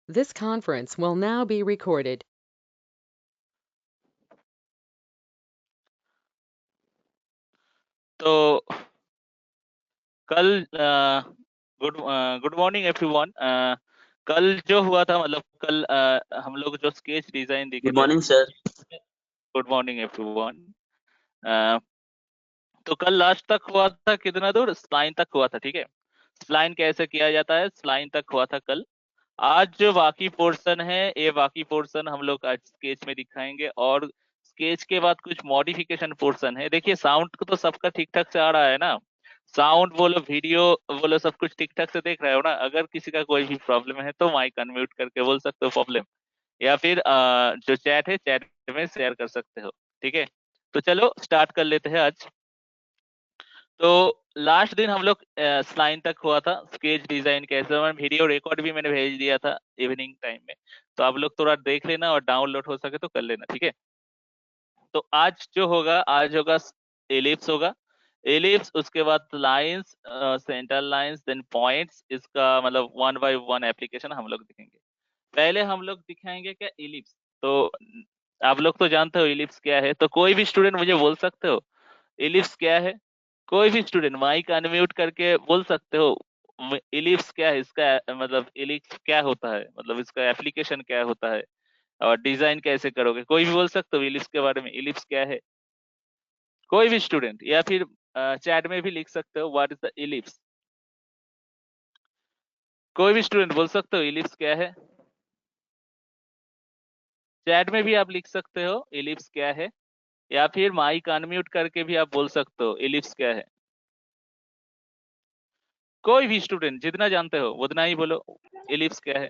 This conference will now be recorded. तो कल good morning everyone. कल जो हुआ था, मतलब कल हम लोग जो स्केच डिजाइन देखे गुड थे। Morning sir. Good morning everyone. तो कल लास्ट तक हुआ था, कितना दूर, स्प्लाइन तक हुआ था, ठीक है। स्प्लाइन कैसे किया जाता है, स्प्लाइन तक हुआ था कल। आज जो बाकी पोर्शन है, ये बाकी पोर्शन हम लोग आज स्केच में दिखाएंगे, और स्केच के बाद कुछ मॉडिफिकेशन पोर्शन है। देखिए साउंड तो सबका ठीक ठाक से आ रहा है ना, साउंड बोलो, वीडियो बोलो, सब कुछ ठीक ठाक से देख रहे हो ना। अगर किसी का कोई भी प्रॉब्लम है तो माइक अनम्यूट करके बोल सकते हो प्रॉब्लम, या फिर जो चैट है, चैट में शेयर कर सकते हो, ठीक है। तो चलो स्टार्ट कर लेते हैं आज। तो लास्ट दिन हम लोग स्लाइन तक हुआ था, स्केच डिजाइन कैसे। मैं वीडियो रिकॉर्ड भी मैंने भेज दिया था इवनिंग टाइम में, तो आप लोग थोड़ा देख लेना, और डाउनलोड हो सके तो कर लेना, ठीक है। तो आज जो होगा, आज होगा एलिप्स होगा, एलिप्स, उसके बाद lines, centre lines, then points. इसका मतलब वन बाय वन एप्लीकेशन हम लोग दिखेंगे। पहले हम लोग दिखाएंगे क्या, इलिप्स। तो आप लोग तो जानते हो इलिप्स क्या है, तो कोई भी स्टूडेंट मुझे बोल सकते हो इलिप्स क्या है। कोई भी स्टूडेंट माइक अनम्यूट करके बोल सकते हो इलिप्स क्या है, इसका मतलब इलिप्स क्या होता है, मतलब इसका एप्लीकेशन क्या होता है, और डिजाइन कैसे करोगे। कोई भी बोल सकते हो इलिप्स के बारे में, इलिप्स क्या है। कोई भी स्टूडेंट, या फिर चैट में भी लिख सकते हो व्हाट इज द इलिप्स। कोई भी स्टूडेंट बोल सकते हो इलिप्स क्या है। चैट में भी आप लिख सकते हो इलिप्स क्या है, या फिर माइक अनम्यूट करके भी आप बोल सकते हो इलिप्स क्या है। कोई भी स्टूडेंट जितना जानते हो उतना ही बोलो इलिप्स क्या है।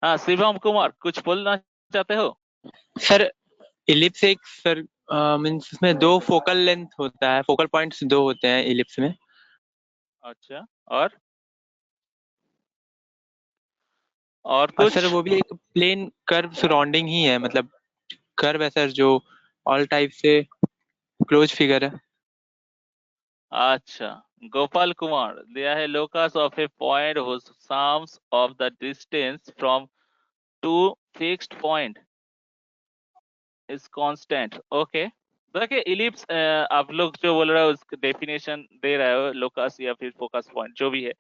हाँ शिवम कुमार, कुछ बोलना चाहते हो। सर इलिप्स एक सर मीन्स इसमें दो फोकल लेंथ होता है, फोकल पॉइंट्स दो होते हैं इलिप्स में। अच्छा, और और कुछ। सर वो भी एक प्लेन कर्व सराउंडिंग ही है, मतलब कर्व है सर, जो ऑल टाइप से क्लोज फिगर है। अच्छा, गोपाल कुमार दिया है, locus of A point whose sums of the distance from two fixed point is constant। Okay, देखिए इलिप्स, आप लोग जो बोल रहे हो उसका डेफिनेशन दे रहे हो, लोकस या फिर फोकस पॉइंट जो भी है।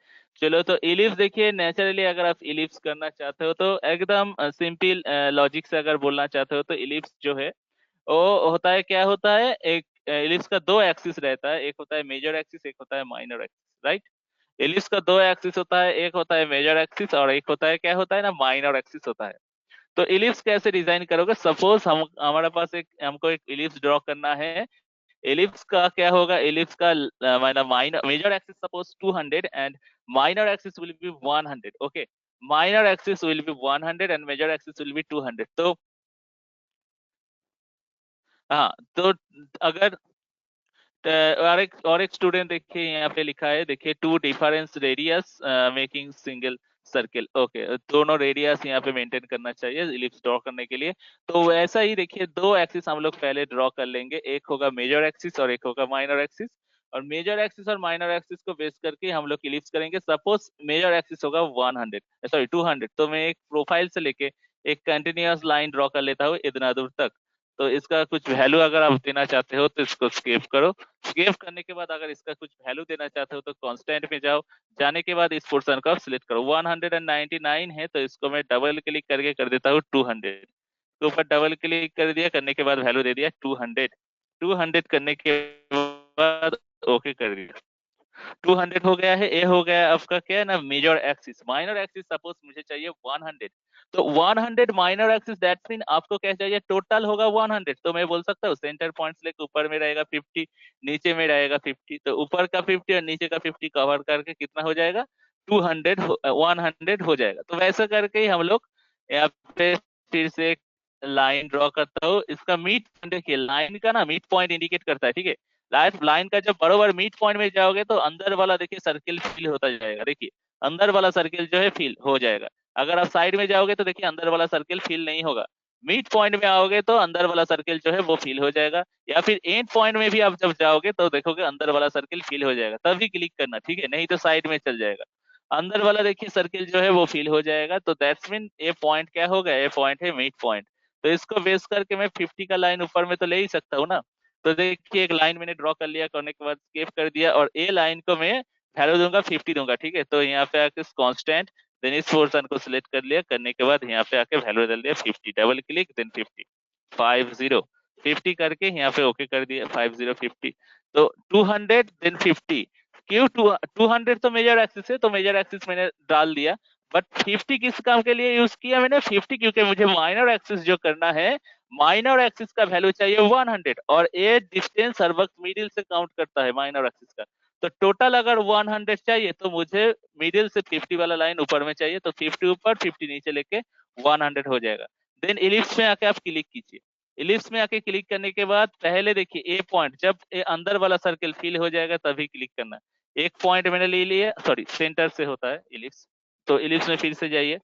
चलो, तो इलिप्स देखिए, नेचुरली अगर आप इलिप्स करना चाहते हो तो एकदम सिंपल लॉजिक से अगर बोलना चाहते हो, तो इलिप्स जो है वो होता है, क्या होता है, एक इलिप्स का दो एक्सिस रहता है, एक होता है मेजर एक्सिस, एक होता है माइनर एक्सिस, राइट। इलिप्स का दो एक्सिस होता है, एक होता है मेजर एक्सिस, और एक होता है, क्या होता है ना, माइनर एक्सिस होता है। तो इलिप्स कैसे डिजाइन करोगे, सपोज हम, हमारे पास एक, हमको एक इलिप्स ड्रॉ करना है। इलिप्स का क्या होगा, इलिप्स का minor major axis suppose 200 and minor axis will be 100। Okay, minor axis will be 100 and major axis will be 200। तो हाँ, तो अगर और एक स्टूडेंट देखिए यहाँ पे लिखा है, देखिए two difference radius making single circle. Okay, दोनों रेडियस यहाँ पे मेंटेन करना चाहिए इलिप्स ड्रॉ करने के लिए। तो ऐसा ही देखिए, दो एक्सिस हम लोग पहले ड्रॉ कर लेंगे, एक होगा मेजर एक्सिस और एक होगा माइनर एक्सिस। और मेजर एक्सिस और माइनर एक्सिस को बेस करके हम लोग इलिप्स करेंगे। सपोज मेजर एक्सिस होगा 100, सॉरी 200, तो मैं एक प्रोफाइल से लेके एक कंटिन्यूअस लाइन ड्रॉ कर लेता हूँ इतना दूर तक। तो इसका कुछ वैल्यू अगर आप देना चाहते हो तो इसको स्केप करो। सेव करने के बाद अगर इसका कुछ वैल्यू देना चाहते हो तो कांस्टेंट में जाओ, जाने के बाद इस पोर्शन को सिलेक्ट करो। 199 है तो इसको मैं डबल क्लिक करके कर देता हूँ 200। तो ऊपर डबल क्लिक कर दिया, करने के बाद वैल्यू दे दिया 200। 200 करने के बाद ओके कर दिया, 200 हो गया है। ए हो गया आपका, क्या है ना, major axis. Minor axis suppose मुझे चाहिए 100, तो 100 माइनर एक्सिस, दैट्स मीन आपको क्या चाहिए, टोटल होगा 100। तो मैं बोल सकता हूँ सेंटर पॉइंट्स लेके ऊपर में रहेगा 50, नीचे में रहेगा 50, तो ऊपर का 50 और नीचे का 50 कवर करके कितना हो जाएगा, 200 100 हो जाएगा। तो वैसा करके ही हम लोग यहाँ पे फिर से एक लाइन ड्रॉ करता हूँ। इसका मीट, देखिए लाइन का ना मीट पॉइंट इंडिकेट करता है, ठीक है। लाइफ लाइन का जब बरोबर मीट पॉइंट में जाओगे तो अंदर वाला देखिए सर्किल फिल होता जाएगा, देखिए अंदर वाला सर्किल जो है फिल हो जाएगा। अगर आप साइड में जाओगे तो देखिए अंदर वाला सर्किल फिल नहीं होगा। मिड पॉइंट में आओगे तो अंदर वाला सर्किल जो है वो फिल हो जाएगा, या फिर एंड पॉइंट में भी आप जब जाओगे तो देखोगे अंदर वाला सर्किल फिल हो जाएगा, तभी क्लिक करना, ठीक है, नहीं तो साइड में चल जाएगा। अंदर वाला देखिए सर्किल जो है वो फिल हो जाएगा, तो दैट्स मीन ए पॉइंट क्या होगा, ए पॉइंट है मिड पॉइंट। तो इसको बेस करके मैं 50 का लाइन ऊपर में तो ले ही सकता हूँ ना। तो देखिए एक लाइन मैंने ड्रॉ कर लिया, करने के बाद स्केप कर दिया, और ए लाइन को मैं वैल्यू दूंगा 50 दूंगा, ठीक है। तो यहाँ पे आके कांस्टेंट, देन इस पोर्शन को सिलेक्ट कर लिया, करने के बाद यहाँ पे आके वैल्यू डाल दिया 50, डबल क्लिक देन 50, 50 करके यहाँ पे ओके कर दिया, 50 तो 200 देन 50। क्यों 200 तो मेजर एक्सिस है, तो मेजर एक्सिस मैंने डाल दिया, बट 50 किस काम के लिए यूज किया मैंने 50, क्योंकि मुझे माइनर एक्सिस जो करना है, माइनर एक्सिस का वैल्यू चाहिए 100, और ए डिस्टेंस हर वक्त मिडिल से काउंट करता है माइनर एक्सिस का। तो टोटल अगर 100 चाहिए तो मुझे मिडिल से 50 वाला लाइन ऊपर में चाहिए, तो 50 ऊपर 50 नीचे लेके 100 हो जाएगा। देन इलिप्स में आके आप क्लिक कीजिए। इलिप्स में आके क्लिक करने के बाद पहले देखिए ए पॉइंट, जब ए अंदर वाला सर्कल फिल हो जाएगा तभी क्लिक करना। एक पॉइंट मैंने ले लिया, सॉरी सेंटर से होता है इलिप्स, तो इलिप्स में फिर से जाइए।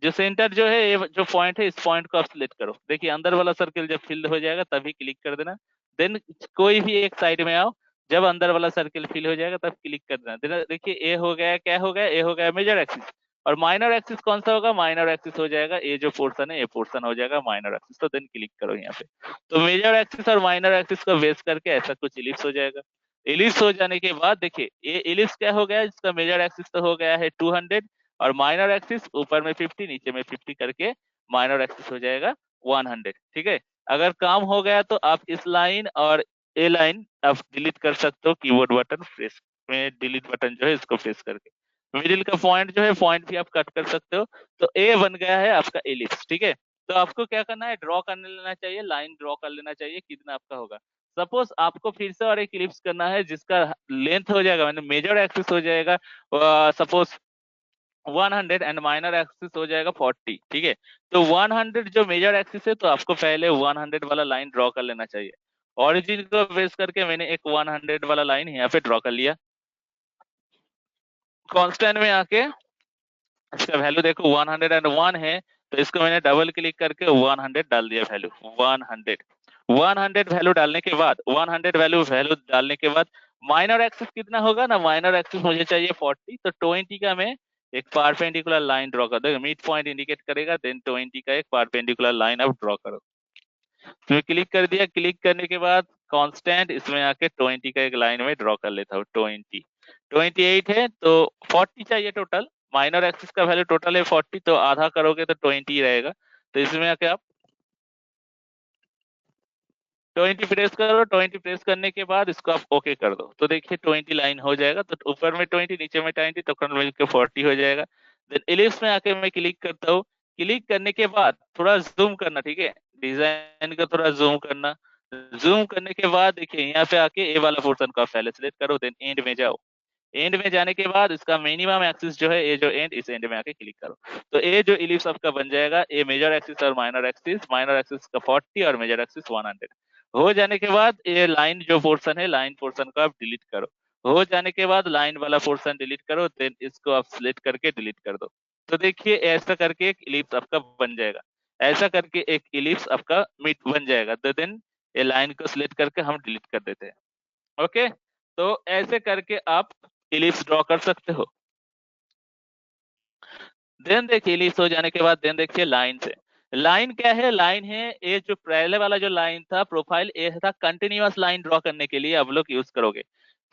जो सेंटर जो है, ये जो पॉइंट है, इस पॉइंट को आप सिलेक्ट करो। देखिए अंदर वाला सर्किल जब फिल हो जाएगा तभी क्लिक कर देना। देन कोई भी एक साइड में आओ, जब अंदर वाला सर्किल फिल हो जाएगा तब क्लिक कर देना। देखिए ए हो गया, क्या हो गया, ए हो गया मेजर एक्सिस। और माइनर एक्सिस कौन सा होगा, माइनर एक्सिस हो जाएगा ये जो पोर्शन है, ये पोर्शन हो जाएगा माइनर एक्सिस। तो देन क्लिक करो यहाँ पे। तो मेजर एक्सिस और माइनर एक्सिस को बेस करके ऐसा कुछ इलिप्स हो जाएगा। इलिप्स हो जाने के बाद देखिए ये इलिप्स क्या हो गया, इसका मेजर एक्सिस तो हो गया है 200, और माइनर एक्सिस ऊपर में 50 नीचे में 50 करके माइनर एक्सिस हो जाएगा 100, ठीक है। अगर काम हो गया तो आप इस लाइन और ए लाइन आप डिलीट कर सकते हो, कीबोर्ड बटन प्रेस में डिलीट बटन जो है इसको प्रेस करके। मिडिल का पॉइंट जो है, पॉइंट भी आप कट कर सकते हो। तो ए बन गया है आपका एलिप्स, ठीक है। तो आपको क्या करना है, ड्रॉ करने लेना चाहिए, लाइन ड्रॉ कर लेना चाहिए, कितना आपका होगा। सपोज आपको फिर से और एक इलिप्स करना है जिसका लेंथ हो जाएगा, मतलब मेजर एक्सिस हो जाएगा सपोज 100 एंड माइनर एक्सिस हो जाएगा 40, ठीक है। तो 100 जो मेजर एक्सिस है, तो आपको पहले 100 वाला लाइन ड्रॉ कर लेना चाहिए। ओरिजिन को बेस करके मैंने एक 100 वाला लाइन यहाँ पे ड्रॉ कर लिया। कांस्टेंट में आके इसका वैल्यू देखो 101 है, तो इसको मैंने डबल क्लिक करके 100 डाल दिया वैल्यू 100। 100 वैल्यू डालने के बाद 100 वैल्यू डालने के बाद माइनर एक्सिस कितना होगा ना, माइनर एक्सिस मुझे चाहिए 40, तो 20 का मैं एक परपेंडिकुलर लाइन ड्रॉ कर दो, मिड पॉइंट इंडिकेट करेगा, देन 20 का एक परपेंडिकुलर लाइन आप ड्रॉ करो। तो क्लिक कर दिया, क्लिक करने के बाद कांस्टेंट इसमें आके 20 का एक लाइन में ड्रॉ कर लेता हूँ। 28 है तो 40 चाहिए टोटल, माइनर एक्सिस का वैल्यू टोटल है 40, तो आधा करोगे तो 20 रहेगा। तो इसमें आके आप 20 प्रेस करो, 20 प्रेस करने के बाद इसको आप ओके कर दो, तो देखिए 20 लाइन हो जाएगा। तो ऊपर में 20 नीचे में 20, तो कुल मिलकर 40 हो जाएगा। देन इलिप्स में आके मैं क्लिक करता हूँ। क्लिक करने के बाद थोड़ा जूम करना, ठीक है, डिजाइन का थोड़ा जूम करना। जूम करने के बाद देखिए यहाँ पे आके ए वाला पोर्शन का पहले सिलेक्ट करो, देन एंड में जाओ। एंड में जाने के बाद इसका मिनिमम एक्सिस जो है, ये जो एंड, इस एंड में आके क्लिक करो। तो ये जो इलिप्स आपका बन जाएगा, ये मेजर एक्सिस और माइनर एक्सिस का 40 और मेजर एक्सिस 100 हो जाने के बाद ये लाइन जो पोर्शन है, लाइन पोर्शन को आप डिलीट करो। हो जाने के बाद लाइन वाला पोर्शन डिलीट करो, देन इसको आप सिलेक्ट करके डिलीट कर दो। तो देखिए ऐसा करके एक इलिप्स आपका बन जाएगा। ऐसा करके एक इलिप्स आपका मिड बन जाएगा। तो देन ये लाइन को सिलेक्ट करके हम डिलीट कर देते हैं। ओके, तो ऐसे करके आप इलिप्स ड्रॉ कर सकते हो। देन देखिए इलिप्स हो जाने के बाद देन देखिए लाइन से, लाइन क्या है, लाइन है ये जो पहले वाला जो लाइन था प्रोफाइल, ये था कंटिन्यूअस लाइन ड्रॉ करने के लिए आप लोग यूज करोगे।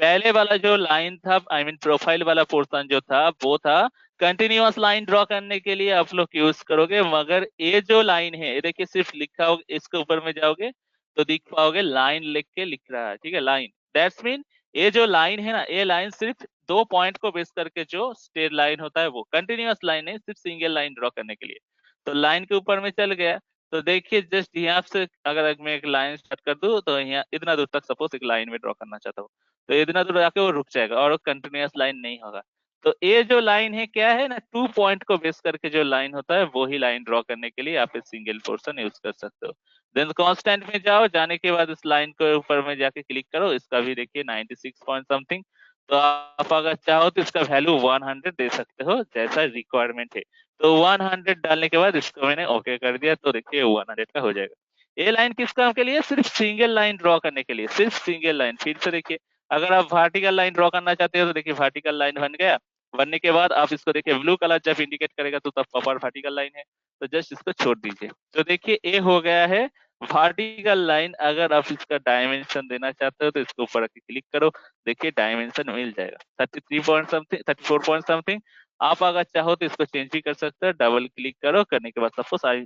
पहले वाला जो लाइन था, आई मीन प्रोफाइल वाला पोर्शन जो था, वो था कंटिन्यूअस लाइन ड्रॉ करने के लिए आप लोग यूज करोगे। मगर ये जो लाइन है, ये देखिए सिर्फ लिखा होगा, इसके ऊपर में जाओगे तो दिख पाओगे लाइन लिख के लिख रहा है, ठीक है, लाइन। दैट्स मीन ये जो लाइन है ना, ये लाइन सिर्फ दो पॉइंट को बेस करके जो स्ट्रेट लाइन होता है, वो कंटिन्यूअस लाइन है, सिर्फ सिंगल लाइन ड्रॉ करने के लिए। तो लाइन के ऊपर में चल गया, तो देखिए जस्ट यहाँ से अगर मैं एक लाइन स्टार्ट कर दूं, तो यहाँ इतना दूर तक सपोज एक लाइन में ड्रॉ करना चाहता हूँ, तो इतना दूर जाके वो रुक जाएगा और कंटिन्यूअस लाइन नहीं होगा। तो ये जो लाइन है क्या है ना, 2 पॉइंट को बेस करके जो लाइन होता है, वो ही लाइन ड्रॉ करने के लिए आप सिंगल पोर्शन यूज कर सकते हो। देन कांस्टेंट में जाओ, जाने के बाद इस लाइन के ऊपर में जाके क्लिक करो, इसका भी देखिए 96 पॉइंट समथिंग। तो आप अगर चाहो तो इसका वैल्यू 100 दे सकते हो जैसा रिक्वायरमेंट है। तो 100 डालने के बाद इसको मैंने ओके कर दिया, तो देखिए 100 का हो जाएगा। ये लाइन किस काम के लिए? सिर्फ सिंगल लाइन ड्रॉ करने के लिए, सिर्फ सिंगल लाइन। फिर से देखिए, अगर आप वर्टिकल लाइन ड्रॉ करना चाहते हो तो देखिए वर्टिकल लाइन बन गया। बनने के बाद आप इसको देखिए ब्लू कलर जब इंडिकेट करेगा तो तब प्रॉपर वर्टिकल लाइन है, तो जस्ट इसको छोड़ दीजिए। तो देखिए ये हो गया है वर्टिकल लाइन। अगर आप इसका डायमेंशन देना चाहते हो तो इसके ऊपर क्लिक करो, देखिए डायमेंशन मिल जाएगा 33 पॉइंट समथिंग, 34 पॉइंट समथिंग। आप अगर चाहो तो इसको चेंज भी कर सकते हो, डबल क्लिक करो, करने के बाद सपोज आई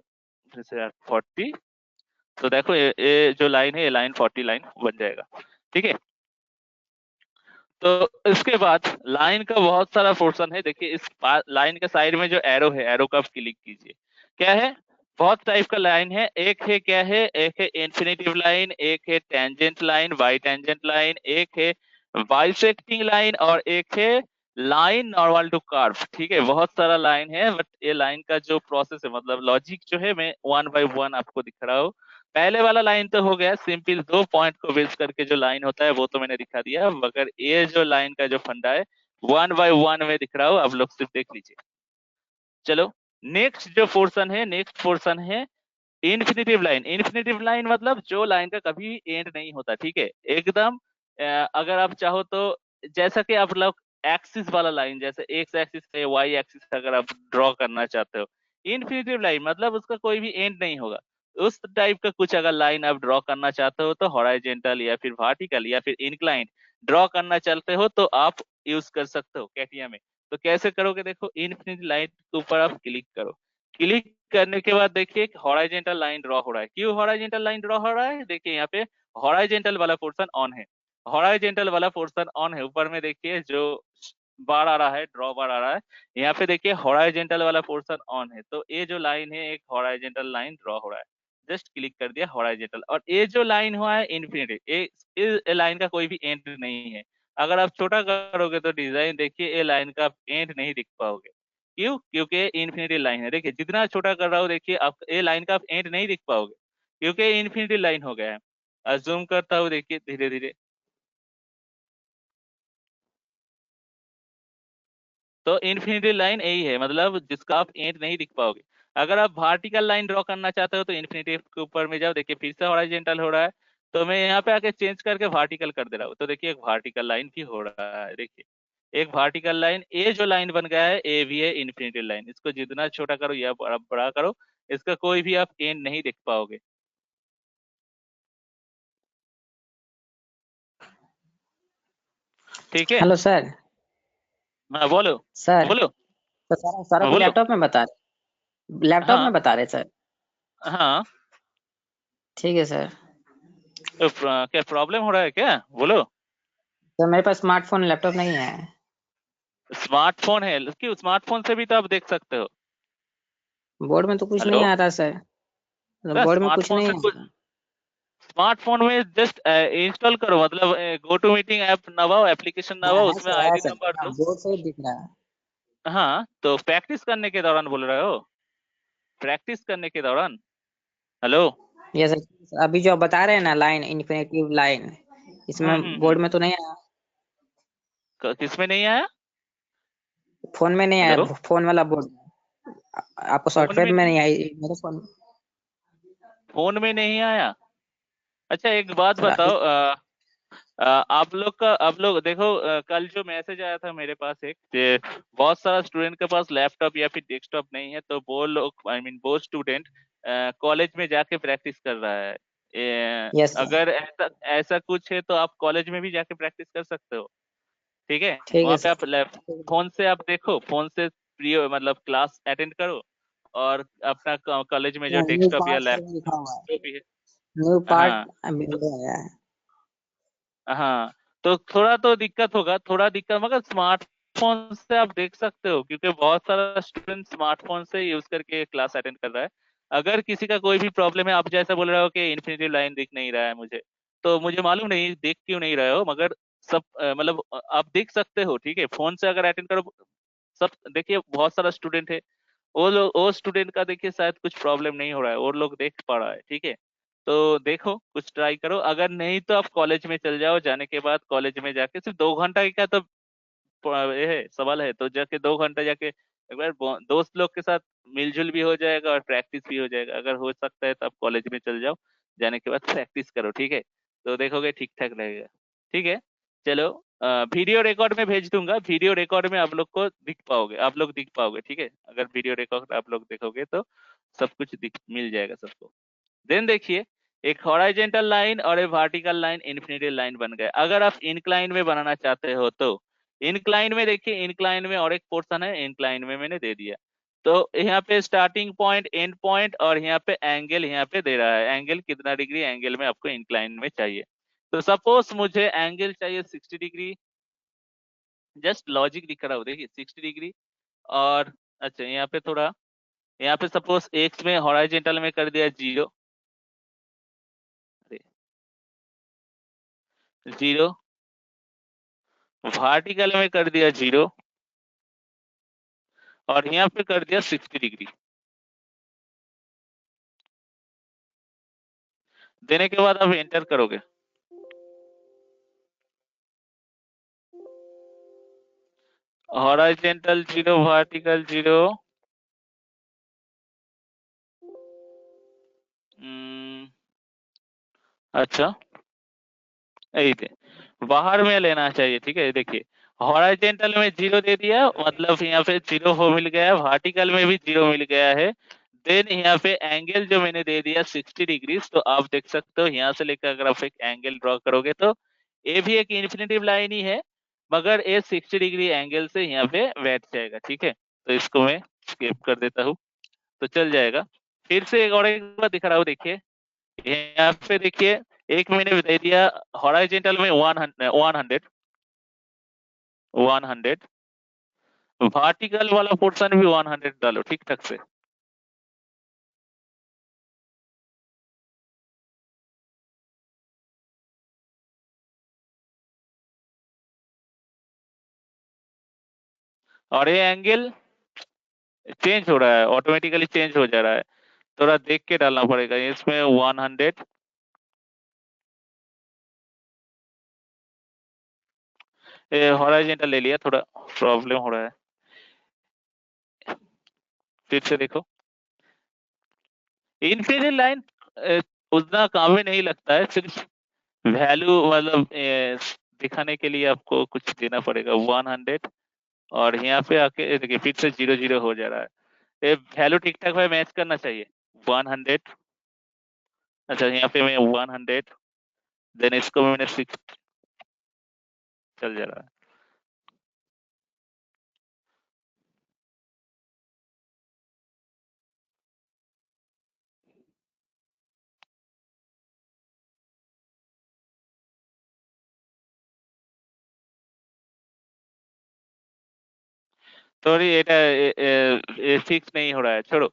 40, तो देखो ये जो लाइन है ये लाइन 40 लाइन बन जाएगा, ठीक है। तो इसके बाद लाइन का बहुत सारा पोर्शन है, देखिए इस लाइन के साइड में जो एरो है, एरो का क्लिक कीजिए। क्या है? बहुत टाइप का लाइन है। एक है क्या है, एक है इन्फिनेटिव लाइन, एक है tangent line, by tangent line, एक है बाइसेक्टिंग लाइन, और एक है लाइन नॉर्मल टू कर्व। ठीक है, बहुत सारा लाइन है, बट ये लाइन का जो प्रोसेस है, मतलब लॉजिक जो है, मैं वन बाय वन आपको दिख रहा हूँ। पहले वाला लाइन तो हो गया सिंपल, 2 पॉइंट को बेस करके जो लाइन होता है वो तो मैंने दिखा दिया, मगर ये जो लाइन का जो फंडा है वन बाय वन में दिख रहा हूँ, आप लोग सिर्फ देख लीजिए। चलो नेक्स्ट जो पोर्शन है, नेक्स्ट पोर्शन है इन्फिनेटिव लाइन। इन्फिनेटिव लाइन मतलब जो लाइन का कभी एंड नहीं होता, ठीक है, एकदम। अगर आप चाहो तो जैसा कि आप लोग एक्सिस वाला लाइन, जैसे एक्स एक्सिस है, वाई एक्सिस अगर आप ड्रॉ करना चाहते हो, इन्फिनेटिव लाइन मतलब उसका कोई भी एंड नहीं होगा। उस टाइप का कुछ अगर लाइन आप ड्रॉ करना चाहते हो तो हॉराइजेंटल या फिर वर्टिकल या फिर इंक्लाइंड ड्रॉ करना चाहते हो तो आप यूज कर सकते हो कैटिया में। तो कैसे करोगे? देखो इन्फिनिटी लाइन के ऊपर आप क्लिक करो। क्लिक करने के बाद देखिए एक हॉराइजेंटल लाइन ड्रॉ हो रहा है। क्यों हॉराइजेंटल लाइन ड्रॉ हो रहा है? देखिए यहाँ पे हॉराइजेंटल वाला पोर्शन ऑन है, हॉराइजेंटल वाला पोर्शन ऑन है। ऊपर में देखिए जो बार आ रहा है, ड्रॉ बार आ रहा है, यहाँ पे देखिए हॉराइजेंटल वाला पोर्शन ऑन है। तो ये जो लाइन है एक हॉराइजेंटल लाइन ड्रॉ हो रहा है, जस्ट क्लिक कर दिया हॉराइजेंटल। और ये जो लाइन हुआ है इन्फिनिटी, इस लाइन का कोई भी एंड नहीं है। अगर आप छोटा करोगे तो डिजाइन देखिए ये लाइन का एंड नहीं दिख पाओगे। क्यों? क्योंकि इन्फिनिटी लाइन है। देखिए जितना छोटा कर रहा हूँ देखिए आप ये लाइन का आप एंड नहीं दिख पाओगे, क्योंकि इन्फिनिटी लाइन हो गया है। जूम करता हूँ देखिए धीरे धीरे, तो इन्फिनिटी लाइन यही है, मतलब जिसका आप एंड नहीं दिख पाओगे। अगर आप वर्टिकल लाइन ड्रॉ करना चाहते हो तो इन्फिनिटी के ऊपर में जाओ, देखिए फिर से हॉरिजॉन्टल हो रहा है, तो मैं यहाँ पे आके चेंज करके वर्टिकल कर दे रहा हूँ, तो देखिए एक वर्टिकल लाइन भी हो रहा है। देखिए एक वर्टिकल लाइन, ये जो लाइन बन गया है ये भी है इन्फिनिटी लाइन। इसको जितना छोटा करो या बड़ा बड़ा करो, इसका कोई भी आप एंड नहीं देख पाओगे, ठीक है। Hello sir. हाँ बोलो। सर बोलो। तो सारा सारा हाँ को बोलो। लैपटॉप हाँ में बता रहे सर। हाँ। ठीक है सर। तो क्या प्रॉब्लम हो रहा है क्या? बोलो। सर मेरे पास स्मार्टफोन लैपटॉप नहीं है। स्मार्टफोन है, क्यों? स्मार्टफोन से भी तो आप देख सकते हो। बोर्ड में तो कुछ नहीं हेलो। आ रहा सर, मतलब बोर्ड में कुछ स्मार्टफोन नहीं से आ कुछ, रहा। स्मार्टफोन में जस्ट इंस्टॉल करो, मतलब गो टू मीटिंग ऐप नवाओ, एप्लीकेशन हाँ नवाओ, है उसमें सर, है आईडी सर, नंबर हाँ दो। बोर्ड से ही दिख रहा है। हाँ तो प्रैक्टिस करने के दौरान बोल रहे हो? प्रैक्टिस करने के दौरान। हेलो। ये सर अभी जो आप बता रहे हैं ना लाइन, इन्फिनेटिव लाइन, इसमें बोर्ड में तो नहीं आया। किसमें नहीं आया? फोन में नहीं आया, हेलो। फोन वाला बोर्ड आपको फोन सॉफ्टवेयर में में नहीं, नहीं आई मेरे फोन। फोन में नहीं आया। अच्छा एक बात सर बताओ, आप लोग देखो, कल जो मैसेज आया था मेरे पास एक, कि बहुत सारा स्टूडेंट के पास लैपटॉप या फिर डेस्कटॉप नहीं है, तो वो लोग, आई मीन वो स्टूडेंट कॉलेज में जाके प्रैक्टिस कर रहा है। Yes sir. अगर ऐसा ऐसा कुछ है तो आप कॉलेज में भी जाके प्रैक्टिस कर सकते हो, ठीक है। ठीक है वहाँ पे आप सर। फोन से आप देखो, फोन से प्री मतलब क्लास अटेंड करो, और अपना कॉलेज में जो न्यू डेस्कटॉप या पार्ट लैपटॉप लिखा हुआ है, जो भी है। न्यू पार्ट हाँ आया है। हाँ, तो थोड़ा तो दिक्कत होगा, थोड़ा दिक्कत, मगर स्मार्टफोन से आप देख सकते हो, क्योंकि बहुत सारा स्टूडेंट स्मार्टफोन से यूज करके क्लास अटेंड कर रहा है। अगर किसी का कोई भी प्रॉब्लम है, आप जैसा बोल रहे हो कि इन्फिनिटी लाइन दिख नहीं रहा है मुझे, तो मुझे मालूम नहीं देख क्यों नहीं रहे हो, मगर सब मतलब आप देख सकते हो, ठीक है। फोन से अगर अटेंड करो, सब देखिए बहुत सारा स्टूडेंट है, वो लोग, वो स्टूडेंट का देखिए शायद कुछ प्रॉब्लम नहीं हो रहा है, और लोग देख पा रहा है, ठीक है। तो देखो कुछ ट्राई करो, अगर नहीं तो आप कॉलेज में चल जाओ, जाने के बाद कॉलेज में जाके सिर्फ 2 घंटा का तो ये है सवाल है, तो जाके 2 घंटा जाके एक बार दोस्त लोग के साथ मिलजुल भी हो जाएगा और प्रैक्टिस भी हो जाएगा। अगर हो सकता है तो आप कॉलेज में चल जाओ, जाने के बाद प्रैक्टिस करो, ठीक है? तो देखोगे ठीक ठाक लगेगा, ठीक है? चलो, वीडियो रिकॉर्ड में भेज दूंगा, वीडियो रिकॉर्ड में आप लोग को दिख पाओगे, आप लोग दिख पाओगे, ठीक है? अगर वीडियो रिकॉर्ड आप लोग देखोगे तो सब कुछ दिख मिल जाएगा सबको। देन देखिए, एक हॉराइजेंटल लाइन और एक वर्टिकल लाइन इन्फिनिटी लाइन बन गए। अगर आप इंक्लाइन में बनाना चाहते हो तो इंक्लाइन में देखिए, इंक्लाइन में और एक पोर्शन है, इंक्लाइन में मैंने दे दिया। तो यहाँ पे स्टार्टिंग पॉइंट, एंड पॉइंट और यहाँ पे एंगल यहाँ पे दे रहा है, एंगल कितना डिग्री एंगल में आपको इंक्लाइन में चाहिए। तो सपोज मुझे एंगल चाहिए 60 डिग्री, जस्ट लॉजिक दिख रहा हो, देखिए 60 डिग्री। और अच्छा यहाँ पे थोड़ा, यहाँ पे सपोज एक्स में हॉराइजेंटल में कर दिया 0, 0, वर्टिकल में कर दिया 0 और यहाँ पे कर दिया 60 डिग्री। देने के बाद आप एंटर करोगे, हॉराइजेंटल 0, वर्टिकल 0, अच्छा यही थे, बाहर में लेना चाहिए, ठीक है? देखिए हॉराइजेंटल में 0 दे दिया, मतलब यहाँ पे 0 हो मिल गया, वर्टिकल में भी 0 मिल गया है। देन यहाँ पे एंगल जो मैंने दे दिया 60 डिग्री, तो आप देख सकते हो यहाँ से लेकर अगर आप एक एंगल ड्रॉ करोगे तो ये भी एक इन्फिनिटिव लाइन ही है, मगर ये 60 डिग्री एंगल से यहाँ पे बैठ जाएगा, ठीक है? तो इसको मैं स्किप कर देता हूँ, तो चल जाएगा। फिर से एक और एक बार दिखा रहा हूँ, देखिए यहाँ पे देखिए, एक मैंने दे दिया हॉराइजेंटल में 100, 100, वर्टिकल वाला पोर्शन भी 100 डालो ठीक ठाक से। और ये एंगल चेंज हो रहा है, ऑटोमेटिकली चेंज हो जा रहा है, थोड़ा देख के डालना पड़ेगा। इसमें 100, हॉराइजेंटल ले लिया, थोड़ा प्रॉब्लम हो रहा है। फिर से देखो, इन्फिनिटी लाइन उतना काम में नहीं लगता है, सिर्फ वैल्यू मतलब दिखाने के लिए आपको कुछ देना पड़ेगा। 100 और यहाँ पे आके देखिए फिर से 0 0 हो जा रहा है, ये वैल्यू ठीक ठाक भाई मैच करना चाहिए। 100, अच्छा यहाँ पे मैं 100, देन इसको मैंने 6 चल जा रहा है। सॉरी ये फिक्स नहीं हो रहा है, छोड़ो।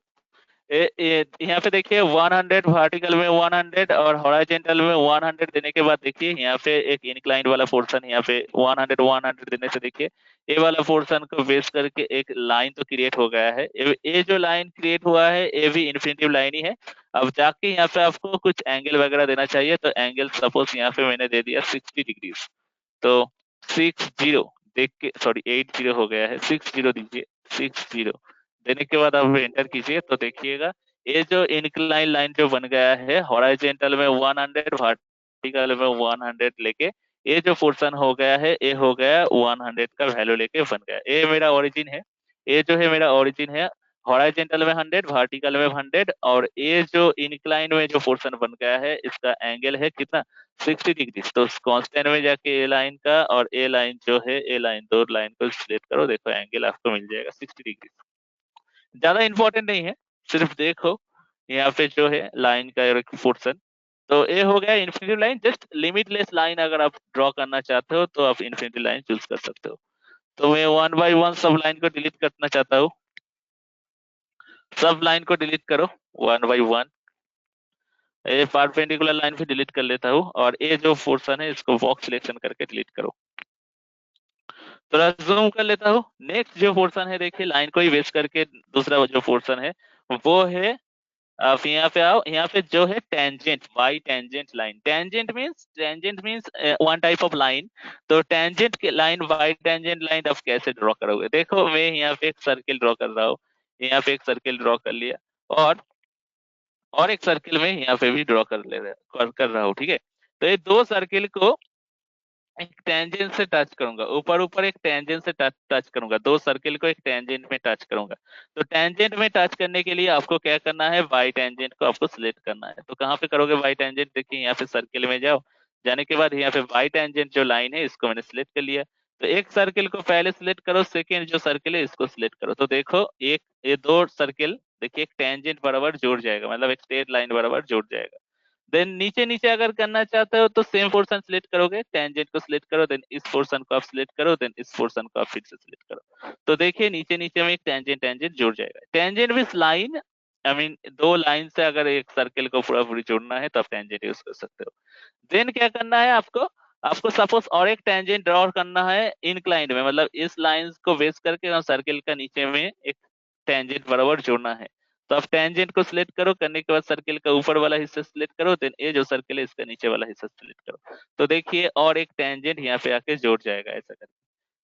यहाँ पे देखिए 100 वर्टिकल में 100 और हॉराइजेंटल में 100 देने के बाद देखिए यहाँ पे एक इंक्लाइंड वाला पोर्शन, यहाँ पे 100 100 देने से देखिए ये वाला पोर्शन को बेस करके एक लाइन तो क्रिएट हो गया है। ये जो लाइन क्रिएट हुआ है ये भी इन्फिनिटिव लाइन ही है। अब जाके यहाँ पे आपको कुछ एंगल वगैरह देना चाहिए, तो एंगल सपोज यहाँ पे मैंने दे दिया 60 डिग्री, तो 60 देख के, सॉरी 80 हो गया है, 60 दीजिए, 60 देने के बाद आप एंटर कीजिए, तो देखिएगा ये जो इंक्लाइन लाइन जो बन गया है, हॉराइजेंटल में 100 वर्टिकल में 100 लेके ये जो पोर्शन हो गया है, ये हो गया 100 का वैल्यू लेके बन गया। ये मेरा ओरिजिन है, ये जो है मेरा ओरिजिन है, हॉराइजेंटल में 100 वर्टिकल में 100, और ये जो इंक्लाइन में जो पोर्शन बन गया है इसका एंगल है कितना, 60 डिग्री। तो कांस्टेंट में जाके ए लाइन का और ए लाइन जो है, ए लाइन दो लाइन को सिलेक्ट करो, देखो एंगल आपको मिल जाएगा 60 डिग्री। ज्यादा इंपॉर्टेंट नहीं है, सिर्फ देखो यहाँ पे जो है लाइन का एक पोर्शन। तो ये हो गया infinity line. Just limitless line अगर आप ड्रॉ करना चाहते हो तो आप इन्फिनिटी लाइन चूज कर सकते हो। तो मैं 1 बाय 1 सब लाइन को डिलीट करना चाहता हूँ, सब लाइन को डिलीट करो 1 बाय 1। ये परपेंडिकुलर लाइन भी डिलीट कर लेता हूँ, और ये जो पोर्शन है इसको बॉक्स सिलेक्शन करके डिलीट करो। थोड़ा जूम कर लेता हूँ। नेक्स्ट जो पोर्शन है देखिए, लाइन को ही बेस करके दूसरा जो पोर्शन है वो है अब यहाँ पे आओ, यहाँ पे जो है tangent, Y tangent line, tangent means one type of line. तो टेंजेंट के लाइन, वाई टेंजेंट लाइन आप कैसे ड्रॉ करोगे? देखो मैं यहाँ पे एक सर्किल ड्रॉ कर रहा हूँ, यहाँ पे एक सर्किल ड्रॉ कर लिया, और एक सर्किल में यहाँ पे भी ड्रॉ कर रहा हूँ, ठीक है। तो ये दो सर्किल को एक टेंजेंट से टच करूंगा, ऊपर ऊपर एक टेंजेंट से टच करूंगा, दो सर्किल को एक टेंजेंट में टच करूंगा। तो टेंजेंट में टच करने के लिए आपको क्या करना है, वाई टेंजेंट को आपको सिलेक्ट करना है। तो कहाँ पे करोगे वाई टेंजेंट? देखिए यहाँ पे सर्किल में जाओ, जाने के बाद यहाँ पे वाई टेंजेंट जो लाइन है इसको मैंने सिलेक्ट कर लिया। तो एक सर्किल को पहले सिलेक्ट करो, सेकेंड जो सर्किल है इसको सिलेक्ट करो। तो देखो एक ये दो सर्किल देखिए एक टेंजेंट बराबर जुड़ जाएगा, मतलब एक स्ट्रेट लाइन बराबर जुड़ जाएगा। देन नीचे नीचे अगर करना चाहते हो तो सेम पोर्शन सिलेक्ट करोगे, टेंजेंट को सिलेक्ट करो, देन इस पोर्शन को आप सिलेक्ट करो, देन इस पोर्शन को आप फिर से सिलेक्ट करो। तो देखिए नीचे नीचे में एक टेंजेंट जुड़ जाएगा। Tangent with line, I mean दो लाइन से अगर एक सर्किल को पूरा पूरी जोड़ना है तो आप टेंजेंट यूज कर सकते हो। देन क्या करना है आपको, आपको सपोज और एक टेंजेंट ड्रॉ करना है इंक्लाइंड में, मतलब इस लाइन को बेस करके सर्किल का नीचे में एक टेंजेंट बराबर जोड़ना है। तो आप टेंजेंट को सिलेक्ट करो, करने के बाद सर्किल का ऊपर वाला हिस्सा सिलेक्ट करो, देन ये जो सर्किल है इसका नीचे वाला हिस्सा सिलेक्ट करो। तो देखिए और एक टेंजेंट यहाँ पे आके जोड़ जाएगा ऐसा करके।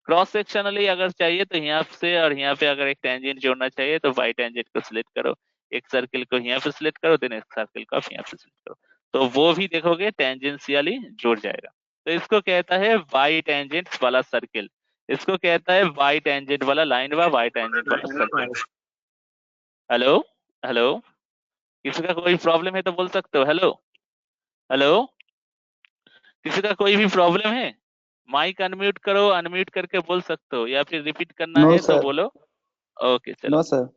क्रॉस सेक्शनली अगर चाहिए तो यहाँ से और यहाँ पे अगर एक टेंजेंट जोड़ना चाहिए तो वाई टेंजेंट को सिलेक्ट करो, एक सर्किल को यहाँ पे सिलेक्ट करो, देन एक सर्किल को आप यहाँ पे सिलेक्ट करो। तो वो भी देखोगे टेंजेंशियली जुड़ जाएगा। तो इसको कहता है वाई टेंजेंट वाला सर्किल, इसको कहता है वाई टेंजेंट वाला लाइन व वाई टेंजेंट वाला सर्किल। हेलो हेलो, किसी का कोई प्रॉब्लम है तो बोल सकते हो। हेलो हेलो, किसी का कोई भी प्रॉब्लम है? माइक अनम्यूट करो, अनम्यूट करके बोल सकते हो, या फिर रिपीट करना नो है तो सर, बोलो। ओके चलो, नो सर।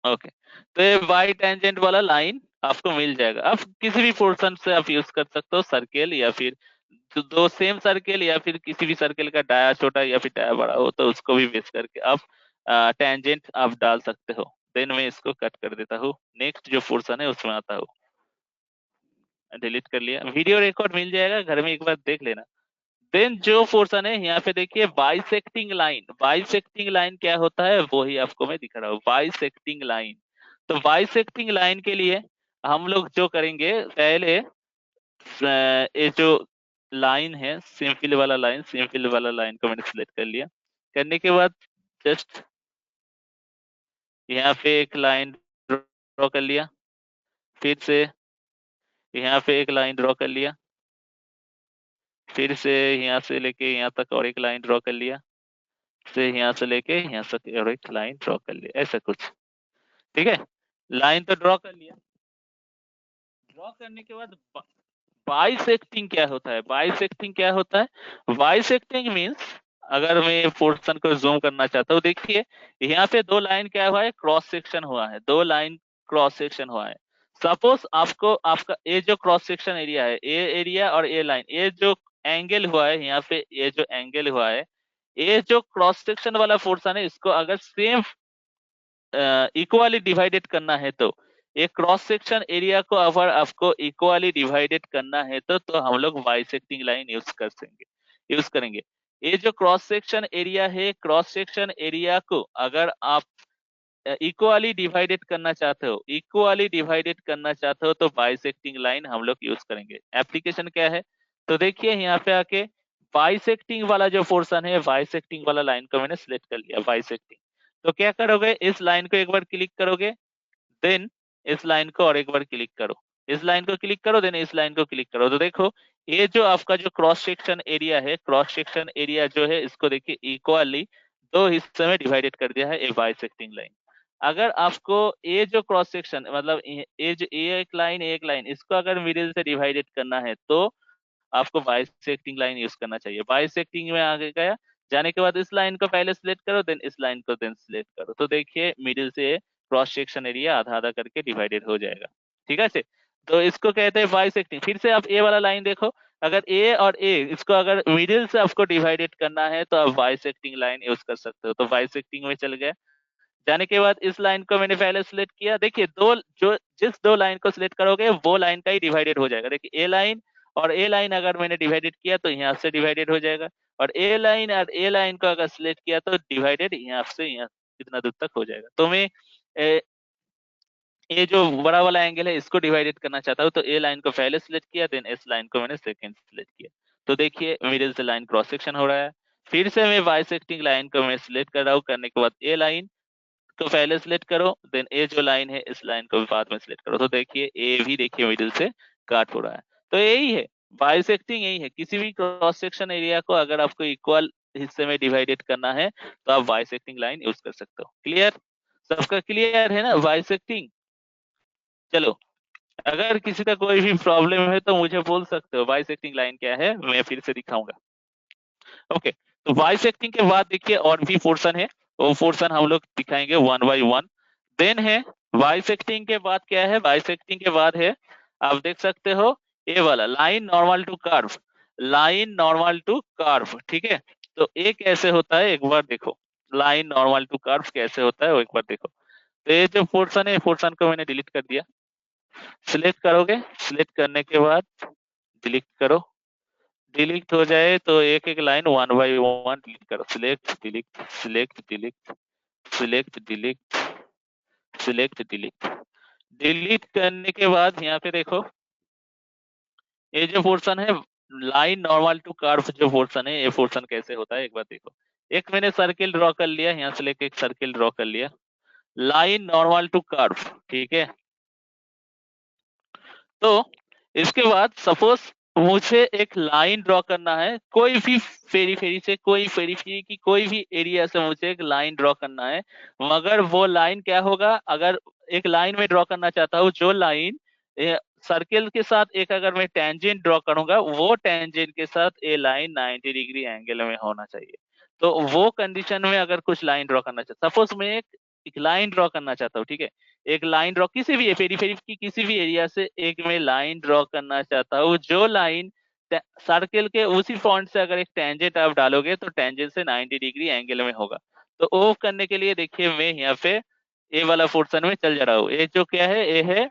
ओके। तो ये वाई टेंजेंट वाला लाइन आपको मिल जाएगा। अब किसी भी पोर्शन से आप यूज कर सकते हो, सर्किल या फिर दो सेम सर्किल, या फिर किसी भी सर्किल का डाया छोटा या फिर डाया बड़ा हो तो उसको भी बेस करके आप टेंजेंट आप डाल सकते हो। देन मैं इसको कट कर देता हूँ, नेक्स्ट जो पोर्शन है उसमें आता हूँ। डिलीट कर लिया, वीडियो रिकॉर्ड मिल जाएगा, घर में एक बार देख लेना। देन जो पोर्शन है यहाँ पे देखिए बाइसेक्टिंग लाइन, बाइसेक्टिंग लाइन क्या होता है वो ही आपको मैं दिखा रहा हूँ, बाइसेक्टिंग लाइन। तो बाइसेक्टिंग लाइन के लिए हम लोग जो करेंगे पहले, ये जो लाइन है सिंपल वाला लाइन, सिंपल वाला लाइन को मैंने सिलेक्ट कर लिया। करने के बाद जस्ट यहाँ पे एक लाइन ड्रॉ कर लिया, फिर से यहाँ पे एक लाइन ड्रॉ कर लिया, फिर से यहाँ से लेके यहाँ तक और एक लाइन ड्रॉ कर लिया, फिर यहाँ से लेके यहाँ तक और एक लाइन ड्रॉ कर लिया, ऐसा कुछ। ठीक है, लाइन तो ड्रॉ कर लिया। ड्रॉ करने के बाद बाइसेक्टिंग क्या होता है? बाइसेक्टिंग क्या होता है? बाइसेक्टिंग मींस, अगर मैं पोर्शन को जूम करना चाहता हूँ, देखिए यहाँ पे दो लाइन क्या हुआ है, क्रॉस सेक्शन हुआ है, दो लाइन क्रॉस सेक्शन हुआ है। सपोज आपको आपका ये जो क्रॉस सेक्शन एरिया है, ये एरिया और ये लाइन, ये जो एंगल हुआ है यहाँ पे, ये जो एंगल हुआ है, ये जो क्रॉस सेक्शन वाला पोर्शन है इसको अगर सेम इक्वली डिवाइडेड करना है, तो एक क्रॉस सेक्शन एरिया को अगर आपको इक्वली डिवाइडेड करना है तो हम लोग बाइसेक्टिंग लाइन यूज करेंगे। ये जो क्रॉस सेक्शन एरिया है, क्रॉस सेक्शन एरिया को अगर आप इक्वली डिवाइडेड करना चाहते हो, इक्वली डिवाइडेड करना चाहते हो तो बाइसेक्टिंग लाइन हम लोग यूज करेंगे। एप्लीकेशन क्या है? तो देखिए यहाँ पे आके बाइसेक्टिंग वाला जो पोर्शन है, बाइसेक्टिंग वाला लाइन को मैंने सिलेक्ट कर लिया, बाइसेक्टिंग। तो क्या करोगे, इस लाइन को एक बार क्लिक करोगे, देन इस लाइन को और एक बार क्लिक करो, इस लाइन को क्लिक करो, देन इस लाइन को क्लिक करो। तो देखो ये जो आपका जो क्रॉस सेक्शन एरिया है, क्रॉस सेक्शन एरिया जो है इसको देखिए इक्वली दो हिस्से में डिवाइडेड कर दिया है ए बाइसेक्टिंग लाइन। अगर आपको ये जो क्रॉस सेक्शन मतलब ये जो एक लाइन इसको अगर मिडिल से डिवाइडेड करना है तो आपको बाइसेक्टिंग लाइन यूज करना चाहिए। बाइसेक्टिंग में आगे गया, जाने के बाद इस लाइन को पहले सिलेक्ट करो, देन इस लाइन को देन सिलेक्ट करो। तो देखिए मिडिल से क्रॉस सेक्शन एरिया आधा आधा करके डिवाइडेड हो जाएगा। ठीक है से, तो इसको कहते हैं बाइसेक्टिंग। फिर से आप ए वाला लाइन देखो, अगर ए और ए इसको अगर मिडिल से आपको डिवाइडेड करना है तो आप बाइसेक्टिंग लाइन यूज कर सकते हो। तो बाइसेक्टिंग में चल गए, जाने के बाद इस लाइन को मैंने पहले सिलेक्ट किया, देखिए दो जो जिस दो लाइन को सिलेक्ट करोगे वो लाइन का ही डिवाइडेड हो जाएगा। देखिए ए लाइन और ए लाइन अगर मैंने डिवाइडेड किया तो यहाँ से डिवाइडेड हो जाएगा, और ए लाइन और ए लाइन को अगर सिलेक्ट किया तो डिवाइडेड यहाँ से यहाँ कितना दूर तक हो जाएगा। तो मैं ये जो बड़ा वाला एंगल है इसको डिवाइडेड करना चाहता हूँ, तो ए लाइन को पहले सिलेक्ट किया, देन एस लाइन को मैंने सेकंड सिलेक्ट किया। तो देखिए मिडिल से लाइन क्रॉस सेक्शन हो रहा है। फिर से मैं बाइसेक्टिंग लाइन को मैं सिलेक्ट कर रहा हूँ, करने के बाद ए लाइन को पहले सिलेक्ट करो, देन ए जो लाइन है इस लाइन को बाद में सिलेक्ट करो। तो देखिए ए भी देखिए मिडिल से काट हो रहा है। तो यही है बाइसेक्टिंग, यही है। किसी भी क्रॉस सेक्शन एरिया को अगर आपको इक्वल हिस्से में डिवाइडेड करना है तो आप बाइसेक्टिंग लाइन यूज कर सकते हो। क्लियर? सबका क्लियर है ना बाइसेक्टिंग? चलो, अगर किसी का कोई भी प्रॉब्लम है तो मुझे बोल सकते हो। बाइसेक्टिंग लाइन क्या है मैं फिर से दिखाऊंगा। ओके, तो बाइसेक्टिंग के बाद देखिए और भी पोर्शन है, वो पोर्शन हम लोग दिखाएंगे वन बाय वन। देन है बाइसेक्टिंग के बाद क्या है, बाइसेक्टिंग के बाद है आप देख सकते हो ये वाला line normal to curve, line normal to curve. ठीक है, तो ये कैसे होता है एक बार देखो, लाइन नॉर्मल टू कर्व कैसे होता है वो एक बार देखो। तो ये जो पोर्शन है पोर्शन को मैंने डिलीट कर दिया। सिलेक्ट करोगे, सिलेक्ट करने के बाद डिलीट करो, डिलीट हो जाए तो एक एक line one by one delete करो। Select delete, select delete, select delete, select delete. Delete करने के बाद यहाँ पे देखो ये जो पोर्शन है लाइन नॉर्मल टू कर्व जो पोर्शन है, ये पोर्शन कैसे होता है एक बार देखो। एक मैंने सर्किल ड्रॉ कर लिया, यहाँ से लेके एक सर्किल ड्रॉ कर लिया, लाइन नॉर्मल टू कर्व। ठीक है, तो इसके बाद सपोज मुझे एक लाइन ड्रॉ करना है, कोई भी पेरीफेरी से, कोई पेरीफेरी की कोई भी एरिया से मुझे एक लाइन ड्रॉ करना है। मगर वो लाइन क्या होगा, अगर एक लाइन में ड्रॉ करना चाहता हूँ जो लाइन सर्किल के साथ एक अगर मैं टेंजेंट ड्रॉ करूंगा, वो टेंजेंट के साथ ये लाइन 90 डिग्री एंगल में होना चाहिए। तो वो कंडीशन में अगर कुछ लाइन ड्रॉ करना चाहता, सपोज मैं एक लाइन ड्रॉ करना चाहता हूँ, ठीक है, एक लाइन ड्रॉ किसी भी पेरीफेरी की किसी भी एरिया से एक मैं लाइन ड्रॉ करना चाहता हूँ, जो लाइन सर्किल के उसी पॉइंट से अगर एक टेंजेंट आप डालोगे तो टेंजेंट से 90 डिग्री एंगल में होगा। तो वो करने के लिए देखिए मैं यहाँ पे ये वाला पोर्शन में चल जा रहा हूँ। ये जो क्या है, ये है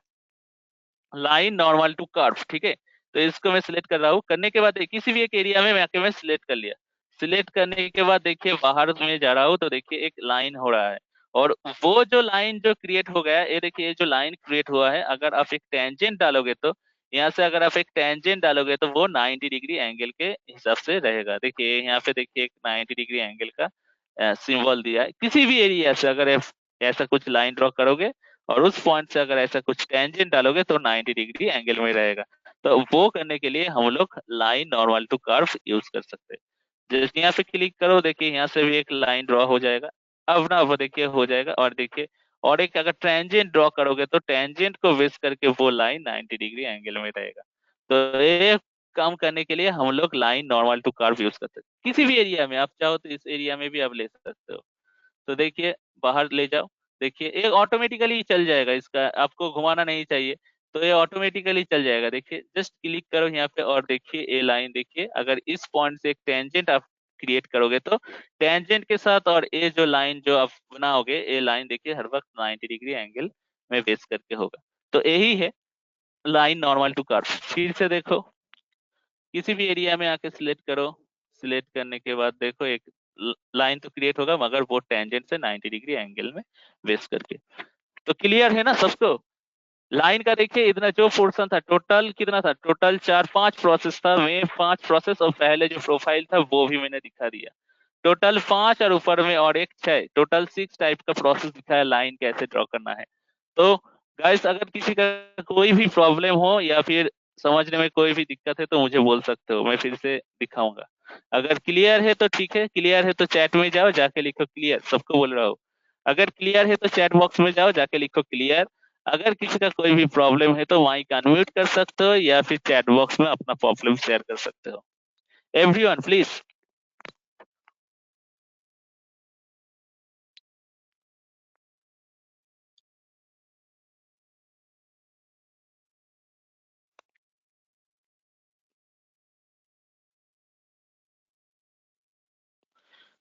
लाइन नॉर्मल टू कर्व। ठीक है, तो इसको मैं सिलेक्ट कर रहा हूँ। करने के बाद किसी भी एक एरिया में आके मैं सिलेक्ट कर लिया। सिलेक्ट करने के बाद देखिए बाहर में जा रहा हूँ तो देखिए एक लाइन हो रहा है, और वो जो लाइन जो क्रिएट हो गया, ये देखिए जो लाइन क्रिएट हुआ है, अगर आप एक टेंजेंट डालोगे तो यहाँ से अगर आप एक टेंजेंट डालोगे तो वो 90 डिग्री एंगल के हिसाब से रहेगा। देखिए यहाँ पे देखिए एक 90 डिग्री एंगल का सिंबल दिया है। किसी भी एरिया से अगर ऐसा कुछ लाइन ड्रॉ करोगे और उस पॉइंट से अगर ऐसा कुछ टेंजेंट डालोगे तो 90 डिग्री एंगल में रहेगा। तो वो करने के लिए हम लोग line normal to curve use कर सकते हैं। जैसे यहाँ पे क्लिक करो, देखिए यहाँ से भी एक लाइन ड्रॉ हो जाएगा। अब ना वो देखिए हो जाएगा, और देखिए और एक अगर टेंजेंट ड्रॉ करोगे तो टेंजेंट को बेस करके वो लाइन 90 डिग्री एंगल में रहेगा। तो ये काम करने के लिए हम लोग line normal to curve use करते हैं। किसी भी एरिया में आप चाहो तो इस एरिया में भी आप ले सकते हो। तो देखिए बाहर ले जाओ, देखिए ये ऑटोमेटिकली चल जाएगा, इसका आपको घुमाना नहीं चाहिए, तो ये ऑटोमेटिकली चल जाएगा। देखिए जस्ट क्लिक करो यहाँ पे और देखिए ये लाइन, देखिए अगर इस पॉइंट से एक टेंजेंट आप क्रिएट करोगे तो टेंजेंट के साथ और ये जो लाइन जो आप बनाओगे, ये लाइन देखिए हर वक्त 90 डिग्री एंगल में बेस करके होगा। तो यही है लाइन नॉर्मल टू कर्व। फिर से देखो किसी भी एरिया में आके सिलेक्ट करो, सिलेक्ट करने के बाद देखो एक लाइन तो क्रिएट होगा मगर वो टेंजेंट से 90 डिग्री एंगल में बेस करके। तो क्लियर है ना सबको? लाइन का देखिए इतना जो पोर्शन था, टोटल कितना था, टोटल 4-5 प्रोसेस था। मैं 5 प्रोसेस और पहले जो प्रोफाइल था वो भी मैंने दिखा दिया। टोटल 5 और ऊपर में और एक 6, टोटल 6 टाइप का प्रोसेस दिखाया लाइन कैसे ड्रॉ करना है। तो गाइस अगर किसी का कोई भी प्रॉब्लम हो या फिर समझने में कोई भी दिक्कत है तो मुझे बोल सकते हो, मैं फिर से दिखाऊंगा। अगर क्लियर है तो ठीक है, क्लियर है तो चैट में जाओ जाके लिखो क्लियर, सबको बोल रहा हूँ। अगर क्लियर है तो चैट बॉक्स में जाओ जाके लिखो क्लियर। अगर किसी का कोई भी प्रॉब्लम है तो माइक अनम्यूट कर सकते हो या फिर चैट बॉक्स में अपना प्रॉब्लम शेयर कर सकते हो। Everyone please.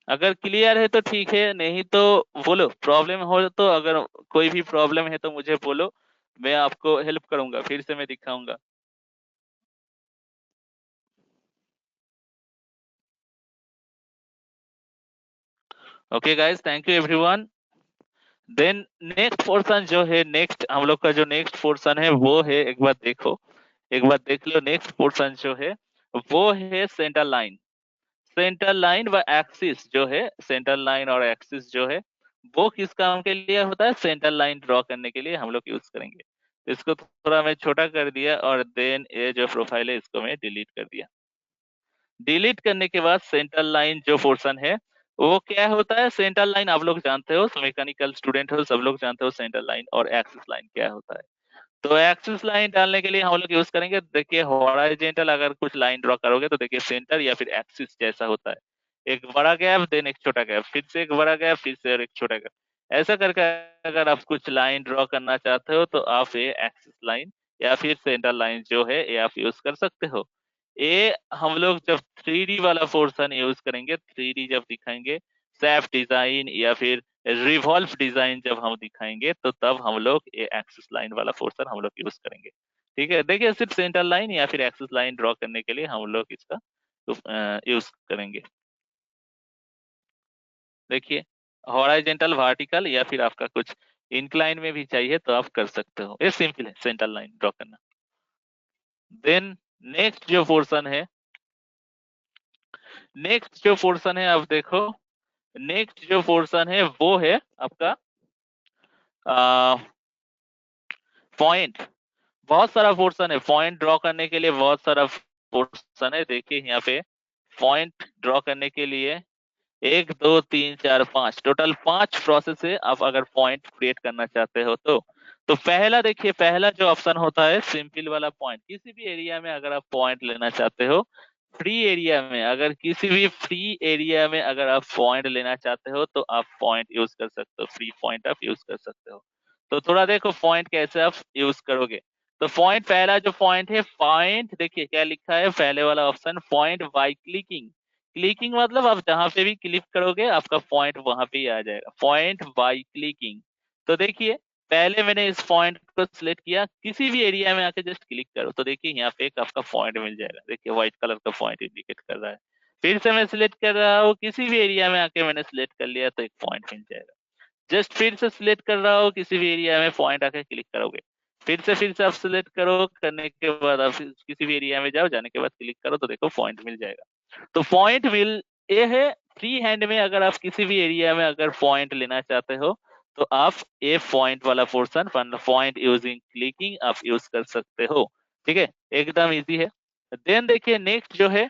अगर क्लियर है तो ठीक है, नहीं तो बोलो प्रॉब्लम हो तो, अगर कोई भी प्रॉब्लम है तो मुझे बोलो, मैं आपको हेल्प करूंगा, फिर से मैं दिखाऊंगा। Okay guys, thank you everyone. Then next portion जो है, नेक्स्ट हम लोग का जो नेक्स्ट पोर्शन है वो है, एक बार देखो, एक बार देख लो, नेक्स्ट पोर्शन जो है वो है सेंटर लाइन। सेंटर लाइन व एक्सिस जो है, सेंटर लाइन और एक्सिस जो है वो किस काम के लिए होता है, सेंटर लाइन ड्रॉ करने के लिए हम लोग यूज करेंगे। इसको थोड़ा मैं छोटा कर दिया और देन ये जो प्रोफाइल है इसको मैं डिलीट कर दिया। डिलीट करने के बाद सेंटर लाइन जो पोर्शन है वो क्या होता है, सेंटर लाइन आप लोग जानते हो, मैकेनिकल स्टूडेंट हो, सब लोग जानते हो सेंटर लाइन और एक्सिस लाइन क्या होता है। तो एक्सिस लाइन डालने के लिए हम लोग यूज करेंगे, देखिए हॉरिजॉन्टल अगर कुछ लाइन ड्रॉ करोगे तो देखिए सेंटर या फिर एक्सिस जैसा होता है, एक बड़ा गैप देन एक छोटा गैप, फिर से एक बड़ा गैप, फिर से एक छोटा गैप, ऐसा करके अगर आप कुछ लाइन ड्रॉ करना चाहते हो तो आप ये एक्सिस लाइन या फिर सेंटर लाइन जो है ये आप यूज कर सकते हो। ये हम लोग जब 3D वाला पोर्शन यूज करेंगे, 3D जब दिखाएंगे, सैफ डिजाइन या फिर रिवॉल्व डिजाइन जब हम दिखाएंगे तो तब हम लोग ये एक्सिस लाइन वाला पोर्शन हम लोग यूज करेंगे। ठीक है, देखिए सिर्फ सेंटर लाइन या फिर एक्सिस लाइन ड्रॉ करने के लिए हम लोग इसका यूज करेंगे। देखिए हॉरिजॉन्टल, वर्टिकल या फिर आपका कुछ इंक्लाइन में भी चाहिए तो आप कर सकते हो, ये सिंपल है सेंटर लाइन ड्रॉ करना। देन नेक्स्ट जो पोर्शन है, नेक्स्ट जो पोर्शन है आप देखो, नेक्स्ट जो पोर्शन है वो है आपका पॉइंट। बहुत सारा पोर्शन है पॉइंट ड्रॉ करने के लिए, बहुत सारा पोर्शन है। देखिए यहाँ पे पॉइंट ड्रॉ करने के लिए 1 2 3 4 5 टोटल 5 प्रोसेस है। आप अगर पॉइंट क्रिएट करना चाहते हो तो पहला देखिए, पहला जो ऑप्शन होता है सिंपल वाला पॉइंट। किसी भी एरिया में अगर आप पॉइंट लेना चाहते हो, फ्री एरिया में, अगर किसी भी फ्री एरिया में अगर आप पॉइंट लेना चाहते हो तो आप पॉइंट यूज कर सकते हो, फ्री पॉइंट आप यूज कर सकते हो। तो थोड़ा देखो पॉइंट कैसे आप यूज करोगे। तो पॉइंट, पहला जो पॉइंट है पॉइंट, देखिए क्या लिखा है पहले वाला option, point by clicking. Clicking मतलब आप जहां पे भी क्लिक करोगे आपका पॉइंट वहां पे ही आ जाएगा, पॉइंट बाय क्लिकिंग। तो देखिए पहले मैंने इस पॉइंट को सिलेक्ट किया, किसी भी एरिया में आके जस्ट क्लिक करो तो देखिए यहाँ पे एक आपका पॉइंट मिल जाएगा। देखिए व्हाइट कलर का पॉइंट इंडिकेट कर रहा है। फिर से मैं सिलेक्ट कर रहा हूँ, किसी भी एरिया में आके मैंने सिलेक्ट कर लिया तो एक पॉइंट मिल जाएगा। जस्ट फिर से सिलेक्ट कर रहा हो, किसी भी एरिया में पॉइंट आके क्लिक करोगे, फिर से आप सिलेक्ट करो, करने के बाद आप किसी भी एरिया में जाओ, जाने के बाद क्लिक करो तो देखो पॉइंट मिल जाएगा। तो पॉइंट विल, ये है फ्री हैंड में, अगर आप किसी भी एरिया में अगर पॉइंट लेना चाहते हो तो आप ये पॉइंट वाला पोर्शन, पॉइंट यूजिंग क्लिकिंग आप यूज कर सकते हो। ठीक है, एकदम इजी है। देन देखिए नेक्स्ट जो है,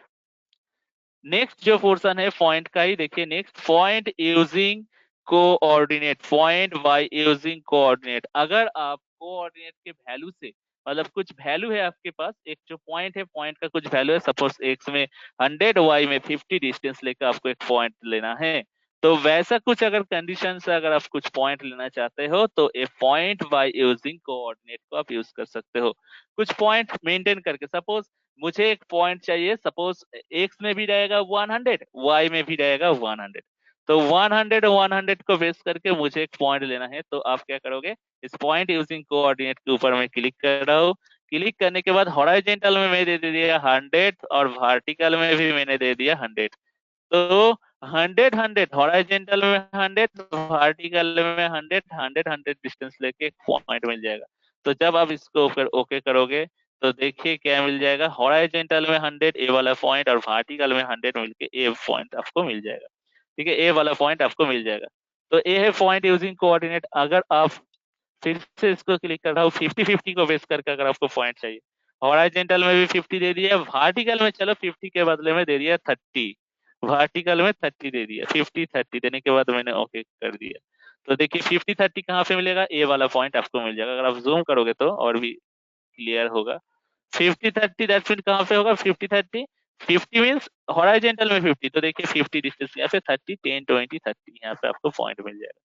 नेक्स्ट जो पोर्शन है पॉइंट का ही, देखिए next point using coordinate, point by using coordinate. अगर आप कोऑर्डिनेट के वैल्यू से, मतलब कुछ वैल्यू है आपके पास, एक जो पॉइंट है पॉइंट का कुछ वैल्यू है, सपोज एक्स में 100 वाई में 50 डिस्टेंस लेकर आपको एक पॉइंट लेना है, तो वैसा कुछ अगर कंडीशन से अगर आप कुछ पॉइंट लेना चाहते हो तो ए पॉइंट बाय यूजिंग कोऑर्डिनेट को आप यूज कर सकते हो। कुछ पॉइंट मेंटेन करके, सपोज मुझे एक पॉइंट चाहिए, सपोज एक्स में भी रहेगा 100, वाई में भी रहेगा 100, तो 100 100 को बेस करके मुझे एक पॉइंट लेना है। तो आप क्या करोगे, इस पॉइंट यूजिंग कोऑर्डिनेट के ऊपर मैं क्लिक कर रहा हूँ। क्लिक करने के बाद हॉरिजॉन्टल में मैंने दे दिया 100 और वर्टिकल में भी मैंने दे दिया 100। तो 100 100 हॉरिजॉन्टल में 100, वर्टिकल में 100, 100 100 डिस्टेंस लेके एक पॉइंट मिल जाएगा। तो जब आप इसको ओके करोगे तो देखिए क्या मिल जाएगा, हॉरिजॉन्टल में 100 ए वाला पॉइंट और वर्टिकल में 100 मिलके ए पॉइंट आपको मिल जाएगा। ठीक है, ए वाला पॉइंट आपको मिल जाएगा। तो ए है पॉइंट यूजिंग कोऑर्डिनेट। अगर आप फिर से इसको क्लिक कर रहा हूँ, 50-50 को बेस करके अगर आपको पॉइंट चाहिए, हॉरिजॉन्टल में भी 50 दे दिया, वर्टिकल में चलो 50 के बदले में दे दिया 30, वर्टिकल में 30 दे दिया, 50-30 देने के बाद मैंने ओके कर दिया। तो देखिए 50-30 कहाँ पे मिलेगा, ए वाला पॉइंट आपको मिल जाएगा। अगर आप जूम करोगे तो और भी क्लियर होगा। 50-30 दैट मीन कहाँ पे होगा, 50-30, 50 मीन्स हॉरिजॉन्टल में 50, तो देखिए 50 डिस्टेंस यहाँ पे 30 10 20 30 यहाँ पे आपको पॉइंट मिल जाएगा।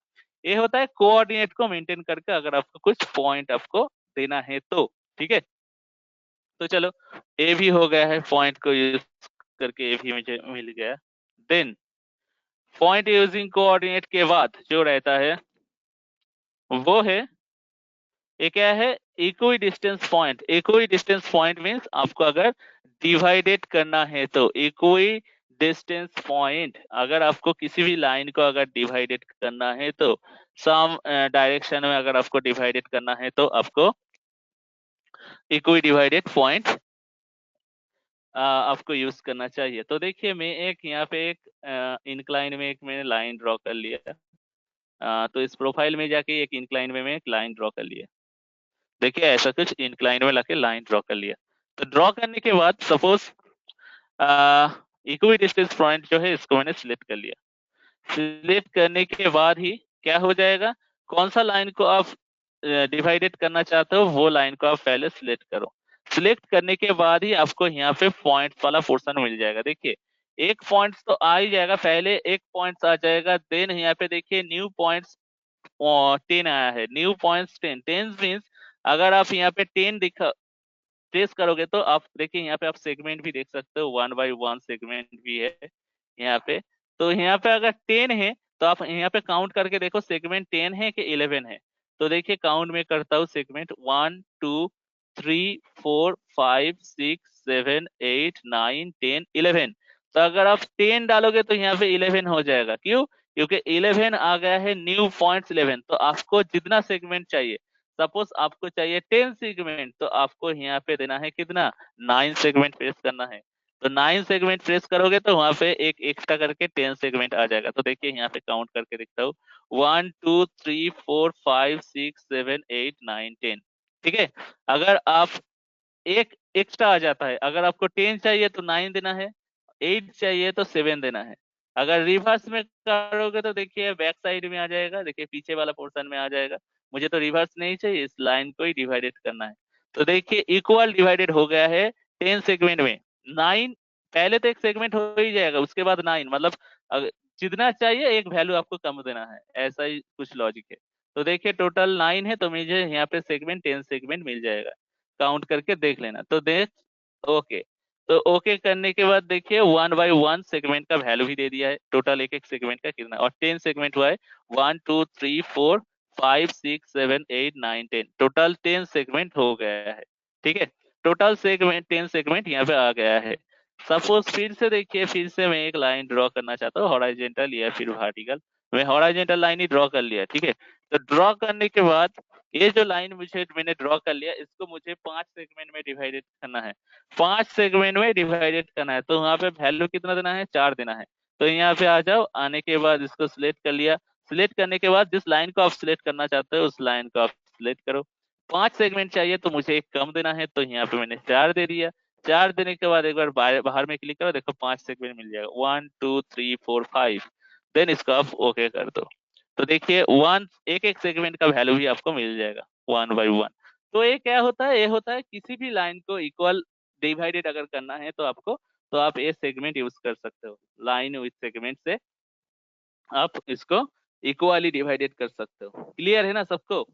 ये होता है कोऑर्डिनेट को मेंटेन करके अगर आपको कुछ पॉइंट आपको देना है तो। ठीक है, तो चलो ए भी हो गया है, पॉइंट को यूज करके ए भी मुझे मिल गया। देन पॉइंट यूजिंग कोऑर्डिनेट के बाद जो रहता है वो है, ये क्या है, equi distance point. Equi distance point means आपको अगर डिवाइडेड करना है तो इक्वी डिस्टेंस पॉइंट, अगर आपको किसी भी लाइन को अगर डिवाइडेड करना है तो सम डायरेक्शन में अगर आपको डिवाइडेड करना है तो आपको इक्वी डिवाइडेड पॉइंट आपको यूज करना चाहिए। तो देखिए मैं एक यहाँ पे एक इंक्लाइन में एक मैंने लाइन ड्रॉ कर लिया। तो इस प्रोफाइल में जाके एक इंक्लाइन में मैं एक लाइन ड्रॉ कर लिया। देखिए ऐसा कुछ इंक्लाइन में लाके लाइन ड्रॉ कर लिया। तो ड्रॉ करने के बाद सपोज इक्वी डिस्टेंस पॉइंट जो है इसको मैंने सिलेक्ट कर लिया। सिलेक्ट करने के बाद ही क्या हो जाएगा, कौन सा लाइन को आप डिवाइडेड करना चाहते हो वो लाइन को आप पहले सिलेक्ट करो। सिलेक्ट करने के बाद ही आपको यहाँ पे पॉइंट वाला पोर्शन मिल जाएगा। देखिए एक पॉइंट तो आ ही जाएगा, पहले एक पॉइंट आ जाएगा, देन यहाँ पे देखिए न्यू पॉइंट्स 10 आया है, न्यू पॉइंट्स 10 मीन्स अगर आप यहाँ पे 10 दिखा ट्रेस करोगे तो आप देखिए यहाँ पे आप सेगमेंट भी देख सकते हो, 1 by 1 सेगमेंट भी है यहाँ पे। तो यहाँ पे अगर 10 है तो आप यहाँ पे काउंट करके देखो सेगमेंट 10 है कि 11 है। तो देखिए काउंट में करता हूँ सेगमेंट 1 2 3 4 5 6 7 8 9 10 11। तो अगर आप 10 डालोगे तो यहाँ पे 11 हो जाएगा। क्यों? क्योंकि 11 आ गया है न्यू पॉइंट्स 11। तो आपको जितना सेगमेंट चाहिए, सपोज आपको चाहिए 10 सेगमेंट, तो आपको यहाँ पे देना है कितना, 9 सेगमेंट प्रेस करना है। तो 9 सेगमेंट प्रेस करोगे तो वहां पे एक एक्स्ट्रा करके 10 सेगमेंट आ जाएगा। तो देखिए यहाँ पे काउंट करके दिखता हूँ 1 2 3 4 5 6 7 8 9 10। ठीक है, अगर आप एक एक्स्ट्रा आ जाता है, अगर आपको 10 चाहिए तो 9 देना है, 8 चाहिए तो 7 देना है। अगर रिवर्स में करोगे तो देखिए बैक साइड में आ जाएगा, देखिए पीछे वाला पोर्शन में आ जाएगा। मुझे तो रिवर्स नहीं चाहिए, इस लाइन को ही डिवाइडेड करना है। तो देखिए इक्वल डिवाइडेड हो गया है 10 सेगमेंट में। 9 पहले तो एक सेगमेंट हो ही जाएगा, उसके बाद 9 मतलब जितना चाहिए एक वैल्यू आपको कम देना है, ऐसा ही कुछ लॉजिक है। तो देखिए टोटल 9 है तो मुझे यहाँ पे सेगमेंट 10 सेगमेंट मिल जाएगा, काउंट करके देख लेना। तो देख ओके, तो ओके करने के बाद देखिए 1 by 1 सेगमेंट का वैल्यू भी दे दिया है, टोटल एक एक सेगमेंट का कितना, और 10 सेगमेंट हुआ है 1 2 3 4 5 6 7 8 9 10, टोटल 10 सेगमेंट हो गया है। ठीक है, टोटल सेगमेंट 10 सेगमेंट यहाँ पे आ गया है। सपोज फिर से देखिए, फिर से मैं एक लाइन ड्रॉ करना चाहता हूँ हॉराइजेंटल या फिर वर्टिकल। मैं हॉराइजेंटल लाइन ही ड्रॉ कर लिया। ठीक है, तो ड्रॉ करने के बाद ये जो लाइन मैंने ड्रॉ कर लिया, इसको मुझे 5 सेगमेंट में डिवाइडेड करना है। 5 सेगमेंट में डिवाइडेड करना है तो वहां पे वैल्यू कितना देना है, 4 देना है। तो यहाँ पे आ जाओ, आने के बाद इसको सिलेक्ट कर लिया। सिलेक्ट करने के बाद जिस लाइन को आप सिलेक्ट करना चाहते हो उस लाइन को आप सिलेक्ट करो। 5 सेगमेंट चाहिए तो मुझे एक कम देना है, तो यहाँ पे मैंने 4 दे दिया। 4 देने के बाद एक बार बाहर में क्लिक करो, देखो 5 सेगमेंट मिल जाएगा, 1 2 3 4 5। देन इसको आप ओके कर दो। तो देखिए एक एक सेगमेंट का वैल्यू भी आपको मिल जाएगा 1 by 1। तो ये क्या होता है, ये होता है किसी भी लाइन को इक्वल डिवाइडेड अगर करना है तो आपको, तो आप ये सेगमेंट यूज कर सकते हो, लाइन विथ सेगमेंट से आप इसको इक्वली डिवाइडेड कर सकते हो। क्लियर है ना सबको?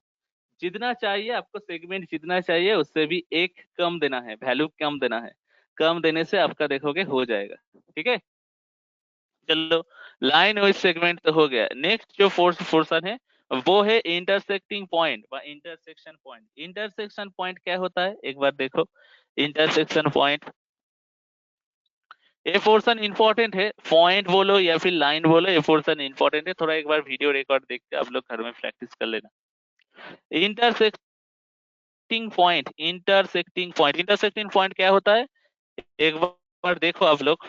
जितना चाहिए आपको सेगमेंट, जितना चाहिए उससे भी एक कम देना है, वैल्यू कम देना है। कम देने से आपका देखोगे हो जाएगा। ठीक है, चलो लाइन विथ सेगमेंट तो हो गया। नेक्स्ट जो फोर्थ पोर्शन है वो है इंटरसेक्टिंग पॉइंट व इंटरसेक्शन पॉइंट। इंटरसेक्शन पॉइंट क्या होता है एक बार देखो। इंटरसेक्शन पॉइंट, ये पोर्शन इंपॉर्टेंट है, पॉइंट बोलो या फिर लाइन बोलो, ये पोर्शन इंपॉर्टेंट है। थोड़ा एक बार वीडियो रिकॉर्ड देख के आप लोग घर में प्रैक्टिस कर लेना। Intersecting point, intersecting point, intersecting point क्या होता है एक बार देखो आप लोग।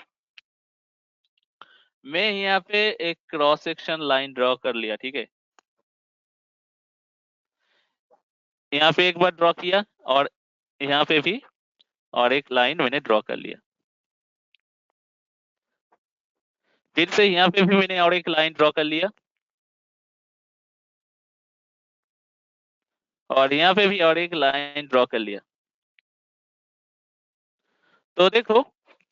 मैं यहाँ पे एक क्रॉस सेक्शन लाइन ड्रॉ कर लिया। ठीक है, यहाँ पे एक बार ड्रॉ किया और यहाँ पे भी, और एक लाइन मैंने ड्रॉ कर लिया। फिर से यहाँ पे भी मैंने और एक लाइन ड्रॉ कर लिया, और यहाँ पे भी और एक लाइन ड्रॉ कर लिया। तो देखो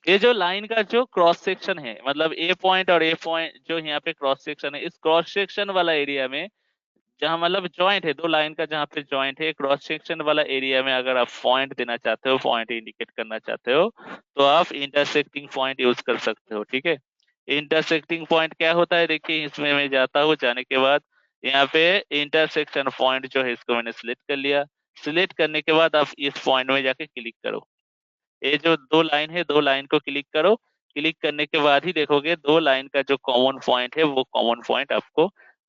ये जो लाइन का जो क्रॉस सेक्शन है, मतलब ए पॉइंट और ए पॉइंट जो यहाँ पे क्रॉस सेक्शन है, इस क्रॉस सेक्शन वाला एरिया में जहां मतलब जॉइंट है, दो लाइन का जहां पे जॉइंट है, क्रॉस सेक्शन वाला एरिया में अगर आप पॉइंट देना चाहते हो, पॉइंट इंडिकेट करना चाहते हो, तो आप इंटरसेक्टिंग पॉइंट यूज कर सकते हो। ठीक है, इंटरसेक्टिंग पॉइंट क्या होता है देखिए, इसमें मैं जाता हूँ, जाने के बाद यहाँ पे इंटरसेक्शन पॉइंट जो है इसको मैंने सिलेक्ट कर लिया। सिलेक्ट करने के बाद आप इस पॉइंट में जाके क्लिक करो। ये जो दो लाइन है, दो लाइन को क्लिक करो। क्लिक करने के बाद ही देखोगे दो लाइन का जो कॉमन पॉइंट है वो कॉमन पॉइंट आपको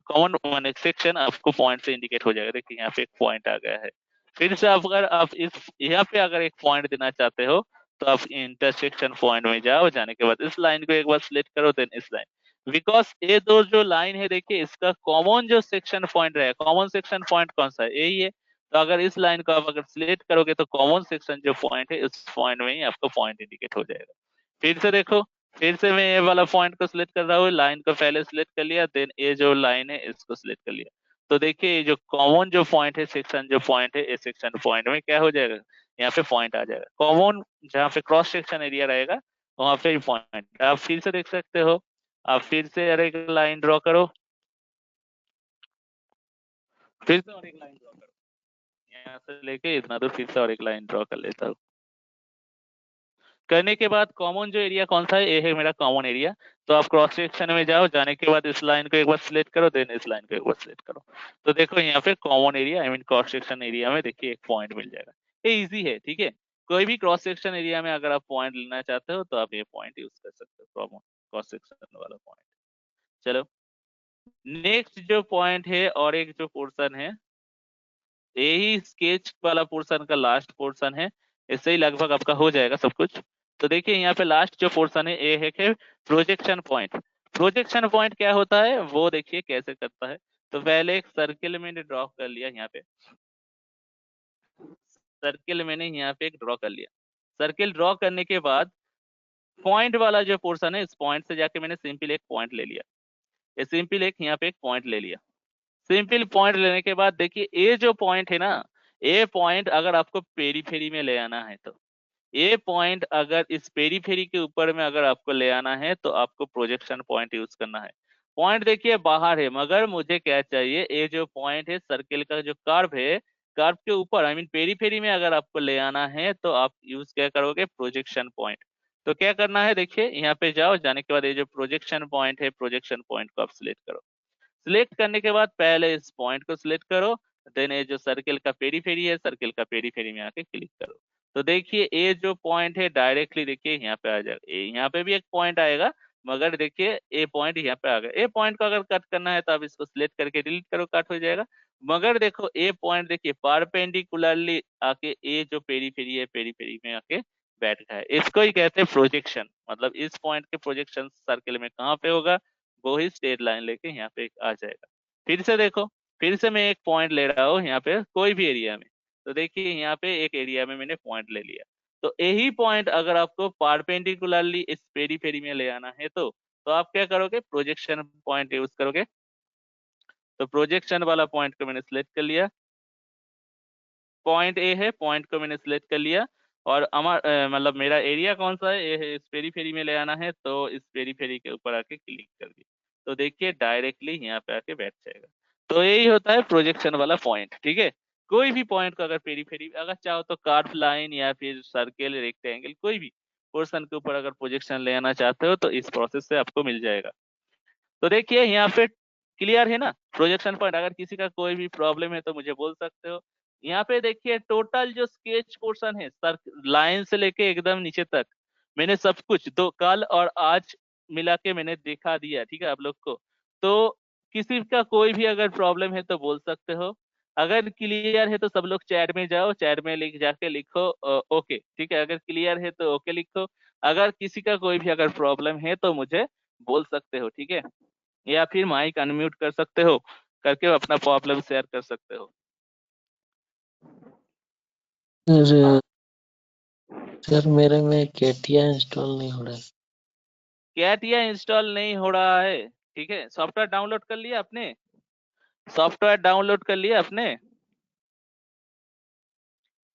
कॉमन माने सेक्शन आपको पॉइंट से इंडिकेट हो जाएगा। देखिए यहाँ पे एक पॉइंट आ गया है। फिर से अगर आप इस यहाँ पे अगर एक पॉइंट देना चाहते हो तो आप इंटरसेक्शन पॉइंट में जाओ, जाने के बाद इस लाइन को एक बार सिलेक्ट करो, देन इस लाइन, बिकॉज ये दो जो लाइन है देखिए इसका कॉमन जो सेक्शन पॉइंट रहेगा, कॉमन सेक्शन पॉइंट कौन सा है, यही है। तो अगर इस लाइन को आप अगर सिलेक्ट करोगे तो कॉमन सेक्शन जो पॉइंट है उस पॉइंट में ही आपको पॉइंट इंडिकेट हो जाएगा। फिर से देखो, फिर से मैं ये वाला पॉइंट को सिलेक्ट कर रहा हूँ, लाइन को पहले सिलेक्ट कर लिया, देन ये जो लाइन है इसको सिलेक्ट कर लिया। तो देखिए ये जो कॉमन जो पॉइंट है, सेक्शन जो पॉइंट है, इस सेक्शन पॉइंट में क्या हो जाएगा, यहाँ पे पॉइंट आ जाएगा। कॉमन जहाँ पे क्रॉस सेक्शन एरिया रहेगा वहां पे पॉइंट आप फिर से देख सकते हो। आप फिर से एक लाइन ड्रॉ करो, फिर से और एक लाइन ड्रॉ करो, यहाँ से लेके इतना दूर फिर से और एक लाइन ड्रॉ कर लेता हूँ। करने के बाद कॉमन जो एरिया कौन सा है, ये है मेरा कॉमन एरिया। तो आप क्रॉस सेक्शन में जाओ, जाने के बाद इस लाइन को एक बार सिलेक्ट करो, देन इस लाइन को एक बार सिलेक्ट करो। तो देखो यहाँ पे common area I mean cross section area में देखिए एक पॉइंट मिल जाएगा। ये इजी है, ठीक है। कोई भी क्रॉस सेक्शन एरिया में अगर आप पॉइंट लेना चाहते हो तो आप ये पॉइंट यूज कर सकते हो, कॉमन क्रॉस सेक्शन वाला पॉइंट। चलो नेक्स्ट जो पॉइंट है और एक जो पोर्शन है, यही स्केच वाला पोर्शन का लास्ट पोर्शन है, इससे ही लगभग आपका हो जाएगा सब कुछ। तो देखिए यहाँ पे लास्ट जो पोर्शन है ये है कि प्रोजेक्शन पॉइंट। प्रोजेक्शन पॉइंट क्या होता है वो देखिए कैसे करता है। तो पहले एक सर्किल मैंने ड्रॉ कर लिया, यहाँ पे सर्किल मैंने यहाँ पे एक ड्रॉ कर लिया। सर्किल ड्रॉ करने के बाद पॉइंट वाला जो पोर्शन है, इस पॉइंट से जाके मैंने सिंपल एक पॉइंट ले लिया, ये सिंपल एक यहाँ पे एक पॉइंट ले लिया। सिंपल पॉइंट लेने के बाद देखिए ये जो पॉइंट है ना, ये पॉइंट अगर आपको पेरीफेरी में ले आना है तो ये पॉइंट अगर इस पेरीफेरी के ऊपर में अगर आपको ले आना है तो आपको प्रोजेक्शन पॉइंट यूज करना है। पॉइंट देखिए बाहर है, मगर मुझे क्या चाहिए, ये जो पॉइंट है सर्किल का जो कर्व है, कर्व के ऊपर आई मीन पेरीफेरी में अगर आपको ले आना है तो आप यूज क्या करोगे, प्रोजेक्शन पॉइंट। तो क्या करना है, देखिए यहाँ पे जाओ, जाने के बाद ये जो प्रोजेक्शन पॉइंट है, प्रोजेक्शन पॉइंट को आप सिलेक्ट करो। सिलेक्ट करने के बाद पहले इस पॉइंट को सिलेक्ट करो, देन ये जो सर्किल का पेरीफेरी है, सर्किल का पेरीफेरी में आके क्लिक करो। तो देखिए ये जो पॉइंट है डायरेक्टली देखिए यहाँ पे आ जाएगा, यहाँ पे भी एक पॉइंट आएगा, मगर देखिए ये पॉइंट यहाँ पे आ गया। ये पॉइंट को अगर कट करना है तो आप इसको सिलेक्ट करके डिलीट करो, कट हो जाएगा। मगर देखो ये पॉइंट देखिए परपेंडिकुलरली आके ये जो पेरीफेरी है, पेरीफेरी में आके बैठ गया है, इसको ही कहते हैं प्रोजेक्शन। मतलब इस पॉइंट के प्रोजेक्शन सर्किल में कहाँ पे होगा, वो ही स्ट्रेट लाइन लेके यहाँ पे आ जाएगा। फिर से देखो, फिर से मैं एक पॉइंट ले रहा हूँ यहाँ पे कोई भी एरिया में। तो देखिए यहाँ पे एक एरिया में मैंने पॉइंट ले लिया। तो यही पॉइंट अगर आपको परपेंडिकुलरली इस पेरीफेरी में ले आना है तो आप क्या करोगे, प्रोजेक्शन पॉइंट यूज करोगे। तो प्रोजेक्शन वाला पॉइंट को मैंने सिलेक्ट कर लिया, पॉइंट ए है, पॉइंट को मैंने सिलेक्ट कर लिया। और मतलब मेरा एरिया कौन सा है, ये है, इस पेरीफेरी में ले आना है तो इस पेरीफेरी के ऊपर आके क्लिक कर दिया। तो देखिए डायरेक्टली यहाँ पे आके बैठ जाएगा। तो यही होता है प्रोजेक्शन वाला पॉइंट, ठीक है। कोई भी पॉइंट को अगर पेरीफेरी अगर चाहो तो कर्व लाइन या फिर सर्किल, रेक्टेंगल, कोई भी पोर्शन के ऊपर अगर प्रोजेक्शन ले आना चाहते हो तो इस प्रोसेस से आपको मिल जाएगा। तो देखिए यहाँ पे क्लियर है ना प्रोजेक्शन पॉइंट। अगर किसी का कोई भी प्रॉब्लम है तो मुझे बोल सकते हो। यहाँ पे देखिए टोटल जो स्केच पोर्शन है, सर लाइन से लेके एकदम नीचे तक, मैंने सब कुछ दो कल और आज मिला के मैंने दिखा दिया, ठीक है आप लोग को। तो किसी का कोई भी अगर प्रॉब्लम है तो बोल सकते हो। अगर क्लियर है तो सब लोग चैट में जाओ, चैट में लिख जाके लिखो ओके, ठीक है। अगर क्लियर है तो ओके लिखो। अगर किसी का कोई भी अगर प्रॉब्लम है तो मुझे बोल सकते हो, ठीक है। या फिर माइक अनम्यूट कर सकते हो, करके अपना प्रॉब्लम शेयर कर सकते हो। सर सर मेरे में केटिया इंस्टॉल नहीं हो रहा है। कैटिया इंस्टॉल नहीं हो रहा है, ठीक है। सॉफ्टवेयर डाउनलोड कर लिया आपने, सॉफ्टवेयर डाउनलोड कर लिया आपने।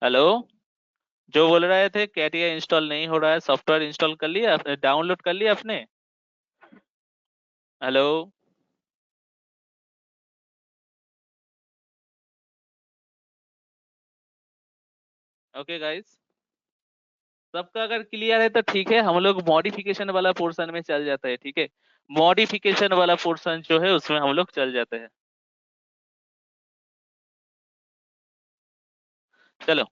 हेलो, जो बोल रहे थे कैटिया इंस्टॉल नहीं हो रहा है, सॉफ्टवेयर इंस्टॉल कर लिया, डाउनलोड कर लिया आपने। हेलो, ओके गाइस, सबका अगर क्लियर है तो ठीक है, हम लोग मॉडिफिकेशन वाला पोर्शन में चल जाते हैं, ठीक है। मॉडिफिकेशन वाला पोर्शन जो है उसमें हम लोग चल जाते हैं। चलो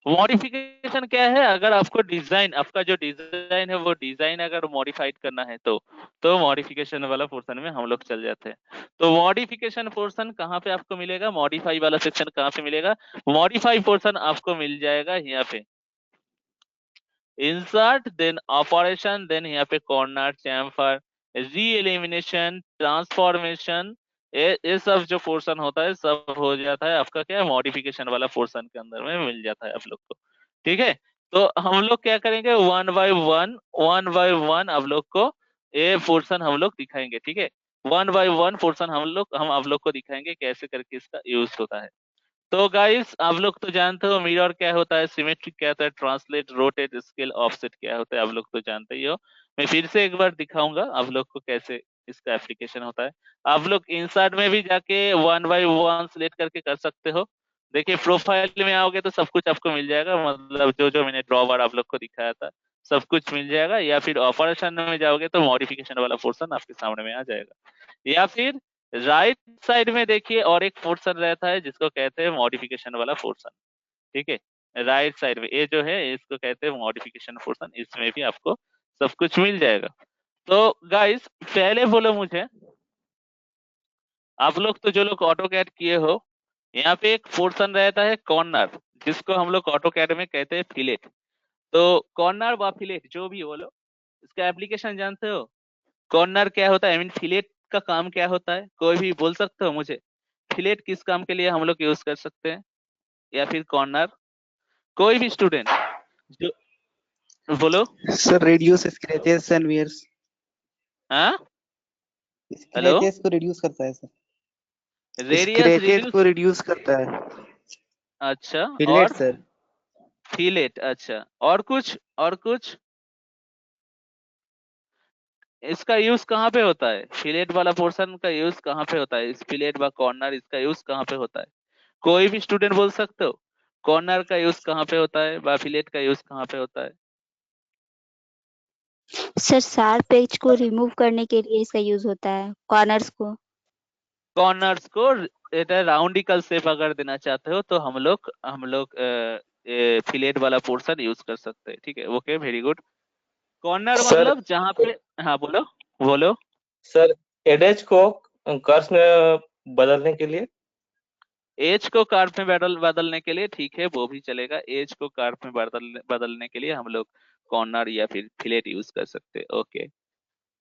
मॉडिफिकेशन क्या है, अगर आपको डिजाइन, आपका जो डिजाइन है वो डिजाइन अगर मॉडिफाइड करना है तो मॉडिफिकेशन वाला पोर्शन में हम लोग चल जाते हैं। तो मॉडिफिकेशन पोर्शन कहाँ पे आपको मिलेगा, मॉडिफाई वाला सेक्शन कहाँ पे मिलेगा, मॉडिफाई पोर्शन आपको मिल जाएगा यहाँ पे, इंसर्ट देन ऑपरेशन, देन यहाँ पे कॉर्नर, चैम्फर, री एलिमिनेशन, ट्रांसफॉर्मेशन, ये सब जो पोर्शन होता है सब हो जाता है आपका क्या, मॉडिफिकेशन वाला पोर्शन के अंदर में मिल जाता है आप लोग को। ठीक है, तो हम लोग क्या करेंगे, वन बाय वन आप लोग को ये पोर्शन हम लोग दिखाएंगे। ठीक है, वन बाय वन पोर्शन हम आप लोग को दिखाएंगे कैसे करके इसका यूज होता है। तो गाइस आप लोग तो जानते हो मिरर क्या होता है, सिमेट्रिक क्या होता है, ट्रांसलेट, रोटेट, स्केल, ऑफसेट क्या होता है, आप लोग तो जानते ही हो। मैं फिर से एक बार दिखाऊंगा आप लोग को कैसे इसका एप्लीकेशन होता है। आप लोग इंसर्ट में भी जाके वन बाय वन सिलेक्ट करके कर सकते हो। देखिए प्रोफाइल में आओगे तो सब कुछ आपको मिल जाएगा, मतलब जो जो मैंने ड्रॉवर आप लोग को दिखाया था सब कुछ मिल जाएगा, या फिर ऑपरेशन में जाओगे तो मॉडिफिकेशन वाला पोर्शन आपके सामने में आ जाएगा, या फिर राइट साइड में देखिए और एक पोर्शन रहता है जिसको कहते हैं मॉडिफिकेशन वाला पोर्शन। ठीक है, राइट साइड में ये जो है इसको कहते हैं मॉडिफिकेशन पोर्शन, इसमें भी आपको सब कुछ मिल जाएगा। तो गाइस पहले बोलो मुझे, आप लोग तो जो लोग ऑटो कैड किए हो, यहाँ पे एक पोर्शन रहता है कॉर्नर, जिसको हम लोग ऑटो कैड में कहते हैं फिलेट। तो कॉर्नर व फिलेट जो भी बोलो, इसका एप्लीकेशन जानते हो, कॉर्नर क्या होता है, आई मीन फिलेट का काम क्या होता है, कोई भी बोल सकते हो मुझे, फिलेट किस काम के लिए हम लोग यूज कर सकते हैं, या फिर कॉर्नर, कोई भी स्टूडेंट जो बोलो। Sir reduce scratches and wears. हाँ हेलो, Scratches को reduce करता है सर. रेडियस Scratches रिड्यूस, को reduce करता है. अच्छा, Fillet और सर. फिलेट, अच्छा, और कुछ, और कुछ, इसका यूज कहाँ पे होता है, फिलेट वाला पोर्शन का यूज कहाँ पे होता है, इस फिलेट व कॉर्नर इसका यूज कहाँ पे होता है, कोई भी स्टूडेंट बोल सकते हो, कॉर्नर का यूज कहाँ पे होता है व फिलेट का यूज कहाँ पे होता है। सर शार्प एज को रिमूव करने के लिए इसका यूज होता है, कॉर्नर्स को। कॉर्नर्स को राउंडिकल शेप अगर देना चाहते हो तो हम लोग फिलेट वाला पोर्शन यूज कर सकते हैं। ठीक है, okay, very good. Corner sir मतलब जहाँ पे, हाँ बोलो बोलो। सर एडेज को कर्स में बदलने के लिए एज को कार्व में बदलने के लिए, ठीक है वो भी चलेगा, एज को कार्व में बदलने के लिए हम लोग कॉर्नर या फिर फिलेट यूज कर सकते हैं। ओके,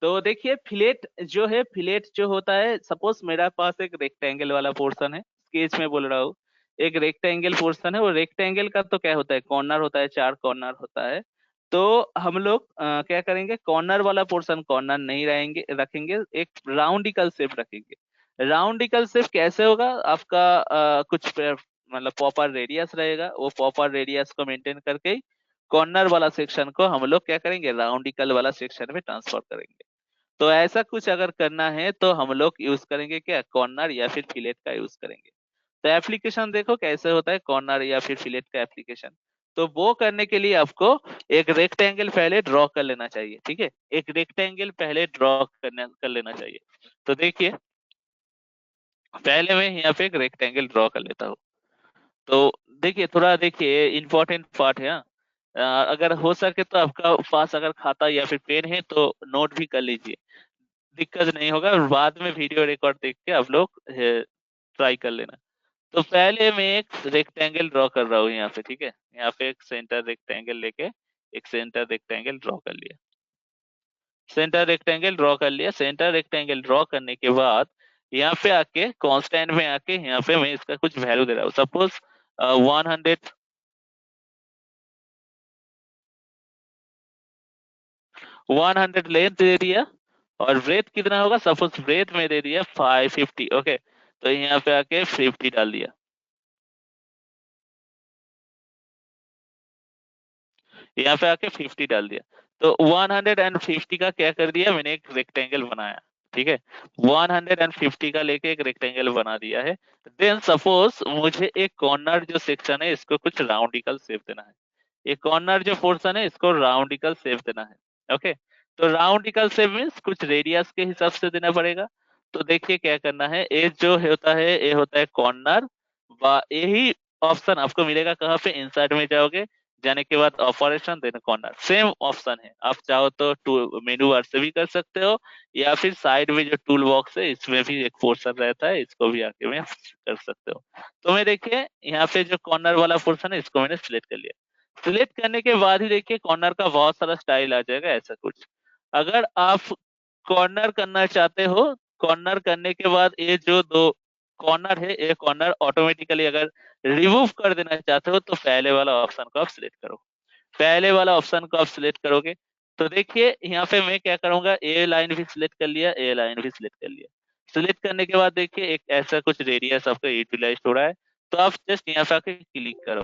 तो देखिए फिलेट जो है, फिलेट जो होता है, सपोज मेरा पास एक रेक्टेंगल वाला पोर्शन है, स्केच में बोल रहा हूँ, एक रेक्टेंगल पोर्शन है, वो रेक्टेंगल का तो क्या होता है, कॉर्नर होता है, 4 कॉर्नर होता है। तो हम लोग क्या करेंगे, कॉर्नर वाला पोर्शन कॉर्नर नहीं रहेंगे, रखेंगे, एक राउंडिकल शेप रखेंगे। राउंडिकल शेप कैसे होगा आपका, कुछ मतलब प्रॉपर रेडियस रहेगा, वो प्रॉपर रेडियस को मेंटेन करके कॉर्नर वाला सेक्शन को हम लोग क्या करेंगे, राउंडिकल वाला सेक्शन में ट्रांसफर करेंगे। तो ऐसा कुछ अगर करना है तो हम लोग यूज करेंगे क्या, कॉर्नर या फिर फिलेट का यूज करेंगे। तो एप्लीकेशन देखो कैसे होता है कॉर्नर या फिर फिलेट का एप्लीकेशन। तो वो करने के लिए आपको एक रेक्टेंगल पहले ड्रॉ कर लेना चाहिए। ठीक है, एक रेक्टेंगल पहले ड्रॉ कर लेना चाहिए। तो देखिए पहले मैं यहाँ पे एक रेक्टेंगल ड्रॉ कर लेता हूँ। तो देखिए थोड़ा देखिए इंपॉर्टेंट पार्ट है, हाँ। अगर हो सके तो आपका पास अगर खाता या फिर पेन है तो नोट भी कर लीजिए, दिक्कत नहीं होगा, बाद में वीडियो रिकॉर्ड देख के आप लोग ट्राई कर लेना। तो पहले मैं एक रेक्टेंगल ड्रॉ कर रहा हूँ यहाँ पे। ठीक है, यहाँ पे एक सेंटर रेक्टेंगल लेके एक सेंटर रेक्टेंगल ड्रॉ कर लिया, सेंटर रेक्टेंगल ड्रॉ कर लिया। सेंटर रेक्टेंगल ड्रॉ करने के बाद यहाँ पे आके कांस्टेंट में आके यहाँ पे मैं इसका कुछ वैल्यू दे रहा हूँ, सपोज 100 लेंथ दे दिया, और ब्रेथ कितना होगा, सपोज ब्रेथ में दे दिया 550। ओके, तो यहाँ पे आके 50 डाल दिया, यहाँ पे आके 50 डाल दिया। तो 150 का क्या कर दिया मैंने, एक रेक्टेंगल बनाया। ठीक है, 150 का लेके एक रेक्टेंगल बना दिया है। देन सपोज मुझे एक कॉर्नर जो सेक्शन है इसको कुछ राउंडिकल शेप देना है, ये कॉर्नर जो पोर्शन है इसको राउंडिकल शेप देना है। ओके, तो राउंडिकल शेप मीन्स कुछ रेडियस के हिसाब से देना पड़ेगा। तो देखिए क्या करना है, ये जो होता है ये होता है कॉर्नर, यही ऑप्शन आपको मिलेगा कहाँ पे, इंसर्ट में जाओगे, जाने के बाद operation then corner, same option है। आप चाहो तो मेनू बार से भी कर सकते हो, या फिर साइड में जो टूल बॉक्स है इसमें भी एक पोर्शन रहता है, इसको भी आके में कर सकते हो। तो मैं देखिए यहाँ पे जो कॉर्नर वाला पोर्शन है इसको मैंने सिलेक्ट कर लिया। सिलेक्ट करने के बाद ही देखिए कॉर्नर का बहुत सारा स्टाइल आ जाएगा ऐसा कुछ। अगर आप कॉर्नर करना चाहते हो, कॉर्नर करने के बाद ये जो दो कॉर्नर है, ये कॉर्नर ऑटोमेटिकली अगर रिमूव कर देना चाहते हो तो पहले वाला ऑप्शन को आप सिलेक्ट करो। पहले वाला ऑप्शन को आप सिलेक्ट करोगे तो देखिए यहाँ पे मैं क्या करूंगा, ए लाइन भी सिलेक्ट कर लिया, ए लाइन भी सिलेक्ट कर लिया। सिलेक्ट करने के बाद देखिए एक ऐसा कुछ रेडियस आपका यूटिलाइज हो रहा है, तो आप जस्ट यहाँ पे आके क्लिक करो,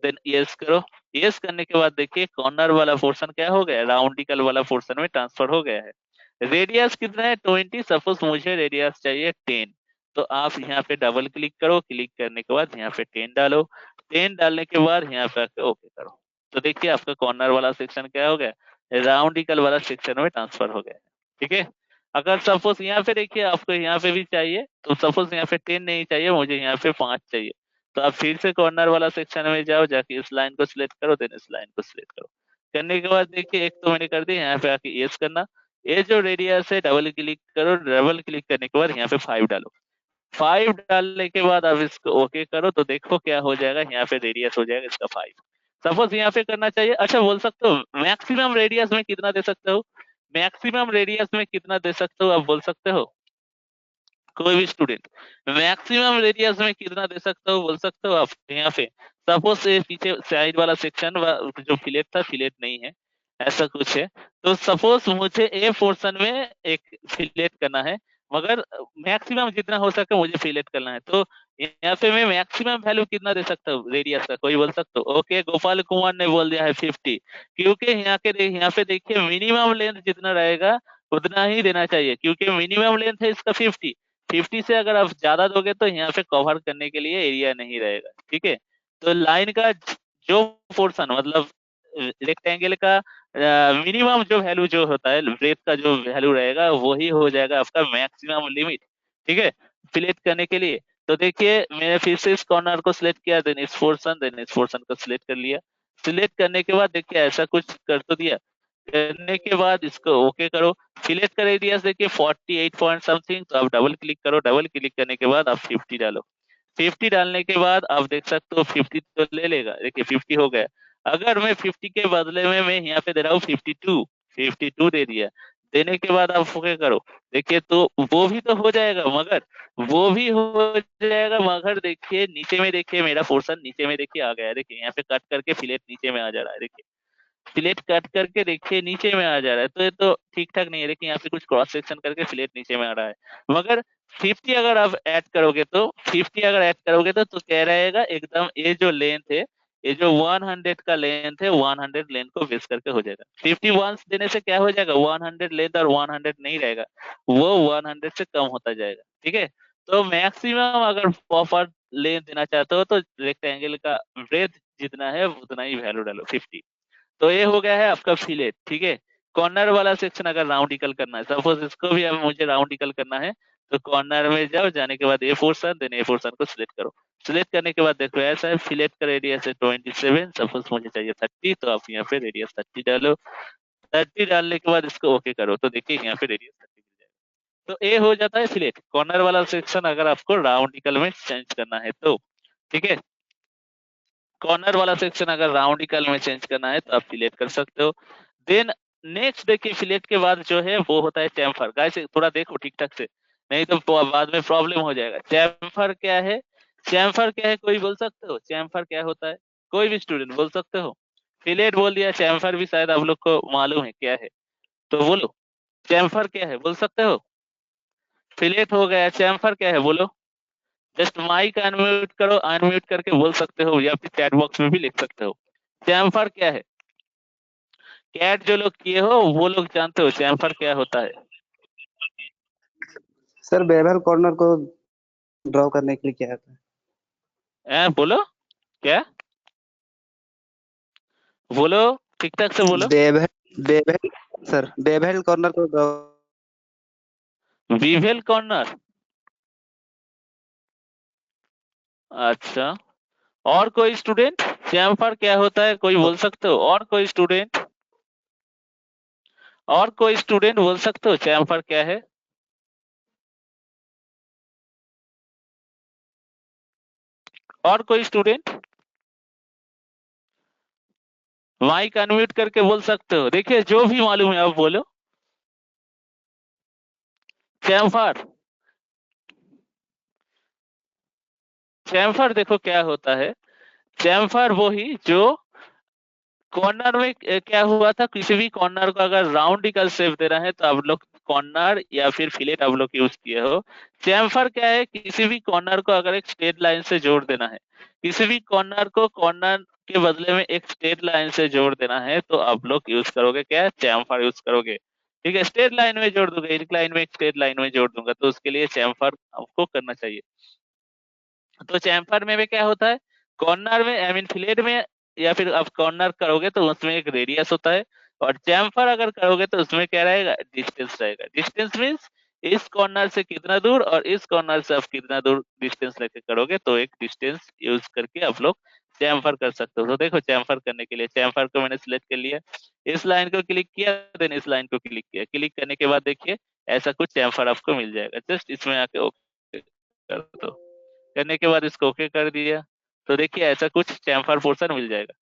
देन यस करो। यस करने के बाद देखिए कॉर्नर वाला पोर्शन क्या हो गया, राउंडिकल वाला पोर्शन में ट्रांसफर हो गया है। रेडियस कितना है 20, सपोज मुझे रेडियस चाहिए 10, तो आप यहाँ पे डबल क्लिक करो, क्लिक करने के बाद यहाँ पे 10 डालो, 10 डालने के बाद यहाँ पे आके ओके करो। तो देखिए आपका कॉर्नर वाला सेक्शन क्या हो गया, राउंडिकल वाला सेक्शन में ट्रांसफर हो गया है। ठीक है, अगर सपोज यहाँ पे देखिए आपको यहाँ पे भी चाहिए, तो सपोज यहाँ पे 10 नहीं चाहिए, मुझे यहाँ पे 5 चाहिए, तो आप फिर से कॉर्नर वाला सेक्शन में जाओ, जाके इस लाइन को सिलेक्ट करो, देन इस लाइन को सिलेक्ट करो। करने के बाद देखिए एक तो मैंने कर दिया, यहाँ पे आके यस करना, ये जो रेडियस है डबल क्लिक करो, डबल क्लिक करने के बाद यहाँ पे 5 डालो, 5 डालने के बाद अब इसको ओके करो, तो देखो क्या हो जाएगा, यहाँ पे रेडियस हो जाएगा इसका 5। सपोज यहाँ पे करना चाहिए, अच्छा बोल सकते हो मैक्सिमम रेडियस में कितना दे सकते हो, मैक्सिमम रेडियस में कितना दे सकते हो आप बोल सकते हो, कोई भी स्टूडेंट मैक्सिमम रेडियस में कितना दे सकते हो बोल सकते हो आप यहाँ पे। सपोज ये पीछे साइड वाला सेक्शन जो फिलेट था, फिलेट नहीं है, ऐसा कुछ है, तो सपोज मुझे ए पोर्शन में एक फिलेट करना है, मगर मैक्सिमम जितना हो सके मुझे फिलेट करना है, तो यहाँ पे मैं मैक्सिमम वैल्यू कितना दे सकता हूँ रेडियस का, कोई बोल सकते हो। ओके, गोपाल कुमार ने बोल दिया है 50, क्योंकि यहाँ पे देखिए मिनिमम लेंथ जितना रहेगा उतना ही देना चाहिए, क्योंकि मिनिमम लेंथ है इसका 50 से अगर आप ज्यादा दोगे तो यहाँ पे कवर करने के लिए एरिया नहीं रहेगा। ठीक है, तो लाइन का जो पोर्शन मतलब रेक्टेंगल का मिनिमम जो वैल्यू जो होता है, ब्रेथ का जो वैल्यू रहेगा वही हो जाएगा आपका मैक्सिमम लिमिट। ठीक है, फिलेट करने के लिए तो देखिए मैंने फिर से इस कॉर्नर को सिलेक्ट किया, देन इस पोर्शन को सिलेक्ट कर लिया। सिलेक्ट करने के बाद देखिए ऐसा कुछ कर तो दिया, करने के बाद इसको ओके करो। फिलेट का रेडियस देखिए 48 पॉइंट समथिंग, तो आप डबल क्लिक करो, डबल क्लिक करने के बाद आप 50 डालो, 50 डालने के बाद आप देख सकते हो 50 तो ले लेगा, देखिए 50 हो गया। अगर मैं 50 के बदले में मैं यहाँ पे दे रहा हूँ 52 दे दिया, देने के बाद आप ओके करो, देखिए तो वो भी तो हो जाएगा, मगर वो भी हो जाएगा, मगर देखिए नीचे में देखिए मेरा पोर्शन नीचे में देखिए आ गया है, देखिए यहाँ पे कट करके फिलेट नीचे में आ जा रहा है, देखिए फिलेट कट करके देखिए नीचे में आ जा रहा है, तो ये तो ठीक ठाक नहीं है, लेकिन यहाँ पे कुछ क्रॉस सेक्शन करके फिलेट नीचे में आ रहा है। मगर 50 अगर आप ऐड करोगे तो 50 अगर ऐड करोगे तो क्या रहेगा एकदम, ये जो लेंथ है, ये जो 100 का लेंथ है 100 लेंथ को बेस करके हो जाएगा। 51 देने से क्या हो जाएगा 100 लेंथ और 100 नहीं रहेगा, वो 100 से कम होता जाएगा। ठीक है, तो मैक्सिमम अगर प्रॉपर लेंथ देना चाहते हो तो रेक्टेंगल का ब्रेथ जितना है उतना ही वैल्यू डालो 50। तो ये हो गया है आपका फिलेट। ठीक है, कॉर्नर वाला सेक्शन अगर राउंडिकल करना है, सपोज इसको भी अब मुझे राउंडिकल करना है, तो कॉर्नर में जाओ, जाने के बाद A portion, then A portion को सिलेक्ट करो। सिलेक्ट करने के बाद देखो ऐसा है, फिलेट का रेडियस है 27, सपोज मुझे चाहिए 30, तो आप यहाँ पे रेडियस 30 डालो, 30 डालने के बाद इसको ओके करो, तो देखिए यहाँ पे रेडियस 30 मिल जाएगा। तो ये हो जाता है फिलेट, कॉर्नर वाला सेक्शन अगर आपको राउंडिकल में चेंज करना है तो। ठीक है, कॉर्नर वाला सेक्शन अगर राउंडिकल में चेंज करना है तो आप फिलेट कर सकते हो। देन नेक्स्ट देखिए फिलेट के बाद जो है वो होता है चैम्फर। गाइस थोड़ा देखो ठीक ठाक से, नहीं तो बाद में प्रॉब्लम हो जाएगा। चैम्फर क्या है, चैम्फर क्या है कोई बोल सकते हो, चैम्फर क्या होता है, कोई भी स्टूडेंट बोल सकते हो। फिलेट बोल दिया, चैम्फर भी शायद आप लोग को मालूम है क्या है, तो बोलो चैम्फर क्या है बोल सकते हो। फिलेट हो गया, चैम्फर क्या है बोलो। जस्ट माइक अनम्यूट करो, अनम्यूट करके बोल सकते हो, या फिर चैट बॉक्स में भी लिख सकते हो चैम्फर क्या है। कैट जो लोग किए हो वो लोग जानते हो चैम्फर क्या होता है। सर बेवल कॉर्नर को ड्रॉ करने के लिए क्या होता है? बोलो क्या, बोलो ठीक ठाक से बोलो। Bevel bevel sir bevel corner को ड्रॉ बीवेल कॉर्नर, अच्छा और कोई स्टूडेंट चैम्फर क्या होता है, कोई बोल सकते हो? और कोई स्टूडेंट, और कोई स्टूडेंट बोल सकते हो चैम्फर क्या है? और कोई स्टूडेंट माइक अनम्यूट करके बोल सकते हो। देखिए जो भी मालूम है आप बोलो। चैम्फर, चैम्फर देखो क्या होता है। चैम्फर वो ही जो कॉर्नर में क्या हुआ था, किसी भी कॉर्नर को अगर राउंडिकल शेप देना है तो आप लोग कॉर्नर या फिर फिलेट आप लोग यूज किए हो। चैम्फर क्या है, किसी भी कॉर्नर को अगर एक स्ट्रेट लाइन से जोड़ देना है, किसी भी कॉर्नर को कॉर्नर के बदले में एक स्ट्रेट लाइन से जोड़ देना है तो आप लोग यूज करोगे क्या, चैम्फर यूज करोगे। ठीक है, स्ट्रेट लाइन में जोड़ दूंगा, एक लाइन में एक स्ट्रेट लाइन में जोड़ दूंगा, तो उसके लिए चैम्फर आपको करना चाहिए। तो चैम्फर में भी क्या होता है, कॉर्नर में आई मीन फिलेट में या फिर आप कॉर्नर करोगे तो उसमें एक रेडियस होता है, और चैम्फर अगर करोगे तो उसमें क्या रहेगा, डिस्टेंस रहेगा। डिस्टेंस मीन्स इस कॉर्नर से कितना दूर और इस कॉर्नर से आप कितना दूर डिस्टेंस लेके करोगे, तो एक डिस्टेंस यूज करके आप लोग चैम्फर कर सकते हो। तो देखो चैम्फर करने के लिए चैम्फर को मैंने सिलेक्ट कर लिया, इस लाइन को क्लिक किया, देन इस लाइन को क्लिक किया, क्लिक करने के बाद देखिए ऐसा कुछ चैम्फर आपको मिल जाएगा। जस्ट इसमें आके ओके कर दो, करने के बाद इसको ओके कर दिया तो देखिए ऐसा कुछ चैम्फर पोर्शन मिल जाएगा।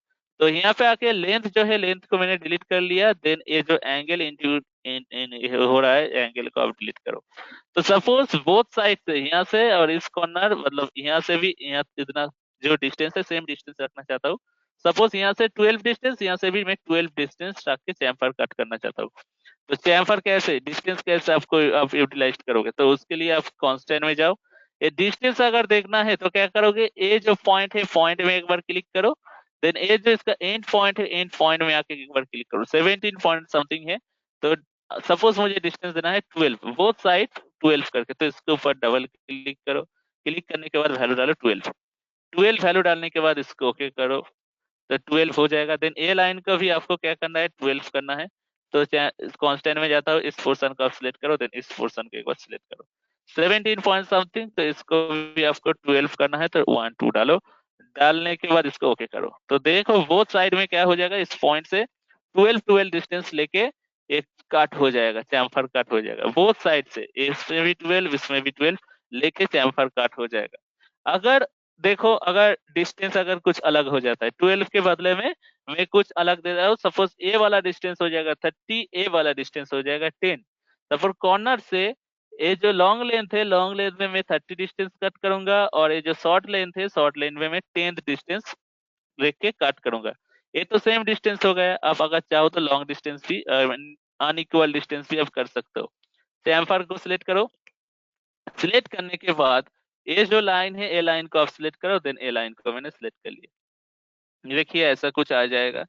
तो यहाँ पे आके लेंथ जो है, लेंथ को मैंने डिलीट कर लिया, देन ये जो एंगल इंटू हो रहा है, एंगल को आप डिलीट करो। तो सपोज बोथ साइड से, यहाँ से और इस कॉर्नर, मतलब यहाँ से भी यहाँ इतना जो डिस्टेंस है सेम डिस्टेंस रखना चाहता हूँ। सपोज यहाँ से 12 डिस्टेंस, यहाँ से भी मैं 12 डिस्टेंस रख के चैम्फर कट करना चाहता हूँ। तो चैम्फर कैसे, डिस्टेंस कैसे आपको आप यूटिलाइज करोगे, तो उसके लिए आप कांस्टेंट में जाओ। ये डिस्टेंस अगर देखना है तो क्या करोगे, ए जो पॉइंट है पॉइंट में एक बार क्लिक करो, देन ए जो इसका एंड पॉइंट है एंड पॉइंट में आके एक बार क्लिक करो, 17 पॉइंट समथिंग है। तो सपोज मुझे डिस्टेंस देना है 12, बोथ साइड 12 करके, तो इसके ऊपर डबल क्लिक करो, क्लिक करने के बाद वैल्यू डालो 12, 12 वैल्यू डालने के बाद इसको ओके करो, तो 12 हो जाएगा। देन ए लाइन को भी आपको क्या करना है, 12 करना है। तो कांस्टेंट में जाता हूँ, इस पोर्शन को आप सिलेक्ट करो, देन इस पोर्शन को एक बार सिलेक्ट करो, 17 पॉइंट समथिंग, तो इसको भी आपको 12 करना है, तो 1 2 डालो, डालने के बाद इसको ओके करो। तो देखो बोथ साइड में क्या हो जाएगा, इस पॉइंट से 12 डिस्टेंस लेके एक कट हो जाएगा, चैम्फर कट हो जाएगा बोथ साइड से, इसमें भी 12 इसमें भी 12 लेके चैम्फर कट हो जाएगा। अगर देखो अगर डिस्टेंस अगर कुछ अलग हो जाता है, 12 के बदले में मैं कुछ अलग दे रहा हूँ, सपोज ए वाला डिस्टेंस हो जाएगा 30, ए वाला डिस्टेंस हो जाएगा 10। सपोज कॉर्नर से ये जो लॉन्ग लेंथ है, लॉन्ग लेंथ में मैं 30 डिस्टेंस कट करूंगा, और ये जो शॉर्ट लेंथ है, शॉर्ट लेंथ में मैं 10 डिस्टेंस लेके के कट करूंगा। ये तो सेम डिस्टेंस हो गया। आप अगर चाहो तो लॉन्ग डिस्टेंस भी, अनइक्वल डिस्टेंस भी आप कर सकते हो। चैम्फर को सिलेक्ट करो, सिलेक्ट करने के बाद ये जो लाइन है, ए लाइन को आप सिलेक्ट करो, देन ए लाइन को मैंने सिलेक्ट कर लिया। देखिए ऐसा कुछ आ जाएगा।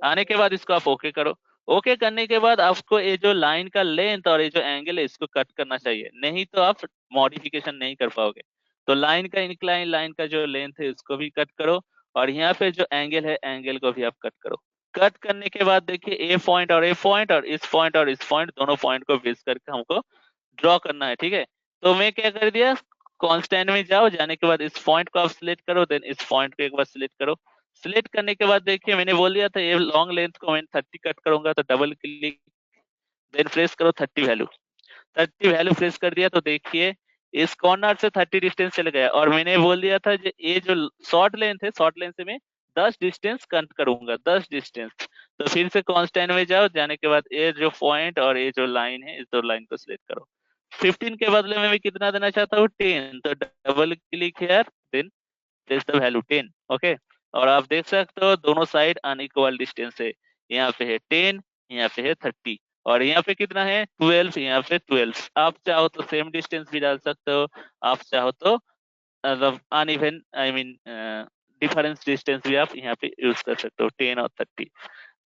आने के बाद इसको आप ओके करो, ओके करने के बाद आपको ये जो लाइन का लेंथ और ये जो एंगल है इसको कट करना चाहिए, नहीं तो आप मॉडिफिकेशन नहीं कर पाओगे। तो लाइन का इंक्लाइन लाइन का जो लेंथ है उसको भी कट करो, और यहाँ पे जो एंगल है एंगल को भी आप कट करो। कट करने के बाद देखिए ए पॉइंट और इस पॉइंट और इस पॉइंट दोनों पॉइंट को बेस करके हमको ड्रॉ करना है। ठीक है, तो मैं क्या कर दिया, कांस्टेंट में जाओ, जाने के बाद इस पॉइंट को आप सिलेक्ट करो, देन इस पॉइंट को एक बार सिलेक्ट करो। सिलेक्ट करने के बाद देखिए मैंने बोल दिया था ये लॉन्ग लेंथ को मैं 30 कट करूंगा, तो डबल क्लिक, देन प्रेस करो 30 वैल्यू, 30 वैल्यू प्रेस कर दिया, तो देखिए इस कॉर्नर से 30 डिस्टेंस चले गया। और मैंने बोल दिया था ये जो शॉर्ट लेंथ है, शॉर्ट लेंथ से मैं 10 डिस्टेंस कट करूंगा, 10 डिस्टेंस। तो फिर से कांस्टेंट में जाओ, जाने के बाद ये जो पॉइंट और ये जो लाइन है, इस दो लाइन को सिलेक्ट करो। 15 के बदले में मैं कितना देना चाहता हूँ, 10, तो double click here, then place the value 10। Okay, और आप देख सकते हो दोनों साइड अनइक्वल डिस्टेंस है, यहाँ पे है 10, यहाँ पे है 30, और यहाँ पे कितना है 12, यहाँ पे 12। आप चाहो तो सेम डिस्टेंस भी डाल सकते हो, आप चाहो तो मतलब uneven I mean difference distance भी आप यहाँ पे यूज कर सकते हो, 10 और 30।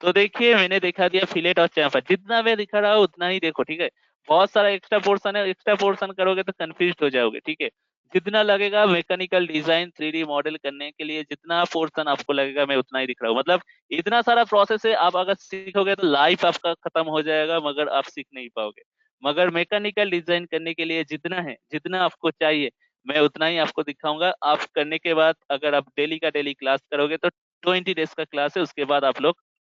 तो देखिए मैंने दिखा दिया फिलेट और चैम्फर, जितना मैं दिखा रहा हूँ उतना ही देखो। ठीक है, बहुत सारा एक्स्ट्रा पोर्शन है, एक्स्ट्रा पोर्शन करोगे तो कंफ्यूज हो जाओगे। ठीक है, जितना लगेगा मैकेनिकल डिजाइन 3D मॉडल करने के लिए, जितना पोर्शन आपको लगेगा मैं उतना ही दिख रहा हूँ। मतलब इतना सारा प्रोसेस है, आप अगर सीखोगे तो लाइफ आपका खत्म हो जाएगा, मगर आप सीख नहीं पाओगे। मगर मैकेनिकल डिजाइन करने के लिए जितना है, जितना आपको चाहिए मैं उतना ही आपको दिखाऊंगा। आप करने के बाद अगर आप डेली का डेली क्लास करोगे तो 20 डेज का क्लास है, उसके बाद आप लोग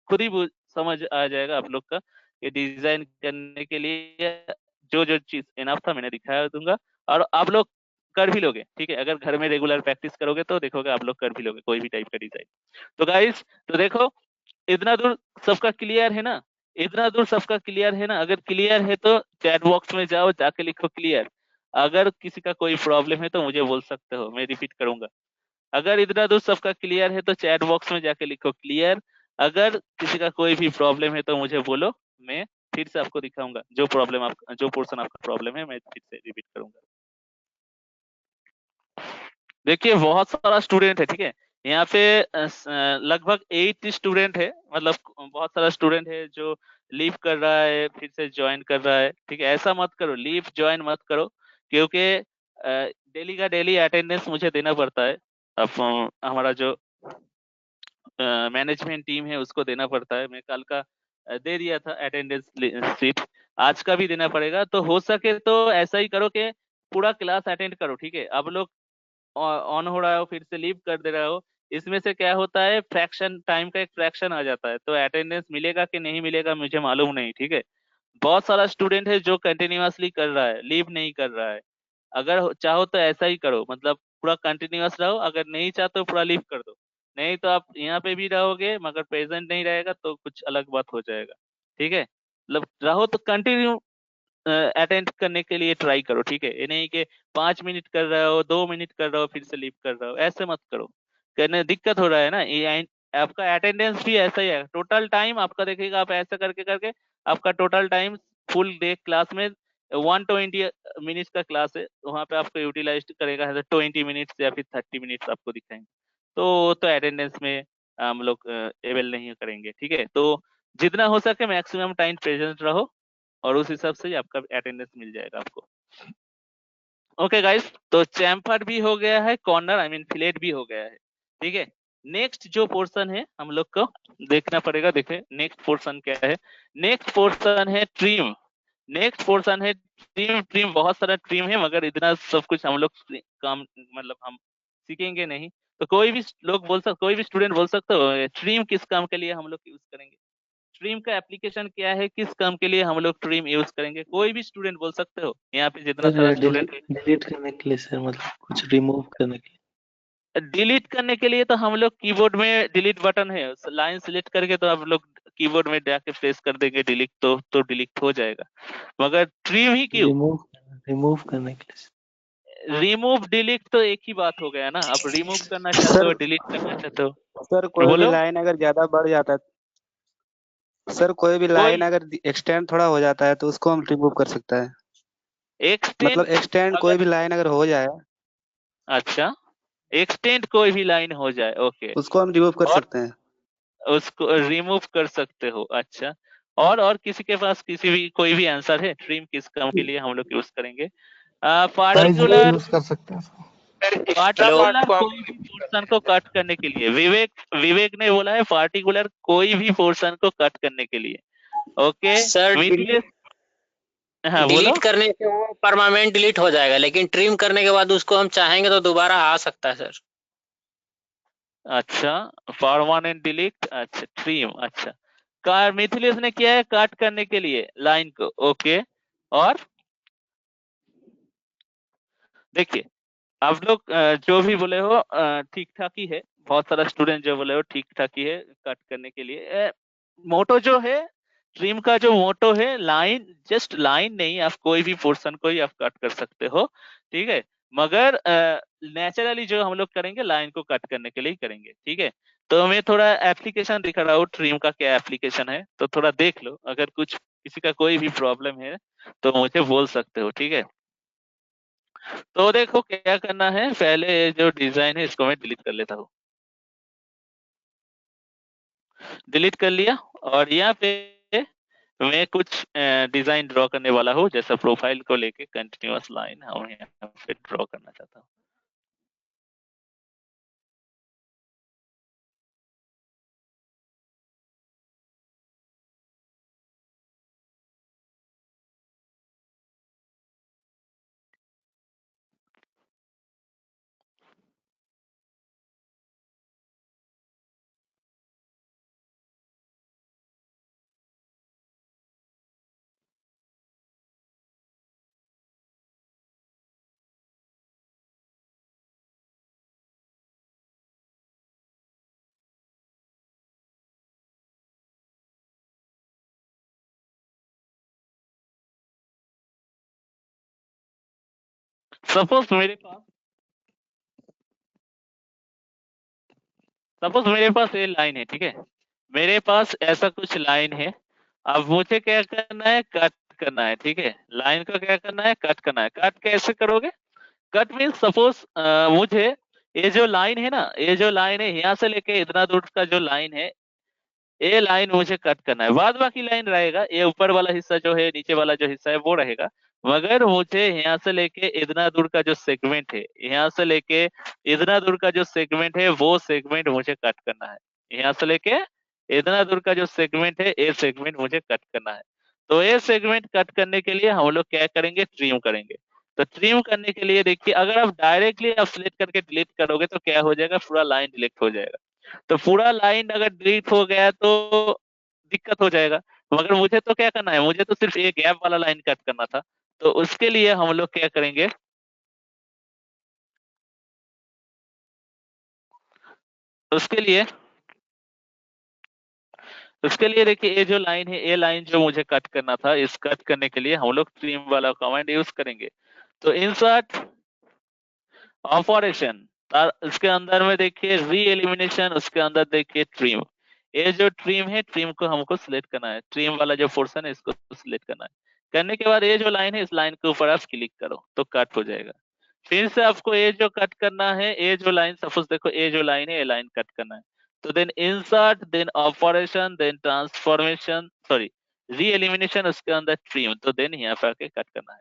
खुद ही समझ आ जाएगा आप लोग का ये डिजाइन करने के लिए जो जो चीज इनफ था मैंने दिखाया दूंगा, और आप लोग कर भी लोगे। ठीक है, अगर घर में रेगुलर प्रैक्टिस करोगे तो देखोगे आप लोग कर भी लोगे कोई भी टाइप का डिजाइन। तो गाइस, तो देखो इतना दूर सबका क्लियर है ना? इतना दूर सबका क्लियर है ना? अगर क्लियर है तो चैट बॉक्स में जाओ, जाके लिखो क्लियर। अगर किसी का कोई प्रॉब्लम है तो मुझे बोल सकते हो, मैं रिपीट करूंगा। अगर इतना दूर सबका क्लियर है तो चैट बॉक्स में जाके लिखो क्लियर। अगर किसी का कोई भी प्रॉब्लम है तो मुझे बोलो, मैं फिर से आपको दिखाऊंगा जो प्रॉब्लम आप जो पोर्शन आपका प्रॉब्लम है मैं फिर से रिपीट करूंगा। देखिए बहुत सारा स्टूडेंट है, ठीक है, यहाँ पे लगभग 8 स्टूडेंट है, मतलब बहुत सारा स्टूडेंट है जो लीव कर रहा है फिर से ज्वाइन कर रहा है। ठीक है, ऐसा मत करो, लीव ज्वाइन मत करो, क्योंकि डेली का डेली अटेंडेंस मुझे देना पड़ता है। अब हमारा जो मैनेजमेंट टीम है उसको देना पड़ता है। मैं कल का दे दिया था अटेंडेंस शीट, आज का भी देना पड़ेगा। तो हो सके तो ऐसा ही करो कि पूरा क्लास अटेंड करो। ठीक है, अब लोग ऑन हो रहा हो फिर से लीव कर दे रहा हो, इसमें से क्या होता है, फ्रैक्शन टाइम का एक फ्रैक्शन आ जाता है, तो अटेंडेंस मिलेगा कि नहीं मिलेगा मुझे मालूम नहीं। ठीक है, बहुत सारा स्टूडेंट है जो कंटिन्यूअसली कर रहा है, लीव नहीं कर रहा है। अगर चाहो तो ऐसा ही करो, मतलब पूरा कंटिन्यूअस रहो, अगर नहीं चाहते तो पूरा लीव कर दो। नहीं तो आप यहाँ पे भी रहोगे मगर प्रेजेंट नहीं रहेगा तो कुछ अलग बात हो जाएगा। ठीक है, मतलब रहो तो कंटिन्यू अटेंड करने के लिए ट्राई करो। ठीक है, ये नहीं कि 5 मिनट कर रहे हो, 2 मिनट कर रहे हो फिर से लीव कर रहे हो, ऐसे मत करो, करने दिक्कत हो रहा है ना। ये आपका अटेंडेंस भी ऐसा ही है, टोटल टाइम आपका देखेगा, आप ऐसा करके करके आपका total time full day class में 120 मिनट्स का क्लास है, वहां पे आपको यूटिलाइज करेगा 20 मिनट्स या फिर 30 मिनट्स आपको दिखाएंगे, तो अटेंडेंस में हम लोग एबल नहीं करेंगे। ठीक है, तो जितना हो सके मैक्सिमम टाइम प्रेजेंट रहो और उस हिसाब से ही आपका अटेंडेंस मिल जाएगा आपको। ओके गाइस, तो चैम्फर भी हो गया है, कॉर्नर आई मीन फिलेट भी हो गया है। ठीक है, नेक्स्ट जो पोर्शन है हम लोग को देखना पड़ेगा। देखें नेक्स्ट पोर्शन क्या है, नेक्स्ट पोर्शन है ट्रिम। नेक्स्ट पोर्शन है ट्रिम। ट्रिम बहुत सारा ट्रिम है मगर इतना सब कुछ हम लोग काम मतलब हम सीखेंगे नहीं। तो कोई भी लोग बोल सकते, कोई भी स्टूडेंट बोल सकते हो ट्रिम किस काम के लिए हम लोग यूज करेंगे, ट्रिम का एप्लीकेशन क्या है, किस काम के लिए हम लोग ट्रिम यूज करेंगे, कोई भी स्टूडेंट बोल सकते हो यहाँ पे जितना सारा सर स्टूडेंट है। डिलीट करने के लिए सर, मतलब कुछ रिमूव करने के डिलीट करने के लिए तो हम लोग कीबोर्ड में डिलीट बटन है, लाइन सिलेक्ट करके तो आप लोग कीबोर्ड में जाके प्रेस कर देंगे डिलीट, तो डिलीट हो जाएगा। मगर ट्रिम ही लिए, क्यों? रिमूव करने के लिए। रिमूव डिलीट तो एक ही बात हो गया ना, आप रिमूव करना चाहते हो सर डिलीट करना चाहते हो। सर कोई भी बोलो। लाइन अगर ज्यादा बढ़ जाता है, सर कोई भी कोई लाइन अगर एक्सटेंड थोड़ा हो जाता है तो उसको हम रिमूव कर सकते हैं। एक्सटेंड मतलब एक्सटेंड कोई अगर, भी लाइन अगर हो जाए अच्छा, एक्सटेंड कोई भी लाइन हो जाए, ओके, उसको हम रिमूव कर और सकते हैं। उसको रिमूव कर सकते हो। अच्छा, और किसी के पास किसी भी कोई भी आंसर है ट्रिम किस काम के लिए हम लोग यूज करेंगे? पार्टिकुलर यूज कर सकते हैं। एक्स्ट्रा पार्ट पार्टिकुलर को हम कोई भी पोर्शन को कट करने के लिए, विवेक विवेक ने बोला है पार्टिकुलर कोई भी पोर्शन को कट करने के लिए। ओके सर मिथिलेश, हाँ बोलो। डिलीट करने से वो परमानेंट डिलीट हो जाएगा, लेकिन ट्रिम करने के बाद उसको हम चाहेंगे तो दोबारा आ सकता है सर। अच्छा, परमानेंट डिलीट, अच्छा ट्रिम, अच्छा मिथिलेश ने किया है कट करने के लिए लाइन को। ओके, और देखिए आप लोग जो भी बोले हो ठीक ठाक ही है, बहुत सारा स्टूडेंट जो बोले हो ठीक ठाक ही है कट करने के लिए। मोटो जो है ट्रिम का, जो मोटो है लाइन, जस्ट लाइन नहीं, आप कोई भी पोर्शन को ही आप कट कर सकते हो। ठीक है, मगर नेचुरली जो हम लोग करेंगे लाइन को कट करने के लिए ही करेंगे। ठीक है, तो मैं थोड़ा एप्लीकेशन दिखा रहा हूँ ट्रिम का क्या एप्लीकेशन है, तो थोड़ा देख लो, अगर कुछ किसी का कोई भी प्रॉब्लम है तो मुझे बोल सकते हो। ठीक है, तो देखो क्या करना है, पहले जो डिजाइन है इसको मैं डिलीट कर लेता हूँ। डिलीट कर लिया, और यहाँ पे मैं कुछ डिजाइन ड्रॉ करने वाला हूँ, जैसा प्रोफाइल को लेके कंटिन्यूअस लाइन हम यहाँ पे ड्रॉ करना चाहता हूँ। सपोज मेरे पास ये लाइन है, ठीक है, मेरे पास ऐसा कुछ लाइन है। अब मुझे क्या करना है, कट करना है, ठीक है, लाइन को क्या करना है, कट करना है। कट कैसे करोगे? कट मीन सपोज मुझे ये जो लाइन है ना, ये जो लाइन है यहाँ से लेके इतना दूर का जो लाइन है, ये लाइन मुझे कट करना है। बाद बाकी लाइन रहेगा, ये ऊपर वाला हिस्सा जो है, नीचे वाला जो हिस्सा है वो रहेगा, मगर मुझे यहाँ से लेके इतना दूर का जो सेगमेंट है, यहाँ से लेके इतना दूर का जो सेगमेंट है, वो सेगमेंट मुझे कट करना है। यहाँ से लेके इतना दूर का जो सेगमेंट है, ये सेगमेंट मुझे कट करना है। तो ये सेगमेंट कट करने के लिए हम लोग क्या करेंगे, ट्रिम करेंगे। तो ट्रिम करने के लिए देखिए, अगर आप डायरेक्टली आप सिलेक्ट करके डिलीट करोगे तो क्या हो जाएगा, पूरा लाइन डिलीट हो जाएगा। तो पूरा लाइन अगर डिलीट हो गया तो दिक्कत हो जाएगा, मगर मुझे तो क्या करना है, मुझे तो सिर्फ एक गैप वाला लाइन कट करना था। तो उसके लिए हम लोग क्या करेंगे, उसके लिए देखिए, ये जो लाइन है, ये लाइन जो मुझे कट करना था, इस कट करने के लिए हम लोग ट्रिम वाला कमांड यूज करेंगे। तो इंसर्ट ऑपरेशन, इसके अंदर में देखिए री एलिमिनेशन, उसके अंदर देखिए ट्रिम। ये जो ट्रिम है, ट्रिम को हमको सिलेक्ट करना है, ट्रिम वाला जो पोर्शन है इसको सिलेक्ट करना है। करने के बाद ये जो लाइन है, इस लाइन के ऊपर आप क्लिक करो तो कट हो जाएगा। फिर से आपको ये जो कट करना है, ये जो लाइन, सपोज देखो ये जो लाइन है, ये लाइन कट करना है। तो then insert, then operation, then transformation, sorry re elimination, उसके अंदर ट्रिम, तो देन यहाँ पे आके कट करना है।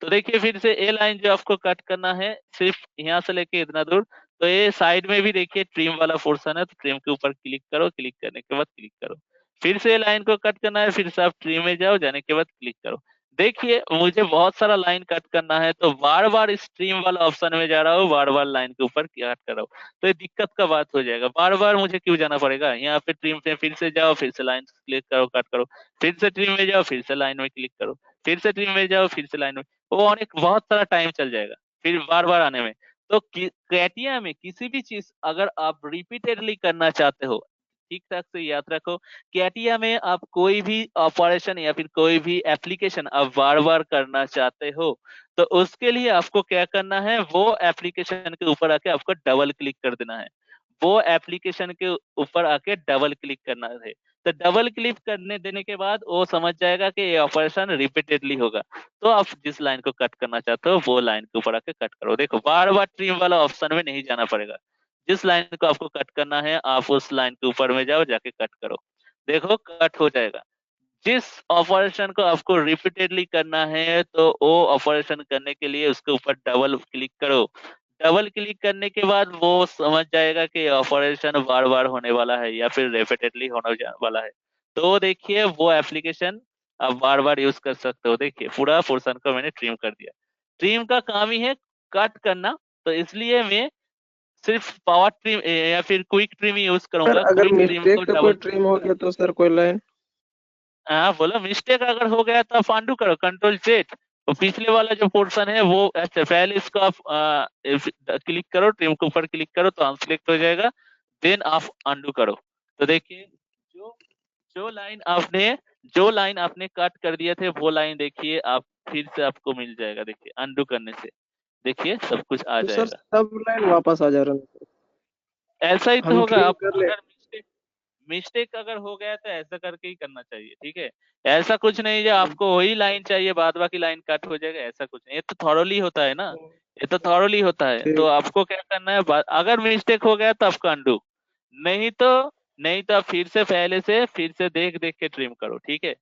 तो देखिए फिर से ए लाइन जो आपको कट करना है, सिर्फ यहाँ से लेके इतना दूर। तो ये साइड में भी देखिए ट्रिम वाला पोर्शन है, तो ट्रिम के ऊपर क्लिक करो, क्लिक करने के बाद क्लिक करो। फिर से लाइन को कट करना है, फिर से आप ट्रिम में जाओ, जाने के बाद क्लिक करो। देखिए मुझे बहुत सारा लाइन कट करना है, तो बार बार इस ट्रिम वाला ऑप्शन में जा रहा हूँ, बार बार लाइन के ऊपर कट कर रहा हूँ, तो ये दिक्कत का बात हो जाएगा। बार बार मुझे क्यों जाना पड़ेगा, यहाँ पे ट्रिम पे फिर से जाओ, फिर से लाइन क्लिक करो, कट करो, फिर से ट्रिम में जाओ, फिर से लाइन में क्लिक करो, फिर से ट्रिम में जाओ, फिर से लाइन में, वो अनेक बहुत सारा टाइम चल जाएगा फिर बार बार आने में। तो कैटिया में किसी भी चीज अगर आप रिपीटेडली करना चाहते हो, ठीक ठाक से याद रखो, कैटिया में आप कोई भी ऑपरेशन या फिर कोई भी एप्लीकेशन आप बार बार करना चाहते हो, तो उसके लिए आपको क्या करना है, वो एप्लीकेशन के ऊपर आके आपको डबल क्लिक कर देना है। वो एप्लीकेशन के ऊपर आके डबल क्लिक करना है। तो डबल क्लिक करने देने के बाद वो समझ जाएगा कि ये ऑपरेशन रिपीटेडली होगा। तो आप जिस लाइन को कट करना चाहते हो, वो लाइन के ऊपर आके कट करो। देखो बार बार ट्रिम वाला ऑप्शन में नहीं जाना पड़ेगा, जिस लाइन को आपको कट करना है आप उस लाइन के ऊपर में जाओ, जाके कट करो, देखो कट हो जाएगा। जिस ऑपरेशन को आपको रिपीटेडली करना है, तो वो ऑपरेशन करने के लिए उसके ऊपर डबल क्लिक करो। डबल क्लिक करने के बाद वो समझ जाएगा कि ऑपरेशन बार बार होने वाला है या फिर रिपीटेडली होने वाला है। तो देखिए वो एप्लीकेशन आप बार बार यूज कर सकते हो। देखिए पूरा पोर्शन को मैंने ट्रिम कर दिया। ट्रिम का काम ही है कट करना, तो इसलिए मैं सिर्फ पावर ट्रिम या फिर क्विक ट्रिम ही यूज सर करूंगा। अगर क्विक ट्रिम मिस्टेक को से कोई डबल, ट्रिम हो गया तो सर कोई लाइन हाँ बोलो, मिस्टेक अगर हो गया तो आप अनडू करो, कंट्रोल जेड। तो पिछले वाला जो पोर्शन है वो, अच्छा पहले इसको आप क्लिक करो, ट्रिम के ऊपर क्लिक करो तो अनसिलेक्ट हो जाएगा, देन आप अनडू करो। तो देखिए जो जो लाइन आपने कट कर दिए थे, वो लाइन देखिए आप फिर से आपको मिल जाएगा। देखिए अनडू करने से देखिए सब कुछ आ तो सर जाएगा। सब लाइन वापस आ जा रहा है। ऐसा ही तो हम होगा। ट्रिम आप कर ले। अगर मिस्टेक अगर हो गया तो ऐसा करके ही करना चाहिए, ठीक है। ऐसा कुछ नहीं जो आपको वही लाइन चाहिए बाद बाकी लाइन कट हो जाएगा, ऐसा कुछ नहीं। ये तो थॉरोली होता है ना, ये तो थॉरोली होता है। तो ठीक। आपको क्या करना है, अगर मिस्टेक हो गया तो आपको अनडू, नहीं तो आप फिर से पहले से फिर से देख देख के ट्रिम करो, ठीक है।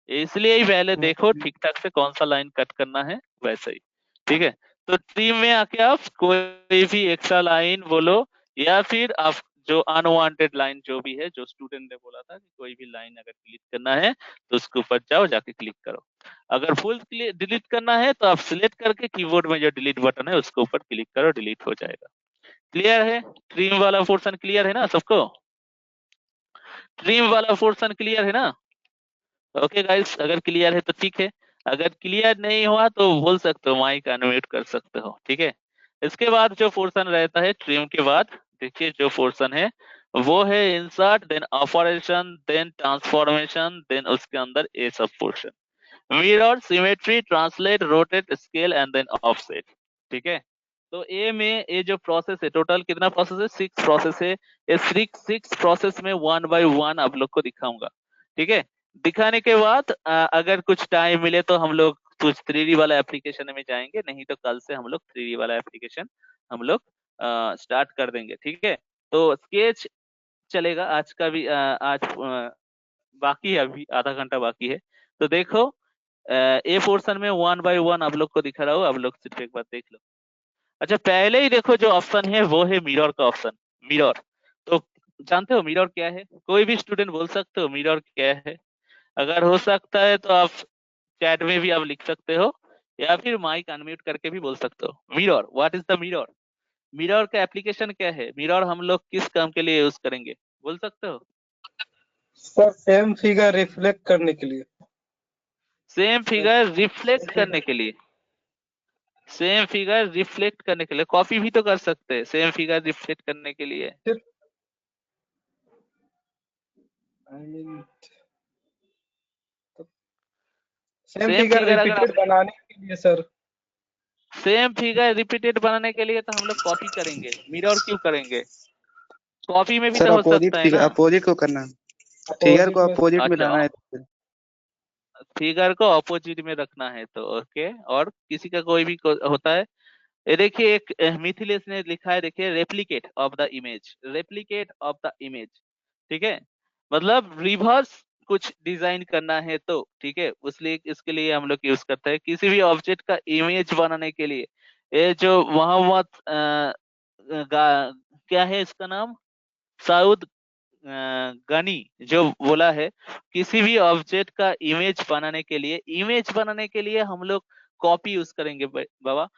इसलिए ही पहले देखो ठीक ठाक से कौन सा लाइन कट करना है, वैसे ही, ठीक है। तो ट्रिम में आके आप कोई भी एक्स्ट्रा लाइन बोलो, या फिर आप जो अनवांटेड लाइन जो भी है, जो स्टूडेंट ने बोला था कि कोई भी लाइन अगर डिलीट करना है तो उसके ऊपर जाओ, जाके क्लिक करो। अगर फुल डिलीट करना है तो आप सिलेक्ट करके कीबोर्ड में जो डिलीट बटन है उसके ऊपर क्लिक करो, डिलीट हो जाएगा। क्लियर है? ट्रिम वाला पोर्शन क्लियर है ना सबको? ट्रिम वाला पोर्शन क्लियर है ना? ओके गाइस, अगर क्लियर है तो ठीक है, अगर क्लियर नहीं हुआ तो बोल सकते हो, माइक अनम्यूट कर सकते हो, ठीक है। इसके बाद जो पोर्शन रहता है ट्रिम के बाद, देखिए जो पोर्शन है वो है insert, then operation, then transformation, then उसके अंदर ये सब portion, mirror, symmetry, translate, rotate, scale and then offset. ठीक है। तो ए में ये जो प्रोसेस है, टोटल कितना प्रोसेस है, 6 प्रोसेस है। ये 6 प्रोसेस में 1 बाय 1 आप लोग को दिखाऊंगा, ठीक है। दिखाने के बाद अगर कुछ टाइम मिले तो हम लोग कुछ 3D वाला एप्लीकेशन में जाएंगे, नहीं तो कल से हम लोग 3D वाला एप्लीकेशन हम लोग स्टार्ट कर देंगे, ठीक है। तो स्केच चलेगा आज का भी, आज बाकी है, अभी आधा घंटा बाकी है। तो देखो ए पोर्शन में 1 बाय 1 आप लोग को दिखा रहा हूँ, आप लोग सिर्फ एक बार देख लो। अच्छा, पहले ही देखो जो ऑप्शन है वो है मिरर का ऑप्शन, मिरर। तो जानते हो मिरर क्या है? कोई भी स्टूडेंट बोल सकते हो मिरर क्या है? अगर हो सकता है तो आप चैट में भी आप लिख सकते हो, या फिर माइक अनम्यूट करके भी बोल सकते हो। Mirror, what is the mirror? Mirror का एप्लीकेशन क्या है? मिरर हम लोग किस काम के लिए यूज करेंगे, बोल सकते हो? सर सेम फिगर रिफ्लेक्ट करने के लिए। सेम फिगर रिफ्लेक्ट करने के लिए, सेम फिगर रिफ्लेक्ट करने के लिए कॉपी भी तो कर सकते हैं, सेम फिगर रिफ्लेक्ट करने के लिए। सेम सेम फिगर फिगर अगर रिपीटेड बनाने के लिए सर। सेम फिगर रिपीटेड बनाने के लिए तो हम लोग कॉपी करेंगे, मिरर क्यों करेंगे? कॉपी में भी सर तो हो अपोजिट सकता है फिगर, ना। अपोजिट को करना है, फिगर को अपोजिट में अपोजिट में अच्छा, लाना है। तो फिगर को अपोजिट में रखना है तो ओके। और किसी का कोई भी होता है। ये देखिए एक मिथिलेश ने लिखा है, देखिए replicate of the image, replicate of the image, ठीक है। मतलब रिवर्स कुछ डिजाइन करना है तो, ठीक है, उसलिए इसके लिए हम लोग यूज करते हैं किसी भी ऑब्जेक्ट का इमेज बनाने के लिए। ये जो मोहम्मद क्या है इसका नाम, साउद गनी जो बोला है, किसी भी ऑब्जेक्ट का इमेज बनाने के लिए, इमेज बनाने के लिए हम लोग कॉपी यूज करेंगे बाबा।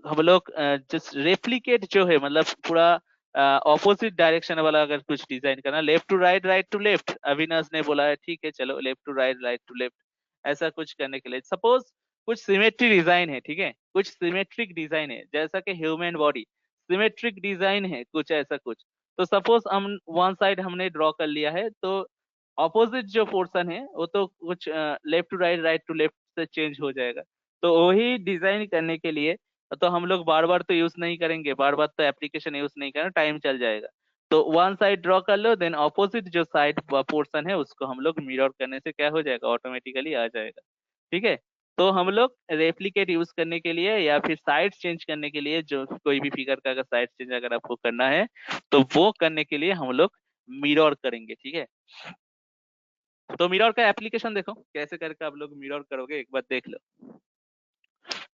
हम लोग जस्ट रेप्लिकेट जो है, मतलब पूरा ऑपोजिट डायरेक्शन वाला अगर कुछ डिजाइन करना, left to right, right to left, Avinash ने बोला है, ठीक है चलो left to right, right to left, ऐसा कुछ करने के लिए सपोज कुछ सिमेट्री डिजाइन है, ठीक है, कुछ सिमेट्रिक डिजाइन है, जैसा कि ह्यूमन बॉडी सिमेट्रिक डिजाइन है, कुछ ऐसा कुछ। तो सपोज हम वन साइड हमने ड्रॉ कर लिया है, तो ऑपोजिट जो पोर्शन है वो तो कुछ left to right, right to left से चेंज हो जाएगा। तो वही डिजाइन करने के लिए तो हम लोग बार बार तो यूज नहीं करेंगे, बार बार तो एप्लीकेशन यूज नहीं करना, टाइम चल जाएगा। तो वन साइड ड्रॉ कर लो, देन ऑपोजिट जो साइड पोर्शन है उसको हम लोग मिरर करने से क्या हो जाएगा, ऑटोमेटिकली आ जाएगा, ठीक है। तो हम लोग रेप्लिकेट यूज करने के लिए या फिर साइड चेंज करने के लिए, जो कोई भी फिगर का अगर साइड चेंज अगर आपको करना है तो वो करने के लिए हम लोग मिरर करेंगे, ठीक है। तो मिरर का एप्लीकेशन देखो कैसे करके आप लोग मिरर करोगे, एक बार देख लो।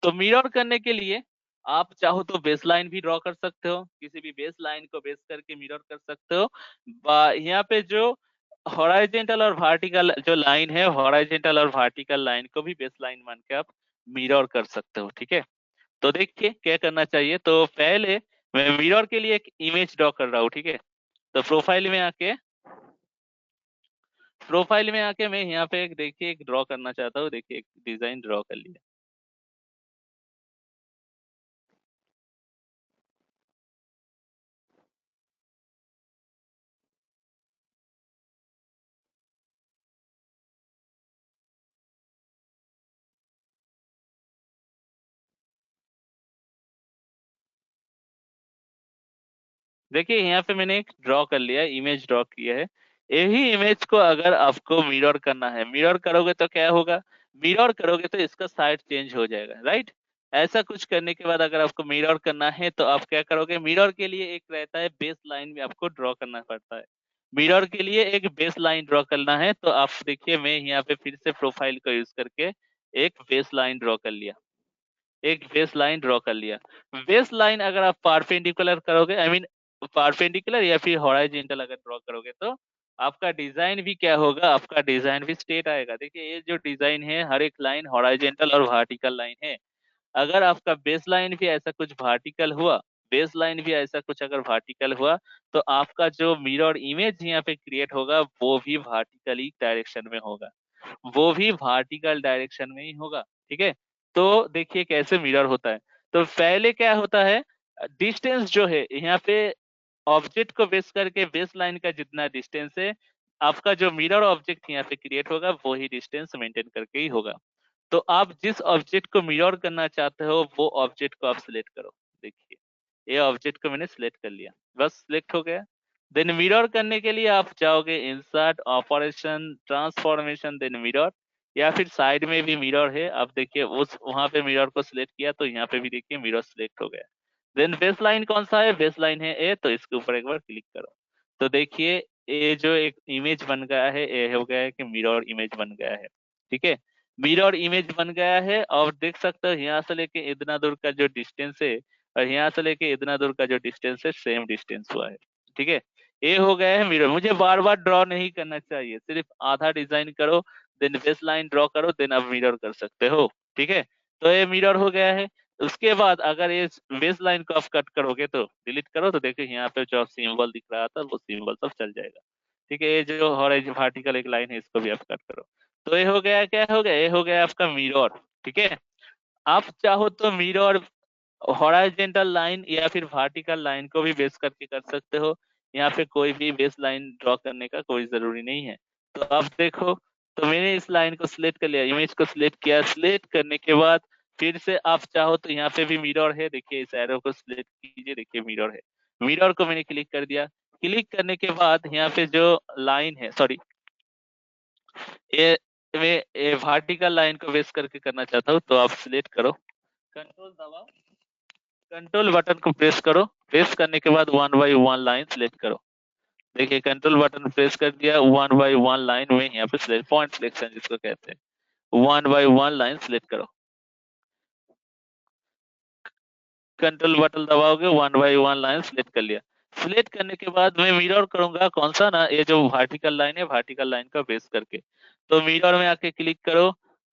तो मिरर करने के लिए आप चाहो तो बेस लाइन भी ड्रॉ कर सकते हो, किसी भी बेस लाइन को बेस करके मिरर कर सकते हो। यहाँ पे जो हॉराइजेंटल और वर्टिकल जो लाइन है, हॉराइजेंटल और वर्टिकल लाइन को भी बेस लाइन मान के आप मिरर कर सकते हो, ठीक है। तो देखिए क्या करना चाहिए। तो पहले मैं मिरर के लिए एक इमेज ड्रॉ कर रहा हूँ, ठीक है। तो प्रोफाइल में आके मैं यहाँ पे एक देखिए एक ड्रॉ करना चाहता हूँ, देखिए एक डिजाइन ड्रॉ कर लिया। देखिए यहाँ पे मैंने एक ड्रॉ कर लिया, इमेज ड्रॉ किया है। यही इमेज को अगर आपको मिरर करना है, मिरर करोगे तो क्या होगा, मिरर करोगे तो इसका साइड चेंज हो जाएगा, राइट। ऐसा कुछ करने के बाद अगर आपको मिरर करना है तो आप क्या करोगे, मिरर के लिए एक रहता है बेस लाइन भी आपको ड्रॉ करना पड़ता है। मिरर के लिए एक बेस लाइन ड्रॉ करना है, तो आप देखिए मैं यहाँ पे फिर से प्रोफाइल को यूज करके एक बेस लाइन ड्रॉ कर लिया, एक बेस लाइन ड्रॉ कर लिया। बेस लाइन अगर आप परपेंडिकुलर करोगे, आई मीन परपेंडिकुलर या फिर हॉराइजेंटल अगर ड्रॉ करोगे तो आपका डिजाइन भी क्या होगा, आपका डिजाइन भी स्ट्रेट आएगा। देखिए ये जो डिजाइन है, हर एक लाइन हॉराइजेंटल और वर्टिकल लाइन है। अगर आपका बेस लाइन भी ऐसा कुछ वर्टिकल हुआ, बेस लाइन भी ऐसा कुछ अगर वर्टिकल हुआ, तो आपका जो मिरर इमेज यहाँ पे क्रिएट होगा वो भी वर्टिकली डायरेक्शन में होगा, वो भी वर्टिकल डायरेक्शन में ही होगा, ठीक है। तो देखिए कैसे मिरर होता है। तो पहले क्या होता है, डिस्टेंस जो है यहाँ पे ऑब्जेक्ट को बेस करके बेस लाइन का जितना डिस्टेंस है, आपका जो मिरर ऑब्जेक्ट यहाँ पे क्रिएट होगा वो ही डिस्टेंस मेंटेन करके ही होगा। तो आप जिस ऑब्जेक्ट को मिरर करना चाहते हो वो ऑब्जेक्ट को आप सिलेक्ट करो। देखिए ये ऑब्जेक्ट को मैंने सिलेक्ट कर लिया, बस सिलेक्ट हो गया। देन मिरर करने के लिए आप जाओगे insert, operation, transformation, then mirror, या फिर साइड में भी मिरर है। आप देखिए उस वहां पे मिरर को सिलेक्ट किया तो यहाँ पे भी देखिए मिरर सिलेक्ट हो गया। देन बेस लाइन कौन सा है, बेस लाइन है ए, तो इसके ऊपर एक बार क्लिक करो। तो देखिए ये जो एक इमेज बन गया है ये हो गया है कि मिरर इमेज बन गया है। ठीक है, मिरर इमेज बन गया है। और देख सकते हो यहाँ से लेके इतना दूर का जो डिस्टेंस है और यहाँ से लेके इतना दूर का जो डिस्टेंस है सेम डिस्टेंस हुआ है। ठीक है, ये हो गया है मिरर। मुझे बार बार ड्रॉ नहीं करना चाहिए, सिर्फ आधा डिजाइन करो, देन बेस लाइन ड्रॉ करो, देन आप मिरर कर सकते हो। ठीक है, तो ये मिरर हो गया है। उसके बाद अगर ये बेस लाइन को आप कट करोगे तो डिलीट करो तो देखिए यहाँ पे जो सिंबल दिख रहा था वो सिंबल सब चल जाएगा। ठीक है, ये जो हॉरिजॉन्टल वर्टिकल एक लाइन है इसको भी आप कट करो। तो ये हो गया, क्या हो गया, ये हो गया आपका मिरर। ठीक है, आप चाहो तो मिरर हॉरिजॉन्टल लाइन या फिर वर्टिकल लाइन को भी बेस करके कर सकते हो। यहाँ पे कोई भी बेस लाइन ड्रॉ करने का कोई जरूरी नहीं है। तो अब देखो, तो मैंने इस लाइन को सिलेक्ट कर लिया, इमेज को सिलेक्ट किया। सिलेक्ट करने के बाद फिर से आप चाहो तो यहाँ पे भी मिरर है, देखिए इस एरो को सिलेक्ट कीजिए, देखिए मिरर है। मिरर को मैंने क्लिक कर दिया। क्लिक करने के बाद यहाँ पे जो लाइन है, सॉरी ये वर्टिकल लाइन को बेस करके करना चाहता हूँ, तो आप सिलेक्ट करो, कंट्रोल दबाओ, कंट्रोल बटन को प्रेस करो। प्रेस करने के बाद 1 बाई 1 लाइन सिलेक्ट करो। देखिए कंट्रोल बटन प्रेस कर दिया, 1 बाई 1 लाइन में यहाँ पे सिलेक्ट, पॉइंट सिलेक्शन जिसको कहते हैं, 1 बाई 1 लाइन सिलेक्ट करो। कंट्रोल बटन दबाओगे, 1 बाई 1 लाइन सिलेक्ट कर लिया। सिलेक्ट करने के बाद मैं मिरर करूंगा, कौन सा ना, ये जो वर्टिकल लाइन है वर्टिकल लाइन का बेस करके। तो मिरर में आके क्लिक करो।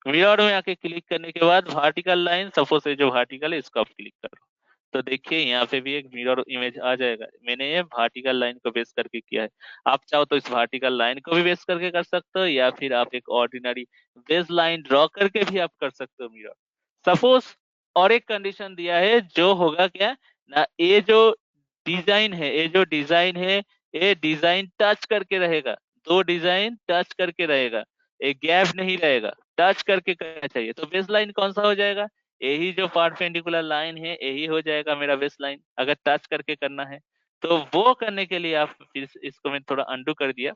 मिरर में आके क्लिक करने के बाद वर्टिकल लाइन, सपोज ये जो वर्टिकल है इसको आप क्लिक करो। तो देखिए यहाँ पे भी एक मिरर इमेज आ जाएगा। मैंने ये वर्टिकल लाइन को बेस करके किया है। आप चाहो तो इस वर्टिकल लाइन को भी बेस करके कर सकते हो, या फिर आप एक ऑर्डिनरी बेस लाइन ड्रॉ करके भी आप कर सकते हो मिरर। सपोज और एक कंडीशन दिया है जो होगा क्या ना, ये जो डिजाइन है, ये जो डिजाइन है ये डिजाइन टच करके रहेगा, दो डिजाइन टच करके रहेगा, एक गैप नहीं रहेगा, टच करके करना चाहिए। तो बेस लाइन कौन सा हो जाएगा, यही जो परपेंडिकुलर लाइन है यही हो जाएगा मेरा बेस लाइन, अगर टच करके करना है। तो वो करने के लिए आप फिर इसको मैं थोड़ा अंडू कर दिया।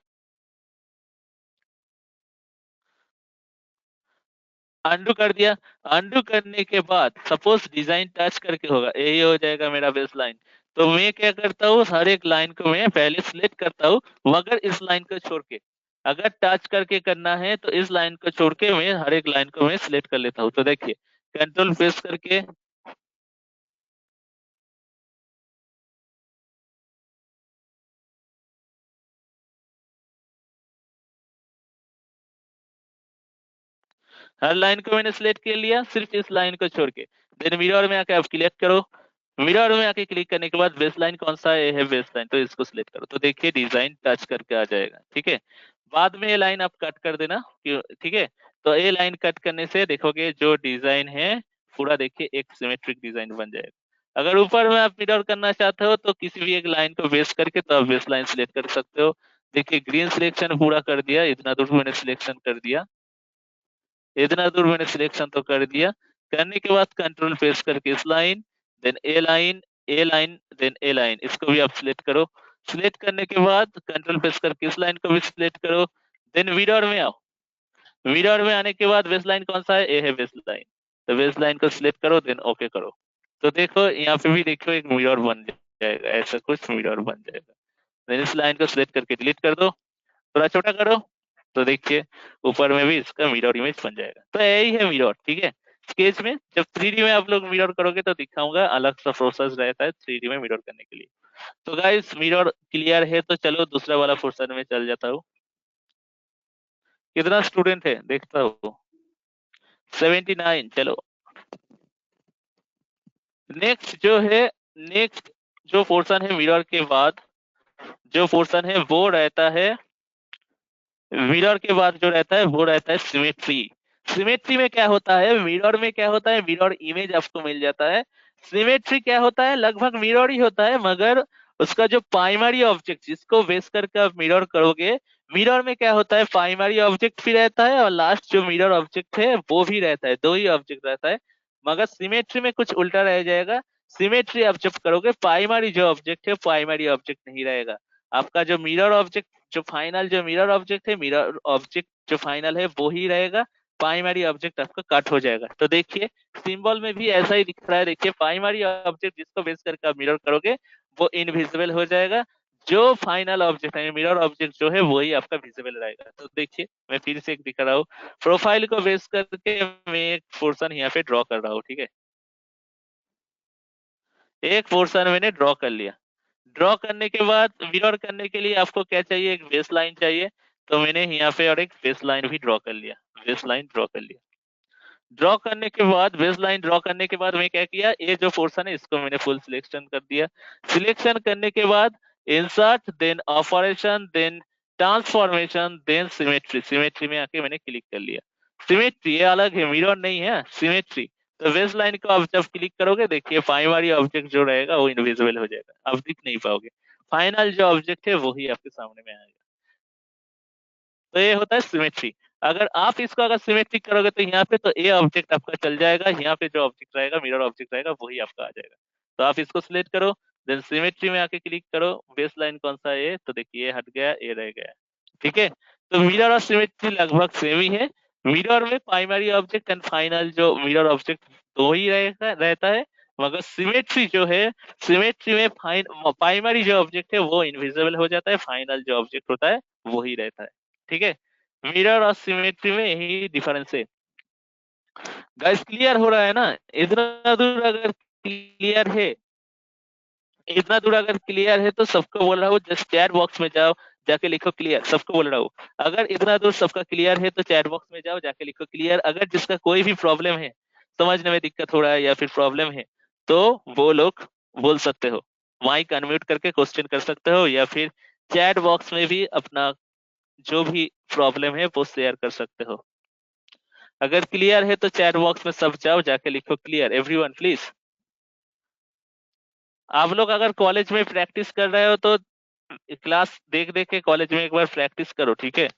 अंडू कर दिया। अंडू करने के बाद सपोज डिजाइन टच करके होगा, यही हो जाएगा मेरा बेस लाइन। तो मैं क्या करता हूँ, हर एक लाइन को मैं पहले सिलेक्ट करता हूँ, मगर इस लाइन को छोड़ के, अगर टच करके करना है तो इस लाइन को छोड़ के मैं हर एक लाइन को मैं सिलेक्ट कर लेता हूँ। तो देखिए कंट्रोल प्रेस करके हर लाइन को मैंने सिलेक्ट कर लिया, सिर्फ इस लाइन को छोड़ के। देन मिरर में आके आप क्लिक करो। मिरर में आके क्लिक करने के बाद बेस लाइन कौन सा है बेस लाइन, तो इसको सिलेक्ट करो। तो देखिए डिजाइन टच करके आ जाएगा। ठीक है, बाद में ये लाइन आप कट कर देना। ठीक है, तो ये लाइन कट करने से देखोगे जो डिजाइन है पूरा देखिए एक सिमेट्रिक डिजाइन बन जाएगा। अगर ऊपर में आप मिरर करना चाहते हो तो किसी भी एक लाइन को बेस करके तो आप बेस लाइन सिलेक्ट कर सकते हो। देखिए ग्रीन सिलेक्शन पूरा कर दिया, इतना दूर मैंने सिलेक्शन कर दिया, इतना दूर मैंने सिलेक्शन तो कर दिया। करने के बाद कंट्रोल प्रेस करके इस लाइन, देन ए लाइन, ए लाइन, देन ए लाइन, इसको भी आप सिलेक्ट करो। सिलेक्ट करने के बाद कंट्रोल प्रेस करके इस लाइन को भी सिलेक्ट करो। देन मिरर में आओ। मिरर में आने के बाद बेस लाइन कौन सा है, ए है बेस लाइन, तो बेस लाइन को सिलेक्ट करो, देन ओके करो। तो देखो यहाँ पे भी देखो एक मिरर बन जाएगा, ऐसा कुछ मिरर बन जाएगा। देन इस लाइन को सिलेक्ट करके डिलीट कर दो, थोड़ा छोटा करो, तो देखिए ऊपर में भी इसका मिरर इमेज बन जाएगा। तो यही है मिरर। ठीक है, स्केच में जब 3D में आप लोग मिरर करोगे तो दिखाऊंगा, अलग सा प्रोसेस रहता है 3D में मिरर करने के लिए। तो गाइस मिरर क्लियर है, तो चलो दूसरा वाला पोर्शन में चल जाता हूँ। कितना स्टूडेंट है देखता हूँ, 79। चलो नेक्स्ट जो है, नेक्स्ट जो पोर्शन है मिरर के बाद जो पोर्शन है वो रहता है, मिरर के बाद जो रहता है वो रहता है सिमेट्री। सिमेट्री में क्या होता है, मिरर में क्या होता है, मिरर इमेज आपको मिल जाता है। सिमेट्री क्या होता है, लगभग मिरर ही होता है, मगर उसका जो प्राइमरी ऑब्जेक्ट जिसको बेस करके आप मिरर करोगे मिरर में क्या होता है, प्राइमरी ऑब्जेक्ट भी रहता है और लास्ट जो मिरर ऑब्जेक्ट है वो भी रहता है, दो ही ऑब्जेक्ट रहता है। मगर सिमेट्री में कुछ उल्टा रह जाएगा। सिमेट्री आप जब करोगे प्राइमरी जो ऑब्जेक्ट है प्राइमरी ऑब्जेक्ट नहीं रहेगा। आपका जो मिरर ऑब्जेक्ट, जो फाइनल जो मिरर ऑब्जेक्ट है, मिरर ऑब्जेक्ट जो फाइनल है वो ही रहेगा, प्राइमरी ऑब्जेक्ट आपका कट हो जाएगा। तो देखिए सिंबल में भी ऐसा ही दिख रहा है। देखिए प्राइमरी ऑब्जेक्ट जिसको बेस करके आप मिरर करोगे वो इनविजिबल हो जाएगा, जो फाइनल ऑब्जेक्ट है मिरर ऑब्जेक्ट जो है वही आपका विजिबल रहेगा। तो देखिए मैं फिर से एक दिखा रहा हूँ, प्रोफाइल को बेस करके मैं एक पोर्शन यहाँ पे ड्रॉ कर रहा हूँ। ठीक है, एक पोर्शन मैंने ड्रॉ कर लिया। ड्रॉ करने के बाद मिरर करने के लिए आपको क्या चाहिए, एक बेस लाइन चाहिए। तो मैंने यहाँ पे और एक बेस लाइन भी ड्रॉ कर लिया, बेस लाइन ड्रॉ कर लिया। ड्रॉ करने के बाद बेस लाइन ड्रॉ करने के बाद मैं क्या किया, ये जो पोर्शन है इसको मैंने फुल सिलेक्शन कर दिया। सिलेक्शन करने के बाद insert, then operation, then transformation, then symmetry. Symmetry में आके मैंने क्लिक कर लिया। सिमेट्री ये अलग है, मिरर नहीं है, सिमेट्री। तो बेस लाइन को आप जब क्लिक करोगे देखिए प्राइमरी ऑब्जेक्ट जो रहेगा वो इनविजिबल हो जाएगा, आप दिख नहीं पाओगे। फाइनल जो ऑब्जेक्ट है वही आपके सामने में आएगा। तो ये होता है सिमेट्री। अगर आप इसको अगर सिमेट्रिक करोगे तो यहाँ पे तो ए ऑब्जेक्ट आपका चल जाएगा, यहाँ पे जो ऑब्जेक्ट रहेगा मिरर ऑब्जेक्ट रहेगा वही आपका आ जाएगा। तो आप इसको सिलेक्ट करो, देन सिमेट्री में आके क्लिक करो, बेस लाइन कौन सा है, तो देखिए हट गया, ए रह गया। ठीक है, तो मिरर और सिमेट्री लगभग सेम ही है। मिरर में प्राइमरी ऑब्जेक्ट एंड फाइनल जो मिरर ऑब्जेक्ट दो ही रहता है, मगर सिमेट्री जो है, सिमेट्री में प्राइमरी जो ऑब्जेक्ट है वो इनविजिबल हो जाता है, फाइनल जो ऑब्जेक्ट होता है वही रहता है। ठीक है, मिरर और सिमेट्री में यही डिफरेंस है। गाइस क्लियर हो रहा है ना? इतना दूर अगर क्लियर है, इतना दूर अगर क्लियर है तो सबको बोल रहा हूँ जस्ट चैट बॉक्स में जाओ, जाके लिखो क्लियर, सबको बोल रहा हूँ। अगर इतना दूर सबका क्लियर है तो चैट बॉक्स में जाओ, जाके लिखो क्लियर। अगर जिसका कोई भी प्रॉब्लम है, समझने में दिक्कत हो रहा है या फिर प्रॉब्लम है, तो वो लोग बोल सकते हो, माइक अनम्यूट करके क्वेश्चन कर सकते हो, या फिर चैट बॉक्स में भी अपना जो भी प्रॉब्लम है वो शेयर कर सकते हो। अगर क्लियर है तो चैट बॉक्स में सब जाओ, जाके लिखो क्लियर एवरीवन प्लीज। आप लोग अगर कॉलेज में प्रैक्टिस कर रहे हो तो क्लास देख देख के कॉलेज में एक बार प्रैक्टिस करो। ठीक है,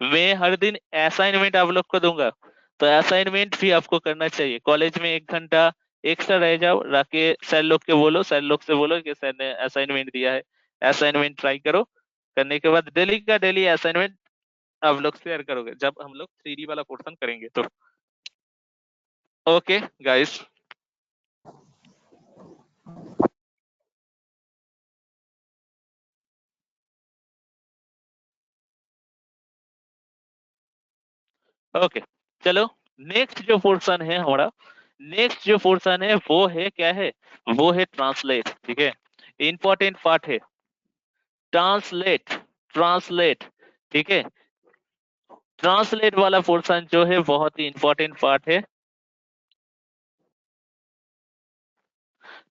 मैं हर दिन असाइनमेंट आप लोग को दूंगा, तो असाइनमेंट भी आपको करना चाहिए। कॉलेज में 1 घंटा एक्स्ट्रा रह जाओ, राके सर लोग के बोलो, सर लोग से बोलो कि सर ने असाइनमेंट दिया है, असाइनमेंट ट्राई करो। करने के बाद डेली का डेली असाइनमेंट आप लोग शेयर करोगे जब हम लोग 3D वाला पोर्शन करेंगे तो। ओके गाइस, ओके चलो, नेक्स्ट जो पोर्शन है हमारा, नेक्स्ट जो पोर्शन है वो है क्या है, वो है ट्रांसलेट। ठीक है, इंपॉर्टेंट पार्ट है ट्रांसलेट, ट्रांसलेट। ठीक है, ट्रांसलेट वाला पोर्शन जो है बहुत ही इंपॉर्टेंट पार्ट है।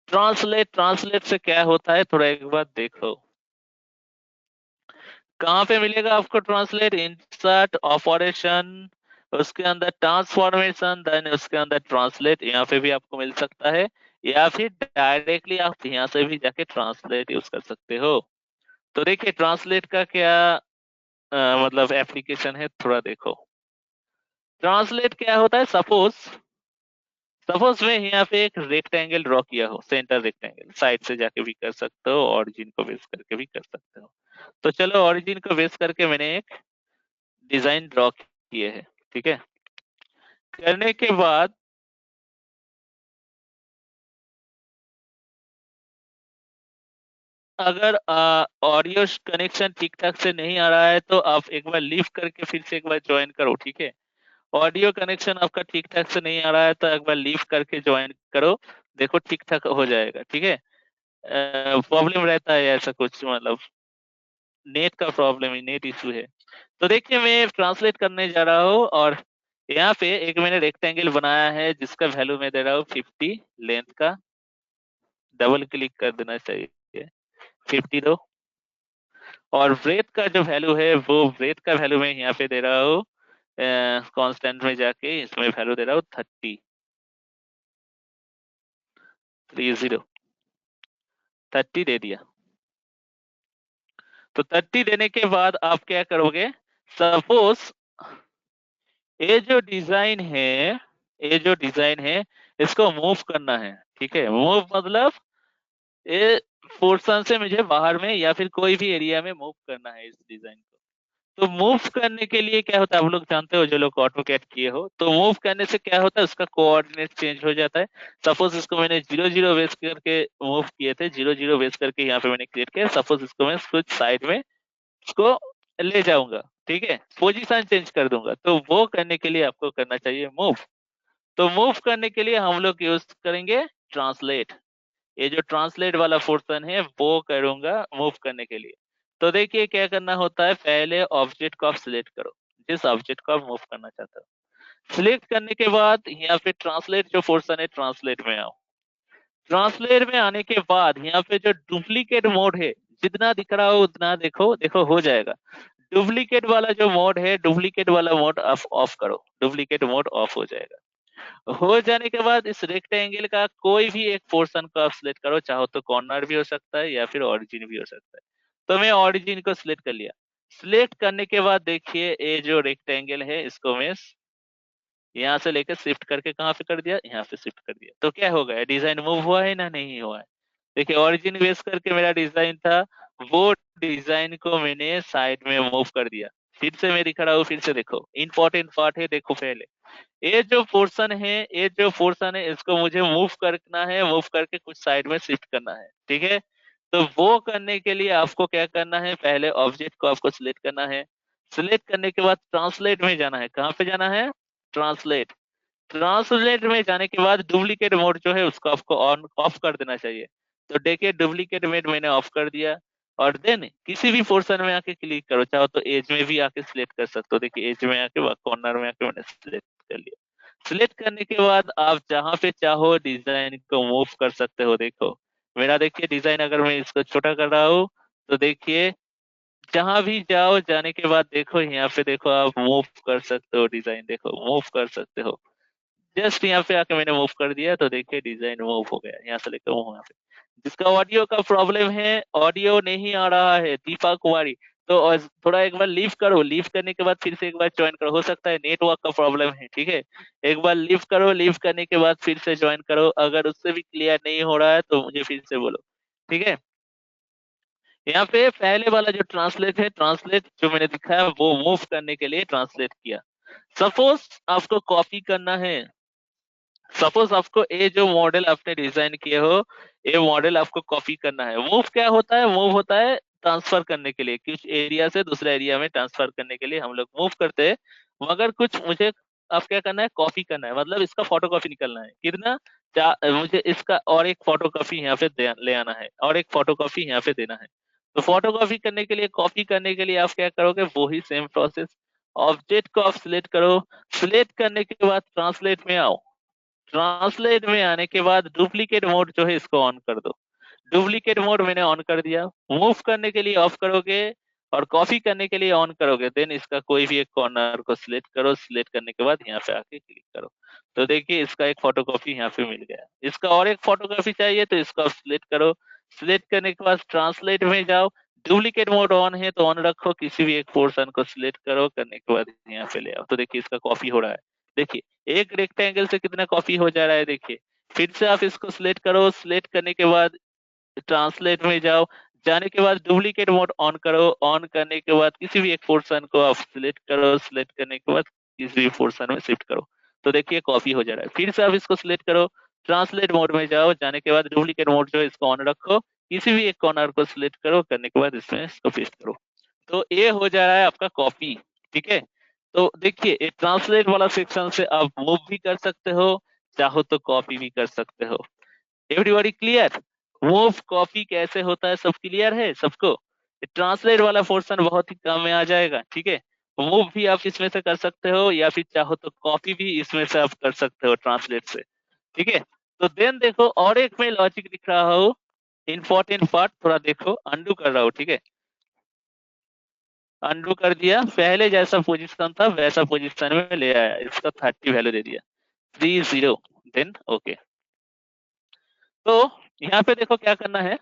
ट्रांसलेट, ट्रांसलेट से क्या होता है थोड़ा एक बार देखो, कहाँ पे मिलेगा आपको ट्रांसलेट, इंसर्ट, ऑपरेशन, उसके अंदर ट्रांसफॉर्मेशन, देन उसके अंदर ट्रांसलेट, यहाँ पे भी आपको मिल सकता है, या फिर डायरेक्टली आप यहाँ से भी जाके ट्रांसलेट यूज कर सकते हो। तो देखिए ट्रांसलेट का क्या मतलब एप्लीकेशन है, थोड़ा देखो। ट्रांसलेट क्या होता है, सपोज सपोज मैं यहाँ पे एक रेक्टेंगल ड्रॉ किया हो, सेंटर रेक्टेंगल, साइड से जाके भी कर सकते हो, ऑरिजिन को बेस करके भी कर सकते हो। तो चलो ऑरिजिन को बेस करके मैंने एक डिजाइन ड्रॉ किए है। ठीक है, करने के बाद अगर ऑडियो कनेक्शन ठीक ठाक से नहीं आ रहा है तो आप एक बार लीव करके फिर से एक बार ज्वाइन करो। ठीक है, ऑडियो कनेक्शन आपका ठीक ठाक से नहीं आ रहा है तो एक बार लीव करके ज्वाइन करो, देखो ठीक ठाक हो जाएगा। ठीक है, प्रॉब्लम रहता है ऐसा कुछ, मतलब नेट का प्रॉब्लम है, नेट इशू है। तो देखिए मैं ट्रांसलेट करने जा रहा हूँ, और यहाँ पे एक मैंने रेक्टेंगल बनाया है जिसका वैल्यू मैं दे रहा हूँ 50 लेंथ का, डबल क्लिक कर देना चाहिए, 50 दो। और ब्रेथ का जो वैल्यू है वो ब्रेथ का वैल्यू मैं यहाँ पे दे रहा हूँ, कांस्टेंट में जाके इसमें वैल्यू दे रहा हूँ 30 दे दिया। तो 30 देने के बाद आप क्या करोगे, सपोज ये जो डिजाइन है इसको मूव करना है, ठीक है। मूव मतलब ये पोर्शन से मुझे बाहर में या फिर कोई भी एरिया में मूव करना है इस डिजाइन को। तो मूव करने के लिए क्या होता है, आप लोग जानते हो जो लोग ऑटोकैड किए हो, तो मूव करने से क्या होता है, उसका कोऑर्डिनेट चेंज हो जाता है। सपोज इसको मैंने 0 0 बेस करके मूव किए थे, 0 0 बेस करके यहाँ पे मैंने क्रिएट किया। सपोज इसको मैं कुछ साइड में इसको ले जाऊंगा, ठीक है, पोजीशन चेंज कर दूंगा। तो वो करने के लिए आपको करना चाहिए मूव। तो मूव करने के लिए हम लोग यूज करेंगे ट्रांसलेट। ये जो ट्रांसलेट वाला पोर्शन है वो करूंगा मूव करने के लिए। तो देखिए क्या करना होता है, पहले ऑब्जेक्ट को आप सिलेक्ट करो, जिस ऑब्जेक्ट को आप मूव करना चाहते हो। सिलेक्ट करने के बाद यहाँ पे ट्रांसलेट जो पोर्शन है, ट्रांसलेट में आओ। ट्रांसलेट में आने के बाद यहाँ पे जो डुप्लीकेट मोड है, जितना दिख रहा हो उतना देखो, देखो हो जाएगा। डुप्लीकेट वाला जो मोड है, डुप्लीकेट वाला मोड आप ऑफ करो, डुप्लीकेट मोड ऑफ हो जाएगा। हो जाने के बाद इस रेक्टेंगल का कोई भी एक पोर्शन को आप सिलेक्ट करो, चाहो तो कॉर्नर भी हो सकता है या फिर ओरिजिन भी हो सकता है। तो मैं ओरिजिन को सिलेक्ट कर लिया। सिलेक्ट करने के बाद देखिए ये जो रेक्टेंगल है इसको मैं यहाँ से लेकर शिफ्ट करके कहाँ पे कर दिया, यहाँ पे शिफ्ट कर दिया। तो क्या हो गया, डिजाइन मूव हुआ है ना, नहीं हुआ है। देखिए ओरिजिन बेस करके मेरा डिजाइन था, वो डिजाइन को मैंने साइड में मूव कर दिया। फिर से मैं दिखा रहा हूँ, फिर से देखो, इंपॉर्टेंट पार्ट है, देखो पहले ये जो पोर्शन है, ये जो पोर्शन है इसको मुझे मूव करना है, मूव करके कुछ साइड में शिफ्ट करना है, ठीक है। तो वो करने के लिए आपको क्या करना है, पहले ऑब्जेक्ट को आपको सिलेक्ट करना है। सिलेक्ट करने के बाद ट्रांसलेट में जाना है। कहाँ पे जाना है, ट्रांसलेट। ट्रांसलेट में जाने के बाद डुप्लीकेट मोड जो है उसको आपको ऑन ऑफ कर देना चाहिए। तो देखिए डुप्लीकेट मोड मैंने ऑफ कर दिया। और देन किसी भी पोर्शन में आके क्लिक करो, चाहो तो एज में भी आके सिलेक्ट कर सकते हो। देखिए एज में आके कॉर्नर में आके मैंने सिलेक्ट कर लिया। सिलेक्ट करने के बाद आप जहां पे चाहो डिजाइन को मूव कर सकते हो। देखो मेरा देखिए डिजाइन, अगर मैं इसको छोटा कर रहा हूँ तो देखिए जहां भी जाओ, जाने के बाद देखो यहाँ पे देखो आप मूव कर सकते हो डिजाइन, देखो मूव कर सकते हो। जस्ट यहाँ पे आके मैंने मूव कर दिया तो देखिए डिजाइन मूव हो गया, यहाँ से लेकर वहां पे। जिसका ऑडियो का प्रॉब्लम है, ऑडियो नहीं आ रहा है, दीपा कुमारी, तो थोड़ा एक बार लीव करो। लीव करने के बाद फिर से एक बार ज्वाइन करो, हो सकता है नेटवर्क का प्रॉब्लम है, ठीक है। एक बार लीव करो, लीव करने के बाद फिर से ज्वाइन करो। अगर उससे भी क्लियर नहीं हो रहा है तो मुझे फिर से बोलो, ठीक है। यहाँ पे पहले वाला जो ट्रांसलेट है, ट्रांसलेट जो मैंने दिखाया वो मूव करने के लिए ट्रांसलेट किया। सपोज आपको कॉपी करना है, सपोज आपको ये जो मॉडल आपने डिजाइन किए हो, ये मॉडल आपको कॉपी करना है। मूव क्या होता है, मूव होता है ट्रांसफर करने के लिए, कुछ एरिया से दूसरे एरिया में ट्रांसफर करने के लिए हम लोग मूव करते हैं। मगर कुछ मुझे अब क्या करना है, कॉपी करना है, मतलब इसका फोटो कॉपी निकलना है। कितना, मुझे इसका और एक फोटो कॉपी यहाँ पे ले आना है, और एक फोटो कॉपी यहाँ पे देना है। तो फोटो कॉपी करने के लिए, कॉपी करने के लिए आप क्या करोगे, वो ही सेम प्रोसेस। ऑब्जेक्ट को आप सिलेक्ट करो। सिलेक्ट करने के बाद ट्रांसलेट में आओ। ट्रांसलेट में आने के बाद डुप्लीकेट मोड जो है इसको ऑन कर दो। डुप्लीकेट मोड मैंने ऑन कर दिया। मूव करने के लिए ऑफ करोगे और कॉपी करने के लिए ऑन करोगे। देन इसका कोई भी एक कॉर्नर को सिलेक्ट करो। सिलेक्ट करने के बाद यहाँ पे आके क्लिक करो। तो देखिए इसका एक फोटो कॉपी यहाँ पे मिल गया। इसका और एक फोटो कॉपी चाहिए तो इसको आप सिलेक्ट करो। सिलेक्ट करने के बाद ट्रांसलेट में जाओ। डुप्लीकेट मोड ऑन है तो ऑन रखो, किसी भी एक पोर्शन को सिलेक्ट करो, करने के बाद यहाँ पे ले आओ। तो देखिए इसका कॉपी हो रहा है। देखिए एक रेक्टेंगल से कितना कॉपी हो जा रहा है। देखिए फिर से आप इसको सिलेक्ट करो। सिलेक्ट करने के बाद ट्रांसलेट में जाओ। जाने के बाद डुप्लीकेट मोड ऑन करो। ऑन करने के बाद किसी भी एक पोर्शन को आप सिलेक्ट करो। सिलेक्ट करने के बाद किसी भी पोर्शन में शिफ्ट करो। तो देखिए कॉपी हो जा रहा है। फिर से आप इसको सिलेक्ट करो। ट्रांसलेट मोड में जाओ। जाने के बाद डुप्लीकेट मोड जो है इसको ऑन रखो। किसी भी एक कॉर्नर को सिलेक्ट करो। करने के बाद इसमें इसको पेस्ट करो। तो ये हो जा रहा है आपका कॉपी, ठीक है। तो देखिए ये ट्रांसलेट वाला सेक्शन से आप मूव भी कर सकते हो, चाहो तो कॉपी भी कर सकते हो। Everybody clear? मूव कॉपी कैसे होता है, सब क्लियर है सबको? ट्रांसलेट वाला पोर्शन बहुत ही कम में आ जाएगा, ठीक है। मूव भी आप इसमें से कर सकते हो, या फिर चाहो तो कॉपी भी इसमें से आप कर सकते हो ट्रांसलेट से, ठीक है। तो देन देखो और एक मैं लॉजिक दिख रहा हूँ, इंपॉर्टेंट पार्ट थोड़ा देखो। अंडू कर रहा हूँ, ठीक है। अंडू कर दिया, पहले जैसा पोजीशन था वैसा पोजीशन में ले आया। इसका 30 वैल्यू दे दिया, 30। Then okay. तो यहाँ पे देखो क्या करना है,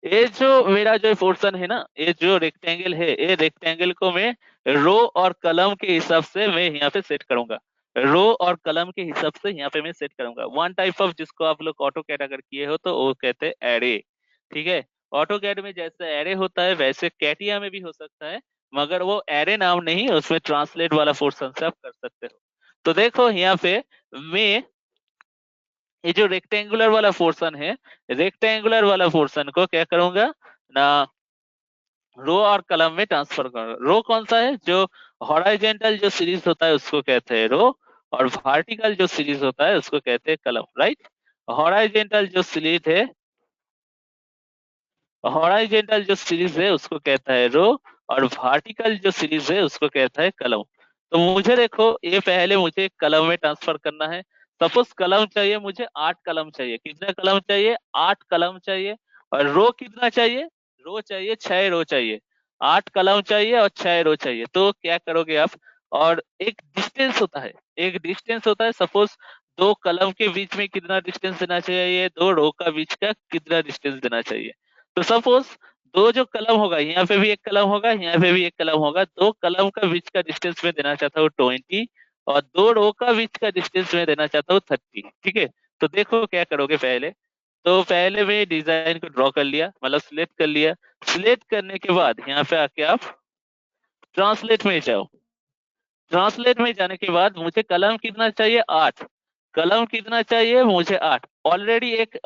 ये जो मेरा जो पोर्शन है ना, ये जो रेक्टेंगल है, ये रेक्टेंगल को मैं रो और कलम के हिसाब से मैं यहाँ पे सेट करूंगा। रो और कलम के हिसाब से यहाँ पे मैं सेट करूंगा। वन टाइप ऑफ जिसको आप लोग ऑटो कैड अगर किए हो तो वो कहते हैं एरे। ठीक है, ऑटो कैड में जैसे एरे होता है वैसे कैटिया में भी हो सकता है, मगर वो एरे नाम नहीं, उसमें ट्रांसलेट वाला पोर्शन से आप कर सकते हो। तो देखो यहाँ पे मैं ये जो रेक्टेंगुलर वाला पोर्शन है, रेक्टेंगुलर वाला पोर्शन को क्या करूंगा ना, रो और कलम में ट्रांसफर करूंगा। रो कौन सा है, जो हॉराइजेंटल जो सीरीज होता है उसको कहते हैं रो, और वर्टिकल जो सीरीज होता है उसको कहते हैं कलम, राइट। हॉराइजेंटल जो सीरीज है, हॉराइजेंटल जो सीरीज है उसको कहता है रो, और वर्टिकल जो सीरीज है उसको कहता है कलम। तो मुझे देखो ये पहले मुझे कलम में ट्रांसफर करना है। सपोज कलम चाहिए मुझे 8 कलम चाहिए। कितना कलम चाहिए, 8 कलम चाहिए। और रो कितना चाहिए, रो चाहिए 6 रो चाहिए। 8 कलम चाहिए और 6 रो चाहिए। तो क्या करोगे आप, और एक डिस्टेंस होता है, एक डिस्टेंस होता है। सपोज 2 कलम के बीच में कितना डिस्टेंस देना चाहिए, 2 रो का बीच का कितना डिस्टेंस देना चाहिए। तो सपोज 2 जो कलम होगा, यहाँ पे भी एक कलम होगा, यहाँ पे भी एक कलम होगा, 2 कलम का बीच का डिस्टेंस में देना चाहता हूँ 20, और 2 रो का बीच का डिस्टेंस में देना चाहता हूँ 30। ठीक है, तो देखो क्या करोगे पहले। तो पहले मैं डिजाइन को ड्रॉ कर लिया, मतलब सिलेक्ट कर लिया। सिलेक्ट करने के बाद यहाँ पे आके आप ट्रांसलेट में जाओ। ट्रांसलेट में जाने के बाद मुझे कलम कितना चाहिए, 8। कलम कितना चाहिए मुझे 8। ऑलरेडी एक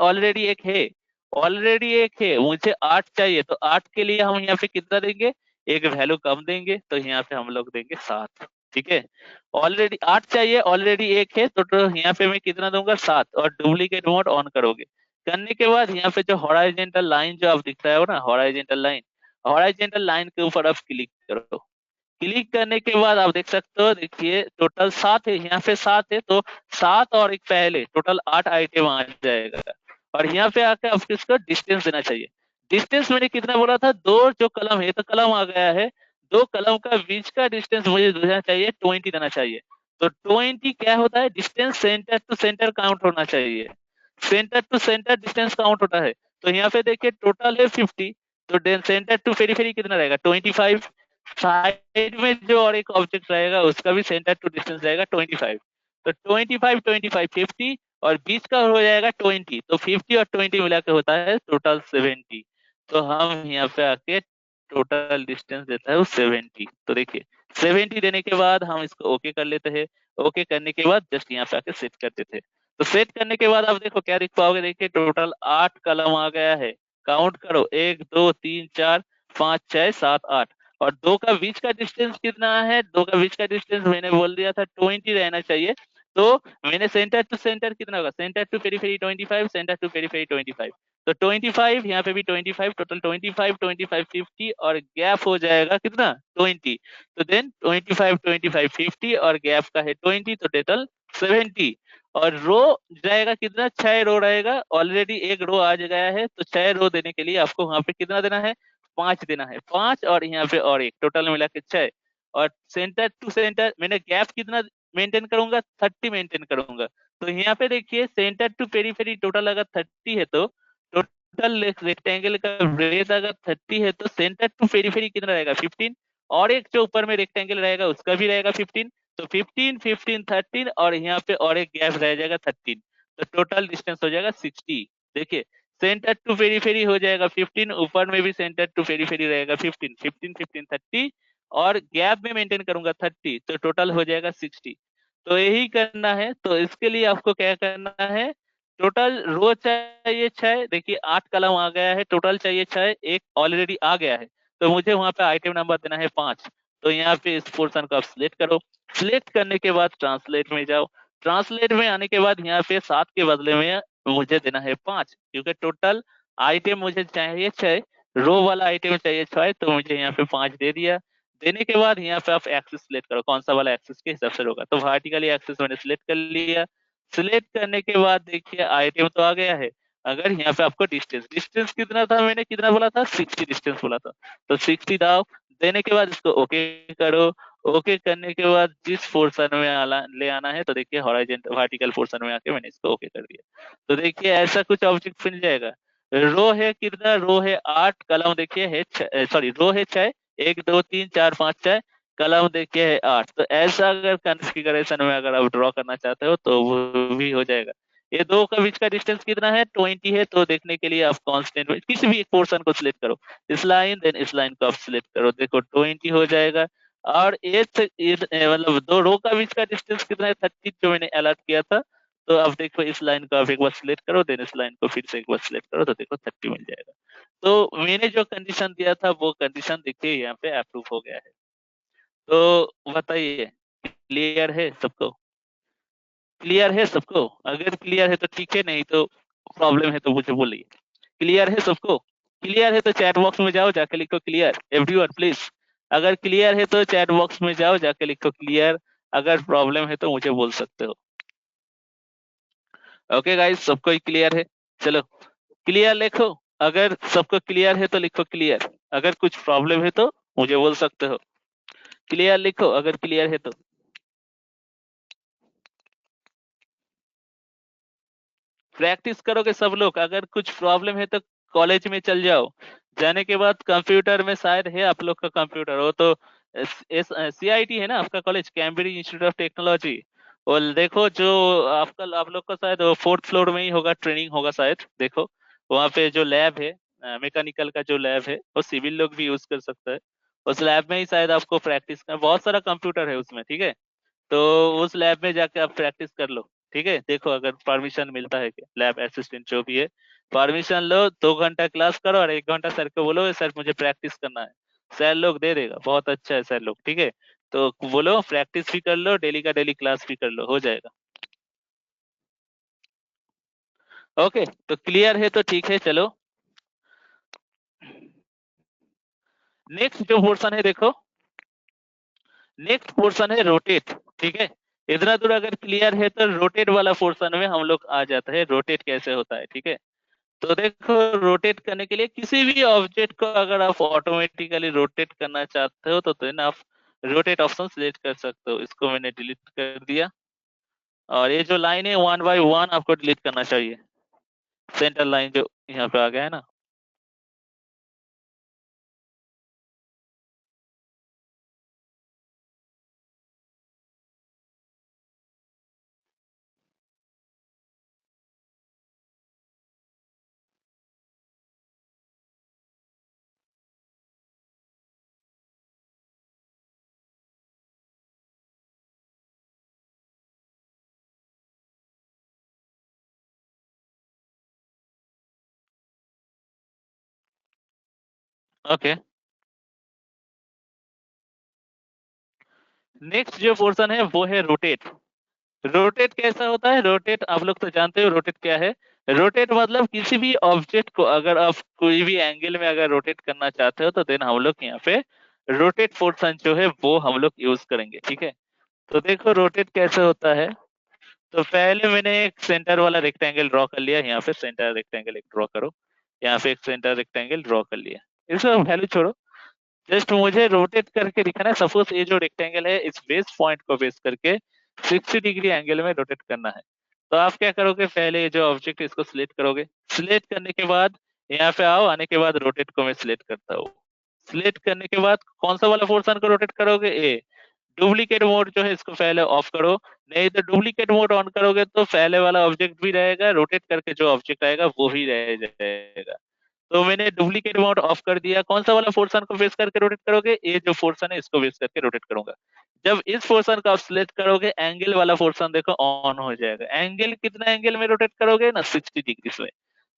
है, ऑलरेडी एक है, मुझे 8 चाहिए। तो 8 के लिए हम यहाँ पे कितना देंगे, एक वैल्यू कम देंगे, तो यहाँ पे हम लोग देंगे 7। ठीक है, ऑलरेडी 8 चाहिए, ऑलरेडी एक है, तो यहाँ पे मैं कितना दूंगा 7, और डुप्लीकेट मोड ऑन करोगे। करने के बाद यहाँ पे जो हॉराइजेंटल लाइन जो आप दिख रहा है ना, हॉराइजेंटल लाइन, हॉराइजेंटल लाइन के ऊपर आप क्लिक करो। क्लिक करने के बाद आप देख सकते हो, देखिए टोटल 7 है, यहाँ पे 7 है, तो 7 और एक पहले टोटल 8 आइटम आ जाएगा। और यहाँ पे आकर आपको इसको डिस्टेंस देना चाहिए। डिस्टेंस मैंने कितना बोला था, 2 जो कलम है, तो कलम आ गया है, 2 कलम का बीच का डिस्टेंस मुझे देना चाहिए 20 देना चाहिए। तो 20 क्या होता है, distance centre to centre count होना चाहिए। Centre to centre distance count होता है। तो यहाँ पे देखिए टोटल है 50, तो सेंटर टू पेरीफेरी कितना रहेगा 25। साइड में जो और एक ऑब्जेक्ट रहेगा उसका भी सेंटर टू डिस्टेंस रहेगा 25। तो 25 25 50, और बीच का हो जाएगा 20। तो 50 और 20 मिला के होता है टोटल 70। तो हम यहाँ पे आके टोटल डिस्टेंस देता है वो 70। तो देखिए 70 देने के बाद हम इसको ओके कर लेते हैं। ओके करने के बाद जस्ट यहाँ पे आके सेट कर देते हैं। तो सेट करने के बाद आप देखो क्या दिख पाओगे, देखिए टोटल 8 कलम आ गया है। काउंट करो, 1 2 3 4 5 6 7 8। और 2 का बीच का डिस्टेंस कितना है, 2 का बीच का डिस्टेंस मैंने बोल दिया था 20 रहना चाहिए। तो मैंने सेंटर टू सेंटर कितना होगा, centre to periphery 25, centre to periphery 25। तो 25 यहाँ पे भी 25, टोटल 25 25 50, और गैप हो जाएगा कितना 20। तो देन 25 25 50 और गैप का है 20, तो टोटल 70। और रो जाएगा कितना, 6 रो रहेगा। ऑलरेडी एक रो आ गया है, तो 6 रो देने के लिए आपको वहां पे कितना देना है, 5 देना है। 5 और यहाँ पे और एक, टोटल मिला के 6। और सेंटर टू सेंटर मैंने गैप कितना मेंटेन करूंगा, 30 मेंटेन करूंगा। तो यहाँ पे देखिए सेंटर टू पेरीफेरी टोटल अगर 30 है, तो टोटल रेक्टेंगल का ब्रेथ अगर 30 है, तो सेंटर टू पेरीफेरी कितना रहेगा 15, और एक जो ऊपर में रेक्टेंगल रहेगा उसका भी रहेगा 15। तो 15 15 13, और यहाँ पे और एक गैप रह जाएगा 13। तो टोटल डिस्टेंस हो जाएगा 60। देखिए सेंटर टू पेरीफेरी हो जाएगा 15, ऊपर में भी सेंटर टू पेरीफेरी रहेगा 15 15 15 30, और गैप में मेंटेन करूंगा 30, तो टोटल हो जाएगा 60। तो यही करना है। तो इसके लिए आपको क्या करना है, टोटल रो चाहिए 6, देखिए 8 कलम आ गया है, टोटल चाहिए 6, एक ऑलरेडी आ गया है, तो मुझे वहां पे आइटम नंबर देना है 5। तो यहाँ पे इस पोर्शन को आप सिलेक्ट करो। सिलेक्ट करने के बाद ट्रांसलेट में जाओ। ट्रांसलेट में आने के बाद यहाँ पे 7 के बदले में मुझे देना है 5, क्योंकि टोटल आइटम मुझे चाहिए 6, रो वाला आइटम चाहिए 6, तो मुझे यहाँ पे 5 दे दिया। देने के बाद यहाँ पे आप एक्सिस सिलेक्ट करो, कौन सा वाला एक्सिस के हिसाब से होगा। तो वर्टिकली एक्सिस मैंने सिलेक्ट कर लिया। सिलेक्ट करने के बाद देखिए आइटम तो आ गया है। अगर यहाँ पे आपको डिस्टेंस, डिस्टेंस कितना था, मैंने कितना बोला था 60 डिस्टेंस बोला था, तो 60 दाओ। देने के बाद इसको ओके करो। ओके करने के बाद जिस पोर्शन में ले आना है, तो देखिए हॉरिजॉन्टल वर्टिकल पोर्शन में आके मैंने इसको ओके कर दिया। तो देखिए ऐसा कुछ ऑब्जेक्ट मिल जाएगा। रो है कितना, रो है 8, कलम देखिए है सॉरी रो है 6, 1 2 3 4 5 6, कलम देखिए है 8। तो ऐसा अगर कॉन्फ़िगरेशन में अगर आप ड्रॉ करना चाहते हो तो वो भी हो जाएगा। ये दो का बीच का डिस्टेंस कितना है, 20 है। तो देखने के लिए आप कांस्टेंट में किसी भी एक पोर्शन को सिलेक्ट करो, इस लाइन देन इस लाइन को आप सिलेक्ट करो, देखो 20 हो जाएगा। और मतलब दो रो का बीच का डिस्टेंस कितना है, 30 जो मैंने अलर्ट किया था। तो अब देखो इस लाइन को आप एक बार सिलेक्ट करो, देन इस लाइन को फिर से एक बार सिलेक्ट करो, तो देखो 30 मिल जाएगा। तो मैंने जो कंडीशन दिया था वो कंडीशन देखिए यहाँ पे अप्रूव हो गया है। तो बताइए क्लियर है सबको, क्लियर है सबको? अगर क्लियर है तो ठीक है, नहीं तो प्रॉब्लम है तो मुझे बोलिए। क्लियर है सबको? क्लियर है तो चैट बॉक्स में जाओ, जाके लिखो क्लियर एवरीवन प्लीज। अगर क्लियर है तो चैट बॉक्स में जाओ, जाके लिखो क्लियर। अगर प्रॉब्लम है तो मुझे बोल सकते हो। ओके गाइस, सबको ही क्लियर है? चलो क्लियर लिखो, अगर सबको क्लियर है तो लिखो क्लियर, अगर कुछ प्रॉब्लम है तो मुझे बोल सकते हो। क्लियर लिखो अगर क्लियर है तो। प्रैक्टिस करोगे सब लोग, अगर कुछ प्रॉब्लम है तो कॉलेज में चल जाओ, जाने के बाद कंप्यूटर में शायद है आप लोग का कंप्यूटर, वो तो CIT है ना आपका college, Cambridge institute of technology. और देखो जो आपका आप लोग का शायद 4th फ्लोर में ही होगा, ट्रेनिंग होगा शायद। देखो वहाँ पे जो लैब है मैकेनिकल का जो लैब है, वो सिविल लोग भी यूज कर सकता है। उस लैब में ही शायद आपको प्रैक्टिस कर, बहुत सारा कंप्यूटर है उसमें, ठीक है। तो उस लैब में जाके आप प्रैक्टिस कर लो, ठीक है। देखो अगर परमिशन मिलता है कि लैब असिस्टेंट जो भी है, परमिशन लो, 2 घंटा क्लास करो और 1 घंटा सर को बोलो सर मुझे प्रैक्टिस करना है, सर लोग दे देगा, बहुत अच्छा है सर लोग, ठीक है। तो बोलो प्रैक्टिस भी कर लो, डेली का डेली क्लास भी कर लो, हो जाएगा। ओके तो क्लियर है तो ठीक है। चलो नेक्स्ट जो पोर्शन है देखो, नेक्स्ट पोर्शन है रोटेट, ठीक है। इतना दूर अगर क्लियर है तो रोटेट वाला पोर्शन में हम लोग आ जाते हैं, रोटेट कैसे होता है, ठीक है। तो देखो रोटेट करने के लिए किसी भी ऑब्जेक्ट को अगर आप ऑटोमेटिकली रोटेट करना चाहते हो तो देन आप रोटेट ऑप्शन सिलेक्ट कर सकते हो। इसको मैंने डिलीट कर दिया, और ये जो लाइन है 1 बाय 1 आपको डिलीट करना चाहिए, सेंटर लाइन जो यहाँ पे आ गया है ना। ओके नेक्स्ट जो पोर्शन है वो है रोटेट। रोटेट कैसा होता है, रोटेट आप लोग तो जानते हो रोटेट क्या है। रोटेट मतलब किसी भी ऑब्जेक्ट को अगर आप कोई भी एंगल में अगर रोटेट करना चाहते हो तो देन हम लोग यहाँ पे रोटेट पोर्शन जो है वो हम लोग यूज करेंगे, ठीक है। तो देखो रोटेट कैसे होता है। तो पहले मैंने एक सेंटर वाला रेक्टेंगल ड्रॉ कर लिया, यहाँ पे सेंटर रेक्टेंगल एक ड्रॉ करो, यहाँ पे एक सेंटर रेक्टेंगल ड्रॉ कर लिया। इसका वैल्यू छोड़ो, जस्ट मुझे रोटेट करके दिखाना है। सपोज ये जो रेक्टेंगल है इस बेस पॉइंट को बेस करके 60 डिग्री एंगल में रोटेट करना है। तो आप क्या करोगे, पहले ये जो ऑब्जेक्ट है इसको सिलेक्ट करोगे, सिलेक्ट करने के बाद यहाँ पे आओ, आने के बाद रोटेट को मैं सिलेक्ट करता हूँ। सिलेक्ट करने के बाद कौन सा वाला पोर्शन को रोटेट करोगे, ए। डुप्लीकेट मोड जो है इसको पहले ऑफ करो, नहीं तो डुप्लीकेट मोड ऑन करोगे तो पहले वाला ऑब्जेक्ट भी रहेगा, रोटेट करके जो ऑब्जेक्ट आएगा वो भी रह जाएगा। तो मैंने डुप्लीकेट मोड ऑफ कर दिया। कौन सा वाला पोर्शन को बेस करके रोटेट करोगे, ये जो पोर्शन है इसको बेस करके रोटेट करूंगा। जब इस पोर्शन को आप सिलेक्ट करोगे, एंगल वाला पोर्शन देखो ऑन हो जाएगा। एंगल कितना एंगल में रोटेट करोगे ना, 60 डिग्री में।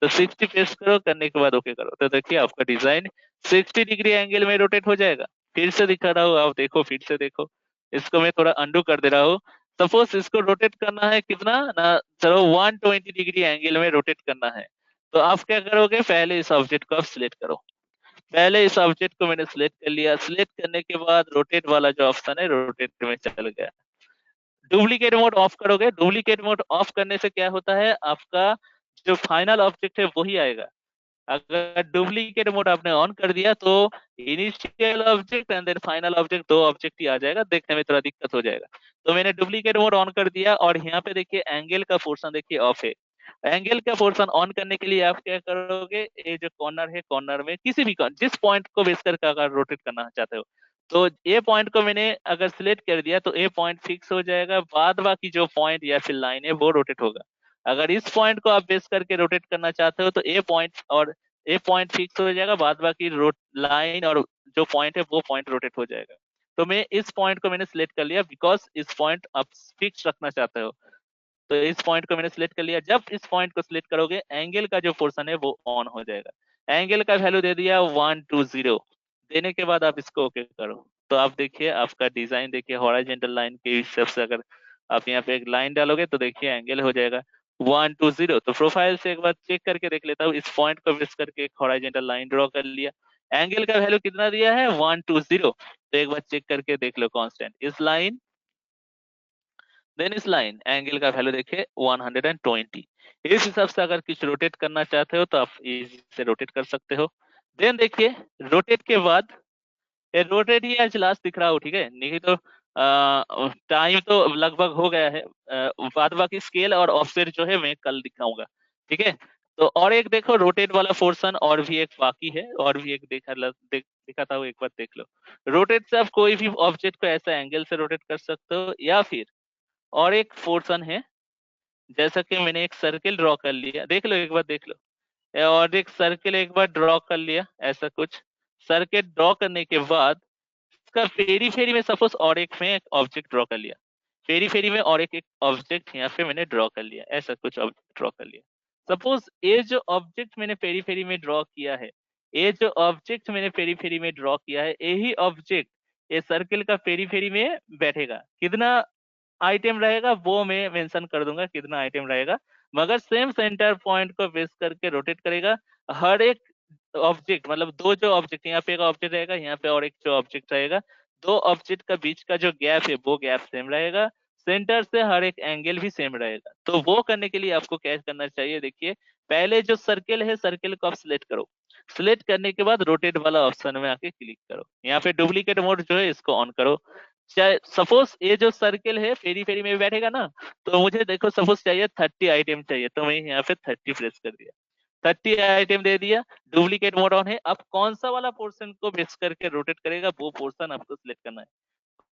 तो 60 प्रेस करो, करने के बाद ओके करो, तो देखिए आपका डिजाइन 60 डिग्री एंगल में रोटेट हो जाएगा। फिर से दिखा रहा हूँ, आप देखो, फिर से देखो। इसको मैं थोड़ा अंडू कर दे रहा हूँ। सपोज इसको रोटेट करना है कितना ना, चलो 120 डिग्री एंगल में रोटेट करना है। तो आप क्या करोगे, पहले इस ऑब्जेक्ट को आप सिलेक्ट करो। पहले इस ऑब्जेक्ट को मैंने सिलेक्ट कर लिया, सिलेक्ट करने के बाद रोटेट वाला जो ऑप्शन है रोटेट में चल गया। डुप्लीकेट मोड ऑफ करोगे, डुप्लीकेट मोड ऑफ करने से क्या होता है, आपका जो फाइनल ऑब्जेक्ट है वही आएगा। अगर डुप्लीकेट मोड आपने ऑन कर दिया तो initial object and then final object, दो ऑब्जेक्ट ही आ जाएगा, देखने में थोड़ा दिक्कत हो जाएगा। तो मैंने डुप्लीकेट मोड ऑन कर दिया और यहाँ पे देखिए एंगल का पोर्शन देखिए ऑफ है। एंगल का पोर्शन ऑन करने के लिए आप क्या करोगे, ये जो कॉर्नर है, कॉर्नर में किसी भी जिस पॉइंट को बेस करके अगर रोटेट करना चाहते हो, तो ए पॉइंट को मैंने अगर सिलेक्ट कर दिया तो ए पॉइंट फिक्स हो जाएगा, बाद बाकी जो पॉइंट या फिर लाइन है वो रोटेट होगा। अगर इस पॉइंट को आप बेस करके रोटेट करना चाहते हो तो ए पॉइंट फिक्स हो जाएगा, बाद बाकी लाइन और जो पॉइंट है वो पॉइंट रोटेट हो जाएगा। तो मैं इस पॉइंट को मैंने सिलेक्ट कर लिया, बिकॉज इस पॉइंट आप फिक्स रखना चाहते हो, तो इस पॉइंट को मैंने सिलेक्ट कर लिया। जब इस पॉइंट को सिलेक्ट करोगे एंगल का जो पोर्शन है वो ऑन हो जाएगा। एंगल का वैल्यू दे दिया 120, देने के बाद आप इसको ओके करो, तो आप देखिए आपका डिजाइन देखिए हॉरिजॉन्टल लाइन के हिसाब से अगर आप यहाँ पे एक लाइन डालोगे तो देखिए एंगल हो जाएगा 120। तो प्रोफाइल से एक बार चेक करके देख लेता हूँ, इस पॉइंट को बेस करके एक हॉरिजॉन्टल लाइन ड्रॉ कर लिया, एंगल का वैल्यू कितना दिया है 120। तो एक बार चेक करके देख लो कांस्टेंट इस लाइन, देन इस लाइन एंगल का वैल्यू देखिए 120। इस हिसाब से अगर कुछ रोटेट करना चाहते हो तो आप इजी से रोटेट कर सकते हो। देन देखिए रोटेट के बाद ये रोटेट ही आज लास्ट दिख रहा हो, ठीक है, नहीं तो टाइम तो लगभग हो गया है। बाद बाकी स्केल और ऑफसेट जो है मैं कल दिखाऊंगा, ठीक है। तो और एक देखो रोटेट वाला पोर्शन और भी एक बाकी है, और भी एक दिखाता हूँ, एक बार देख लो। रोटेट से आप कोई भी ऑब्जेक्ट को ऐसा एंगल से रोटेट कर सकते हो, या फिर और एक पोर्शन है, जैसा कि मैंने एक सर्किल ड्रॉ कर लिया, देख लो एक बार देख लो, और एक सर्किल एक बार ड्रॉ कर लिया, ऐसा कुछ सर्किल ड्रॉ करने के बाद इसका पेरीफेरी में सपोज और एक में एक ऑब्जेक्ट ड्रॉ कर लिया, पेरीफेरी में और एक ऑब्जेक्ट यहाँ पे मैंने ड्रॉ कर लिया, ऐसा कुछ ऑब्जेक्ट ड्रॉ कर लिया। सपोज ये जो ऑब्जेक्ट मैंने पेरीफेरी में ड्रॉ किया है, ये जो ऑब्जेक्ट मैंने पेरीफेरी में ड्रॉ किया है, यही ऑब्जेक्ट ये सर्किल का पेरीफेरी में बैठेगा। कितना आइटम रहेगा वो मैं मेंशन कर दूंगा कितना आइटम रहेगा, मगर सेम सेंटर पॉइंट को बेस करके रोटेट करेगा। हर एक ऑब्जेक्ट मतलब दो जो ऑब्जेक्ट, यहाँ पे एक ऑब्जेक्ट रहेगा, यहाँ पे और एक जो ऑब्जेक्ट रहेगा, दो ऑब्जेक्ट का बीच का जो गैप है वो गैप सेम रहेगा, सेंटर से हर एक एंगल भी सेम रहेगा। तो वो करने के लिए आपको क्या करना चाहिए, देखिए पहले जो सर्किल है, सर्किल को आप सिलेक्ट करो, सिलेक्ट करने के बाद रोटेट वाला ऑप्शन में आके क्लिक करो, यहाँ पे डुप्लीकेट मोड जो है इसको ऑन करो। चाहे सपोज ये जो सर्किल है फेरी फेरी में बैठेगा ना, तो मुझे देखो सपोज चाहिए 30 आइटम चाहिए, तो मैं यहाँ पे 30 प्रेस कर दिया, 30 आइटम दे दिया, डुप्लीकेट मोड ऑन है। अब कौन सा वाला पोर्शन को बेस करके रोटेट करेगा वो पोर्शन आपको सिलेक्ट करना है,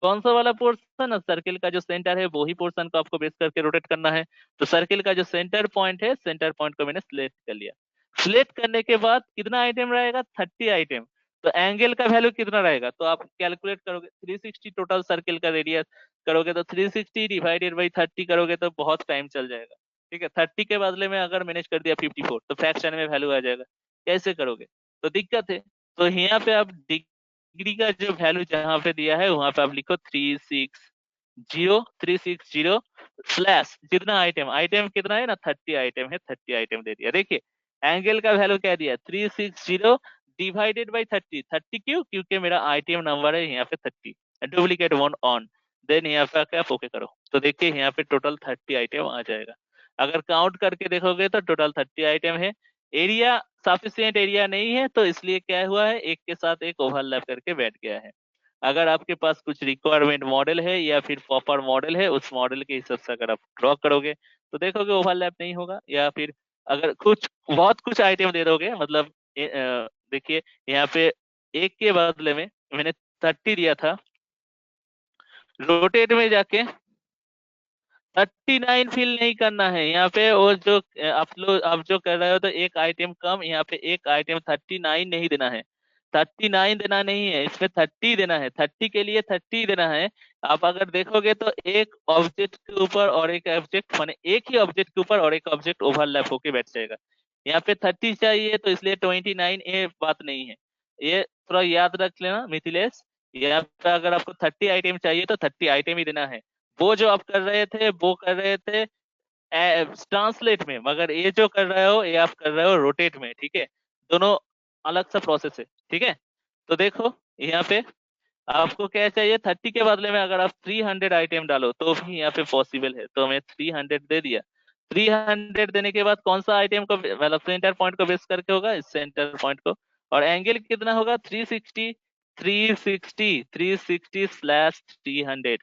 कौन सा वाला पोर्शन, सर्किल का जो सेंटर है वो ही पोर्शन को आपको बेस करके रोटेट करना है। तो सर्किल का जो सेंटर पॉइंट है, सेंटर पॉइंट को मैंने सिलेक्ट कर लिया, सिलेक्ट करने के बाद कितना आइटम रहेगा 30 आइटम, तो एंगल का वैल्यू कितना रहेगा, तो आप कैलकुलेट करोगे 360 टोटल सर्किल का रेडियस करोगे तो 360 डिवाइडेड बाई 30 करोगे तो बहुत टाइम चल जाएगा, ठीक है। 30 के बदले में अगर मैनेज कर दिया 54 तो फ्रैक्शन में वैल्यू आ जाएगा, कैसे करोगे, तो दिक्कत है। तो यहाँ पे आप डिग्री का जो वैल्यू जहाँ पे दिया है वहां पे आप लिखो 360 स्लैश जितना आइटम कितना है ना 30 आइटम है, 30 आइटम दे दिया। देखिए एंगल का वैल्यू क्या दिया 360 डिवाइडेड बाई 30 क्यों, क्योंकि मेरा आइटम नंबर है यहाँ पे 30, डुप्लीकेट वन ऑन, देन यहाँ पे क्या ओके करो, तो देखिए यहाँ पे टोटल 30 आइटम आ जाएगा। अगर काउंट करके देखोगे तो टोटल 30 आइटम है। एरिया सफिशिएंट एरिया नहीं है, तो इसलिए क्या हुआ है, एक के साथ एक ओवरलैप करके बैठ गया है। अगर आपके पास कुछ रिक्वायरमेंट मॉडल है या फिर प्रॉपर मॉडल है, उस मॉडल के हिसाब से अगर आप ड्रॉ करोगे तो देखोगे ओवरलैप नहीं होगा। या फिर अगर बहुत कुछ आइटम दे दोगे, मतलब देखिए यहाँ पे एक के बदले में मैंने 30 दिया था, रोटेट में जाके 39 फिल नहीं करना है यहाँ पे, और जो आप जो कर रहे हो तो एक आइटम कम, यहाँ पे एक आइटम 39 नहीं देना है, 39 देना नहीं है, इसमें 30 देना है, 30 के लिए 30 देना है। आप अगर देखोगे तो एक ऑब्जेक्ट के ऊपर और एक ऑब्जेक्ट, माने एक ही ऑब्जेक्ट के ऊपर और एक ऑब्जेक्ट ओवरलैप होके बैठ जाएगा। यहाँ पे 30 चाहिए तो इसलिए 29 ये बात नहीं है, ये थोड़ा याद रख लेना मिथिलेश। यहाँ पे अगर आपको 30 आइटम चाहिए तो 30 आइटम ही देना है। वो जो आप कर रहे थे वो कर रहे थे ट्रांसलेट में, मगर ये जो कर रहे हो ये आप कर रहे हो रोटेट में, ठीक है, दोनों अलग सा प्रोसेस है, ठीक है। तो देखो यहाँ पे आपको क्या चाहिए, 30 के बदले में अगर आप 300 आइटम डालो तो भी यहाँ पे पॉसिबल है, तो मैं 300 दे दिया। 300 देने के बाद कौन सा आइटम को मतलब सेंटर पॉइंट को बेस करके होगा, इस सेंटर पॉइंट को, और एंगल कितना होगा 360 360 360 स्लैश 300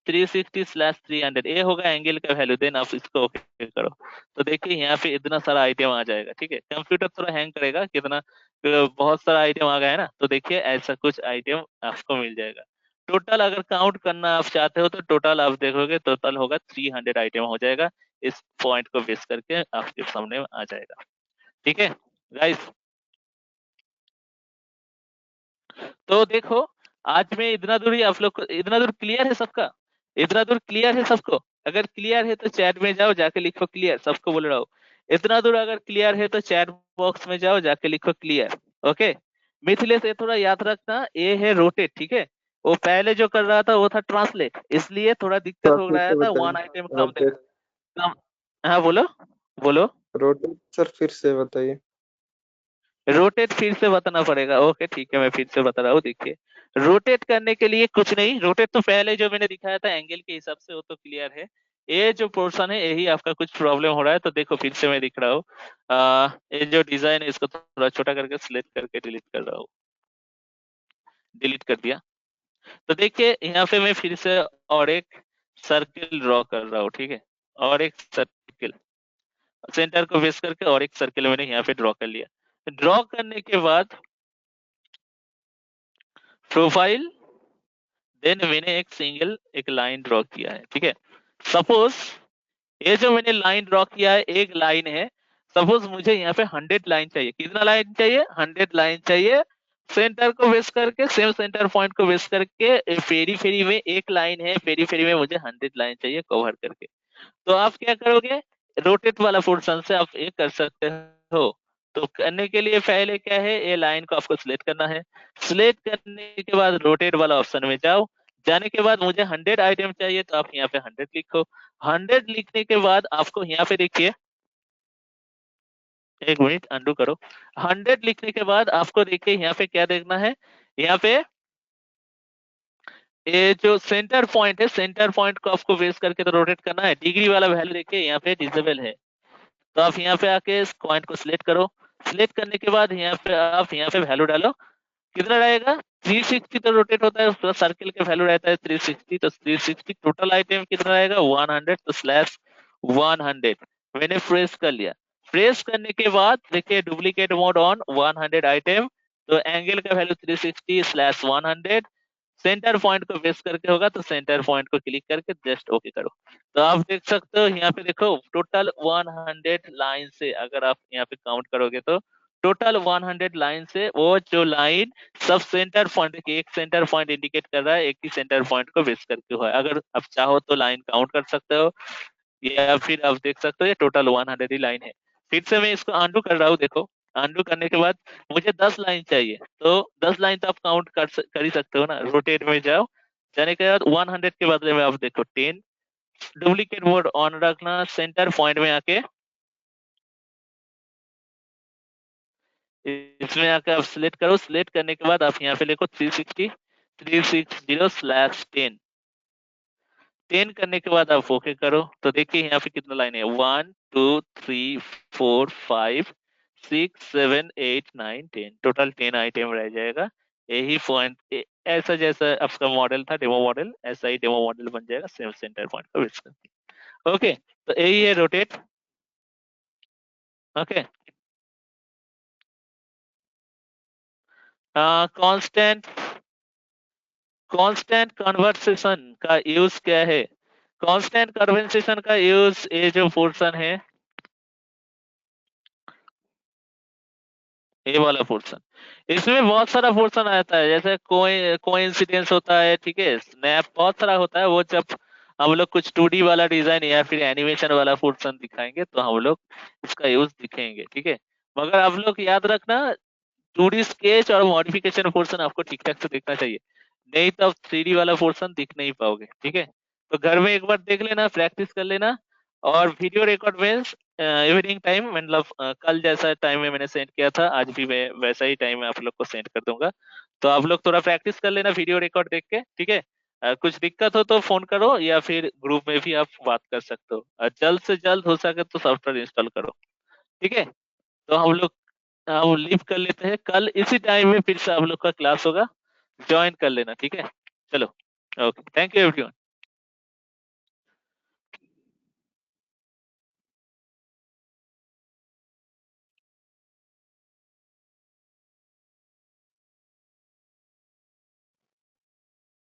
360/300 ये होगा एंगल का वैल्यू। देन आप इसको ओके करो तो देखिए यहाँ पे इतना सारा आइटम आ जाएगा। ठीक है, कंप्यूटर थोड़ा हैंग करेगा, कितना बहुत सारा आइटम आ गया है ना, तो देखिए ऐसा कुछ आइटम आपको मिल जाएगा। टोटल अगर काउंट करना आप चाहते हो तो टोटल आप देखोगे टोटल होगा 300 आइटम हो जाएगा। इस पॉइंट को बेस करके आपके सामने आ जाएगा। ठीक है गाइस, तो देखो आज में इतना दूर ही आप लोग को, इतना दूर क्लियर है सबका? इतना दूर क्लियर है सबको? अगर क्लियर है तो चैट में जाओ, जाके लिखो क्लियर, सबको बोल रहा हूँ। इतना दूर अगर क्लियर है तो चैट बॉक्स में जाओ, जाके लिखो क्लियर। ओके, मिथिलेश ये थोड़ा याद रखना, ये है रोटेट। ठीक है, वो पहले जो कर रहा था वो था ट्रांसलेट, इसलिए थोड़ा दिक्कत सर हो फिर रहा से था, बताइए। वन आइटम कम रोटेट कम। हाँ बोलो बोलो। रोटेट सर फिर से बताइए। रोटेट फिर से बताना पड़ेगा। ओके ठीक है, मैं फिर से बता रहा हूँ। देखिए रोटेट करने के लिए कुछ नहीं, रोटेट तो पहले जो मैंने दिखाया था एंगल के हिसाब से वो तो क्लियर है। ये जो पोर्शन है यही आपका कुछ प्रॉब्लम हो रहा है, तो देखो फिर से मैं दिख रहा हूँ। ये जो डिजाइन है इसको थोड़ा छोटा करके सिलेक्ट करके डिलीट कर रहा हूँ। डिलीट कर दिया तो देखिए यहाँ पे मैं फिर से और एक सर्किल ड्रॉ कर रहा हूँ। ठीक है, और एक सर्किल सेंटर को बेस करके और एक सर्किल मैंने यहाँ पे ड्रॉ कर लिया। ड्रॉ करने के बाद प्रोफाइल, देन मैंने एक लाइन ड्रॉ किया है। ठीक है, सपोज ये जो मैंने लाइन ड्रॉ किया है एक लाइन है। सपोज मुझे यहाँ पे 100 लाइन चाहिए। कितना लाइन चाहिए? 100 लाइन चाहिए। सेंटर को बेस करके, सेम सेंटर पॉइंट को बेस करके फेरी फेरी में एक लाइन है, फेरी फेरी में मुझे 100 लाइन चाहिए कवर करके। तो आप क्या करोगे, रोटेट वाला पोर्शन से आप ये कर सकते हो। तो करने के लिए पहले क्या है, ये लाइन को आपको सिलेक्ट करना है। सिलेक्ट करने के बाद रोटेट वाला ऑप्शन में जाओ। जाने के बाद मुझे 100 आइटम चाहिए तो आप यहाँ पे 100 लिखो। 100 लिखने के बाद आपको यहाँ पे देखिए, एक मिनट अंडू करो। 100 लिखने के बाद आपको देखिए यहाँ पे क्या देखना है, यहाँ पे ये जो सेंटर पॉइंट है, सेंटर पॉइंट को आपको बेस करके तो रोटेट करना है। डिग्री वाला वैल्यू देखिए यहाँ पे डिसेबल है, तो आप यहाँ पे आके इस पॉइंट को सिलेक्ट करो। सिलेक्ट करने के बाद यहाँ पे आप यहाँ पे वैल्यू डालो। कितना रहेगा? 360 तो रोटेट होता है, प्लस सर्किल का वैल्यू रहता है 360, तो 360 टोटल आइटम कितना रहेगा? 100, तो स्लैश 100 मैंने प्रेस कर लिया। प्रेस करने के बाद देखिए डुप्लीकेट मोड ऑन 100 आइटम, तो एंगल का वैल्यू 360/100 सेंटर पॉइंट को बेस करके होगा, तो सेंटर पॉइंट को क्लिक करके जस्ट ओके करो। तो आप देख सकते हो यहाँ पे देखो टोटल 100 लाइन से अगर आप यहाँ पे काउंट करोगे तो टोटल 100 लाइन से वो जो लाइन सब सेंटर पॉइंट के, एक सेंटर पॉइंट इंडिकेट कर रहा है, एक ही सेंटर पॉइंट को बेस करके हुआ है। अगर आप चाहो तो लाइन काउंट कर सकते हो, या फिर आप देख सकते हो ये टोटल 100 ही लाइन है। फिर से मैं इसको अंडू कर रहा हूँ। देखो अंडू करने के बाद मुझे 10 लाइन चाहिए, तो 10 लाइन तो आप काउंट कर ही सकते हो ना। रोटेट में जाओ, जाने के बाद 100 के बदले में आप देखो 10, डुप्लीकेट मोड ऑन रखना, सेंटर पॉइंट में आके इसमें आके आप सिलेक्ट करो। सिलेक्ट करने के बाद आप यहाँ पे लिखो 360/10 10 करने के बाद आप ओके करो। तो देखिए यहाँ पे कितना लाइन है, 1 2 3 4 5 6 7 8 9 10, टोटल 10 आइटम रह जाएगा। यही पॉइंट ऐसा जैसा आपका मॉडल था डेमो मॉडल, ऐसा ही डेमो मॉडल बन जाएगा सेम सेंटर पॉइंट का बेस करके। ओके, तो यही है रोटेट। ओके, कांस्टेंट कन्वर्सेशन का यूज क्या है? कांस्टेंट कन्वर्सेशन का यूज, ये जो पोर्शन है, ये वाला पोर्शन, इसमें बहुत सारा पोर्शन आता है, जैसे कोइंसिडेंस होता है। ठीक है, स्नैप बहुत सारा होता है। वो जब हम लोग कुछ 2D वाला डिजाइन या फिर एनिमेशन वाला पोर्शन दिखाएंगे तो हम लोग इसका यूज दिखेंगे। ठीक है, मगर आप लोग याद रखना 2D स्केच और मॉडिफिकेशन पोर्शन आपको ठीक ठाक से दिखना चाहिए, नहीं तो आप 3D वाला पोर्शन दिख नहीं पाओगे। ठीक है, तो घर में एक बार देख लेना, प्रैक्टिस कर लेना। और वीडियो रिकॉर्ड में इवनिंग टाइम, मतलब कल जैसा टाइम में मैंने सेंड किया था आज भी मैं वैसा ही टाइम में आप लोग को सेंड कर दूंगा। तो आप लोग थोड़ा प्रैक्टिस कर लेना वीडियो रिकॉर्ड देख के। ठीक है, कुछ दिक्कत हो तो फोन करो या फिर ग्रुप में भी आप बात कर सकते हो। जल्द से जल्द हो सके तो सॉफ्टवेयर इंस्टॉल करो। ठीक है, तो हम लीव कर लेते हैं। कल इसी टाइम में फिर से आप लोग का क्लास होगा, ज्वाइन कर लेना। ठीक है, चलो ओके, थैंक यू एवरीवन।